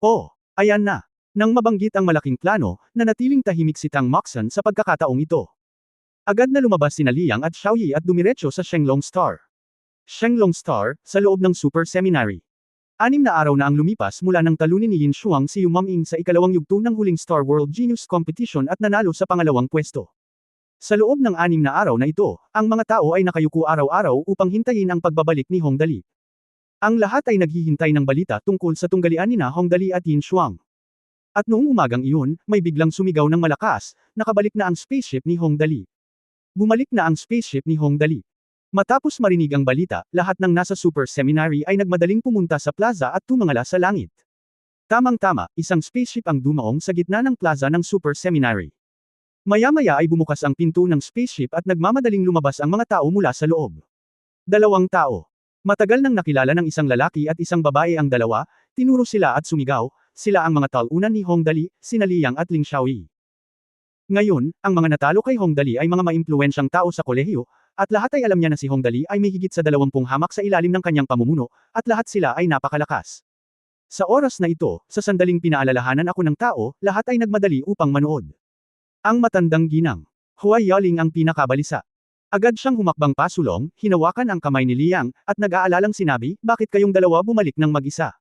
Oh, ayan na. Nang mabanggit ang malaking plano, nanatiling tahimik si Tang Moxen sa pagkakataong ito. Agad na lumabas sina Liang at Xiaoyi at dumiretso sa Shenlong Star. Shenlong Star, sa loob ng Super Seminary. 6 na araw na ang lumipas mula nang talunin ni Yin Shuang si Yu Maming sa ikalawang yugto ng huling Star World Genius Competition at nanalo sa pangalawang pwesto. Sa loob ng 6 na araw na ito, ang mga tao ay nakayuko araw-araw upang hintayin ang pagbabalik ni Hong Dali. Ang lahat ay naghihintay ng balita tungkol sa tunggalian nina Hong Dali at Yin Shuang. At noong umagang iyon, may biglang sumigaw ng malakas, nakabalik na ang spaceship ni Hong Dali. Bumalik na ang spaceship ni Hong Dali. Matapos marinig ang balita, lahat ng nasa Super Seminary ay nagmadaling pumunta sa plaza at tumangala sa langit. Tamang-tama, isang spaceship ang dumaong sa gitna ng plaza ng Super Seminary. Maya-maya ay bumukas ang pinto ng spaceship at nagmamadaling lumabas ang mga tao mula sa loob. 2 tao. Matagal nang nakilala ng isang lalaki at isang babae ang dalawa, tinuro sila at sumigaw, sila ang mga talunan ni Hong Dali, sina Liang at Ling Xiaoyi. Ngayon, ang mga natalo kay Hong Dali ay mga maimpluwensyang tao sa kolehiyo, at lahat ay alam niya na si Hong Dali ay may higit sa 20 hamak sa ilalim ng kanyang pamumuno, at lahat sila ay napakalakas. Sa oras na ito, sa sandaling pinaalalahanan ako ng tao, lahat ay nagmadali upang manood. Ang matandang ginang. Huai Yaling ang pinakabalisa. Agad siyang humakbang pasulong, hinawakan ang kamay ni Liang, at nag-aalalang sinabi, bakit kayong dalawa bumalik ng mag-isa?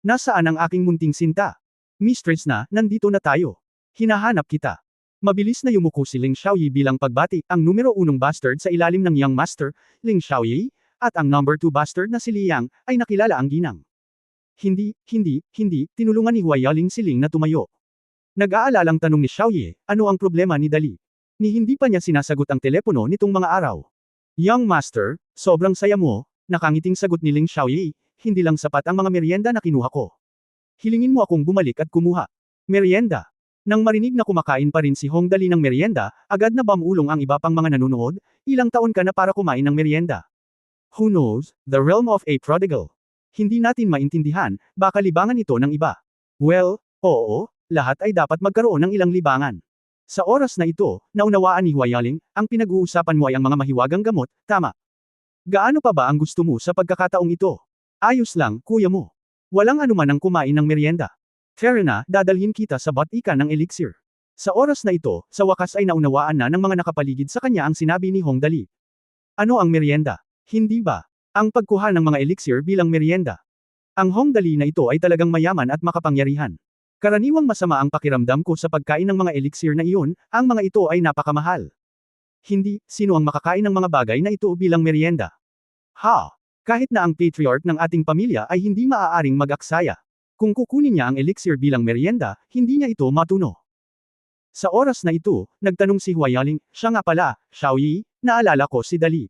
Nasaan ang aking munting sinta? Mistress na, nandito na tayo. Hinahanap kita. Mabilis na yumuko si Ling Xiaoyi bilang pagbati, ang numero 1 bastard sa ilalim ng Young Master, Ling Xiaoyi, at ang number 2 bastard na si Liang, ay nakilala ang ginang. Hindi, tinulungan ni Huai Yaling si Ling na tumayo. Nag-aalalang tanong ni Xiaoyi, ano ang problema ni Dali? Ni hindi pa niya sinasagot ang telepono nitong mga araw. Young Master, sobrang saya mo, nakangiting sagot ni Ling Xiaoyi, hindi lang sapat ang mga merienda na kinuha ko. Hilingin mo akong bumalik at kumuha. Merienda. Nang marinig na kumakain pa rin si Hong Dali ng merienda, agad na bamulong ang iba pang mga nanonood, ilang taon ka na para kumain ng merienda. Who knows, the realm of a prodigal. Hindi natin maintindihan, baka libangan ito ng iba. Well, oo, lahat ay dapat magkaroon ng ilang libangan. Sa oras na ito, naunawaan ni Huai Yaling, ang pinag-uusapan mo ay ang mga mahiwagang gamot, tama. Gaano pa ba ang gusto mo sa pagkakataong ito? Ayos lang, kuya mo. Walang anuman ang kumain ng merienda. Fair na, dadalhin kita sa bot-ika ng elixir. Sa oras na ito, sa wakas ay naunawaan na ng mga nakapaligid sa kanya ang sinabi ni Hong Dali. Ano ang merienda? Hindi ba? Ang pagkuha ng mga elixir bilang merienda. Ang Hong Dali na ito ay talagang mayaman at makapangyarihan. Karaniwang masama ang pakiramdam ko sa pagkain ng mga elixir na iyon, ang mga ito ay napakamahal. Hindi, sino ang makakain ng mga bagay na ito bilang merienda? Ha! Kahit na ang patriarch ng ating pamilya ay hindi maaaring mag-aksaya. Kung kukunin niya ang elixir bilang merienda, hindi niya ito matuno. Sa oras na ito, nagtanong si Huai Yaling, siya nga pala, Xiaoyi, naalala ko si Dali.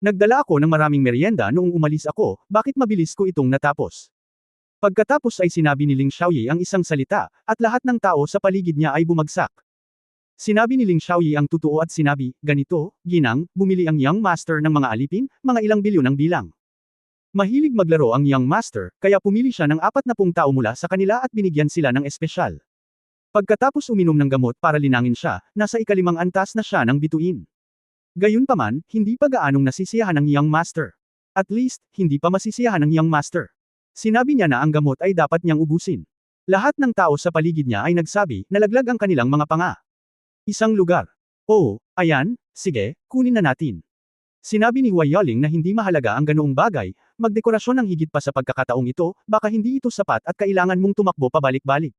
Nagdala ako ng maraming merienda noong umalis ako, bakit mabilis ko itong natapos? Pagkatapos ay sinabi ni Ling Xiaoyi ang isang salita, at lahat ng tao sa paligid niya ay bumagsak. Sinabi ni Ling Xiaoyi ang totoo at sinabi, ganito, ginang, bumili ang Young Master ng mga alipin, mga ilang bilyon ang bilang. Mahilig maglaro ang Young Master, kaya pumili siya ng 40 tao mula sa kanila at binigyan sila ng espesyal. Pagkatapos uminom ng gamot para linangin siya, nasa ikalimang antas na siya ng bituin. Gayunpaman, hindi pa gaanong nasisiyahan ang Young Master. At least, hindi pa masisiyahan ang Young Master. Sinabi niya na ang gamot ay dapat niyang ubusin. Lahat ng tao sa paligid niya ay nagsabi, nalaglag ang kanilang mga panga. Isang lugar. Oh, ayan, sige, kunin na natin. Sinabi ni Huayaling na hindi mahalaga ang ganoong bagay, magdekorasyon ng higit pa sa pagkakataong ito, baka hindi ito sapat at kailangan mong tumakbo pabalik-balik.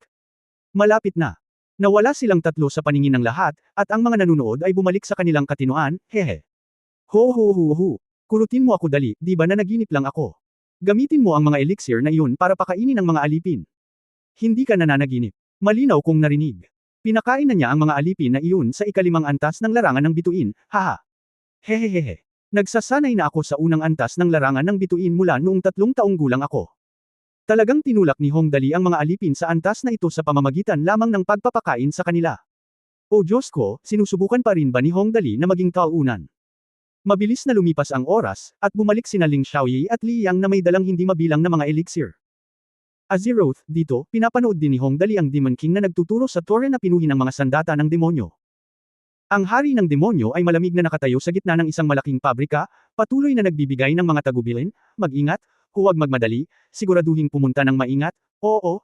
Malapit na. Nawala silang tatlo sa paningin ng lahat, at ang mga nanunood ay bumalik sa kanilang katinoan, hehe. Ho ho ho ho. Kurutin mo ako dali, di ba na naginip lang ako? Gamitin mo ang mga elixir na iyon para pakainin ang mga alipin. Hindi ka nananaginip. Malinaw kong narinig. Pinakain na niya ang mga alipin na iyon sa ikalimang antas ng larangan ng bituin, haha. Hehehehe. Nagsasanay na ako sa unang antas ng larangan ng bituin mula noong 3 taong gulang ako. Talagang tinulak ni Hongdali ang mga alipin sa antas na ito sa pamamagitan lamang ng pagpapakain sa kanila. O Diyos ko, sinusubukan pa rin ba ni Hongdali na maging taunan? Mabilis na lumipas ang oras, at bumalik sina Ling Xiaoyi at Li Yang na may dalang hindi mabilang na mga elixir. Azeroth, dito, pinapanood din ni Hongdali ang Demon King na nagtuturo sa tore na pinuhin ng mga sandata ng demonyo. Ang hari ng demonyo ay malamig na nakatayo sa gitna ng isang malaking pabrika, patuloy na nagbibigay ng mga tagubilin, mag-ingat, huwag magmadali, siguraduhin pumunta ng maingat, oo,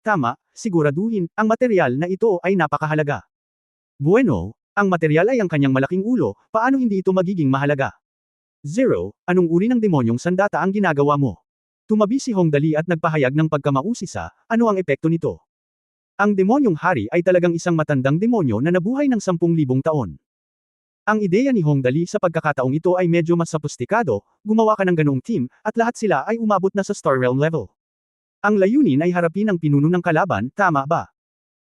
tama, siguraduhin, ang material na ito ay napakahalaga. Bueno, ang material ay ang kanyang malaking ulo, paano hindi ito magiging mahalaga? Zero, anong uri ng demonyong sandata ang ginagawa mo? Tumabi si Hongdali at nagpahayag ng pagkamausisa, ano ang epekto nito? Ang demonyong hari ay talagang isang matandang demonyo na nabuhay ng 10,000 taon. Ang ideya ni Hongdali sa pagkakataong ito ay medyo mas sophisticado, gumawa ka ng ganoong team, at lahat sila ay umabot na sa Star Realm level. Ang layunin ay harapin ang pinuno ng kalaban, tama ba?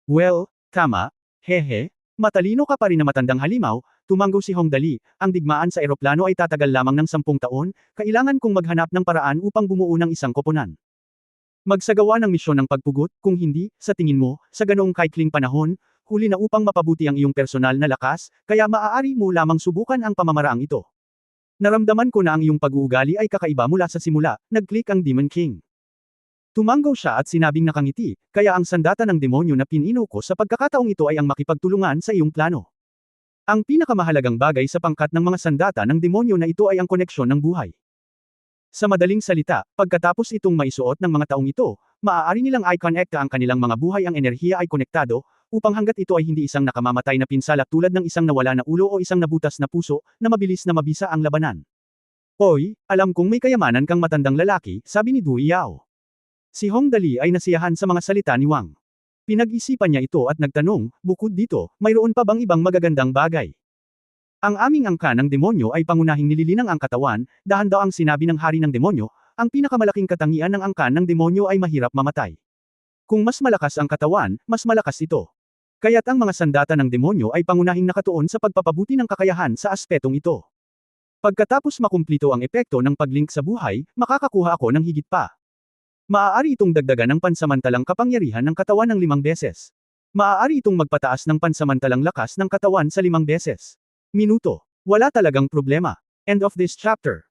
Well, tama, hehe, matalino ka pa rin na matandang halimaw, tumanggo si Hongdali, ang digmaan sa eroplano ay tatagal lamang ng 10 taon, kailangan kong maghanap ng paraan upang bumuo ng isang koponan. Magsagawa ng misyon ng pagpugot, kung hindi, sa tingin mo, sa ganoong kaikling panahon, huli na upang mapabuti ang iyong personal na lakas, kaya maaari mo lamang subukan ang pamamaraang ito. Naramdaman ko na ang iyong pag-uugali ay kakaiba mula sa simula, nag-click ang Demon King. Tumanggaw siya at sinabing nakangiti, kaya ang sandata ng demonyo na pinino ko sa pagkakataong ito ay ang makipagtulungan sa iyong plano. Ang pinakamahalagang bagay sa pangkat ng mga sandata ng demonyo na ito ay ang koneksyon ng buhay. Sa madaling salita, pagkatapos itong maisuot ng mga taong ito, maaari nilang i-connecta ang kanilang mga buhay ang enerhiya ay konektado, upang hanggat ito ay hindi isang nakamamatay na pinsala tulad ng isang nawala na ulo o isang nabutas na puso, na mabilis na mabisa ang labanan. Oy, alam kong may kayamanan kang matandang lalaki, sabi ni Du Yao. Si Hongdali ay nasiyahan sa mga salita ni Wang. Pinag-isipan niya ito at nagtanong, bukod dito, mayroon pa bang ibang magagandang bagay? Ang aming angka ng demonyo ay pangunahing nililinang ang katawan, dahan daw ang sinabi ng hari ng demonyo, ang pinakamalaking katangian ng angka ng demonyo ay mahirap mamatay. Kung mas malakas ang katawan, mas malakas ito. Kaya't ang mga sandata ng demonyo ay pangunahing nakatuon sa pagpapabuti ng kakayahan sa aspetong ito. Pagkatapos makumplito ang epekto ng paglink sa buhay, makakakuha ako ng higit pa. Maaari itong dagdagan ng pansamantalang kapangyarihan ng katawan ng 5 beses. Maaari itong magpataas ng pansamantalang lakas ng katawan sa 5 beses. Minuto. Wala talagang problema. End of this chapter.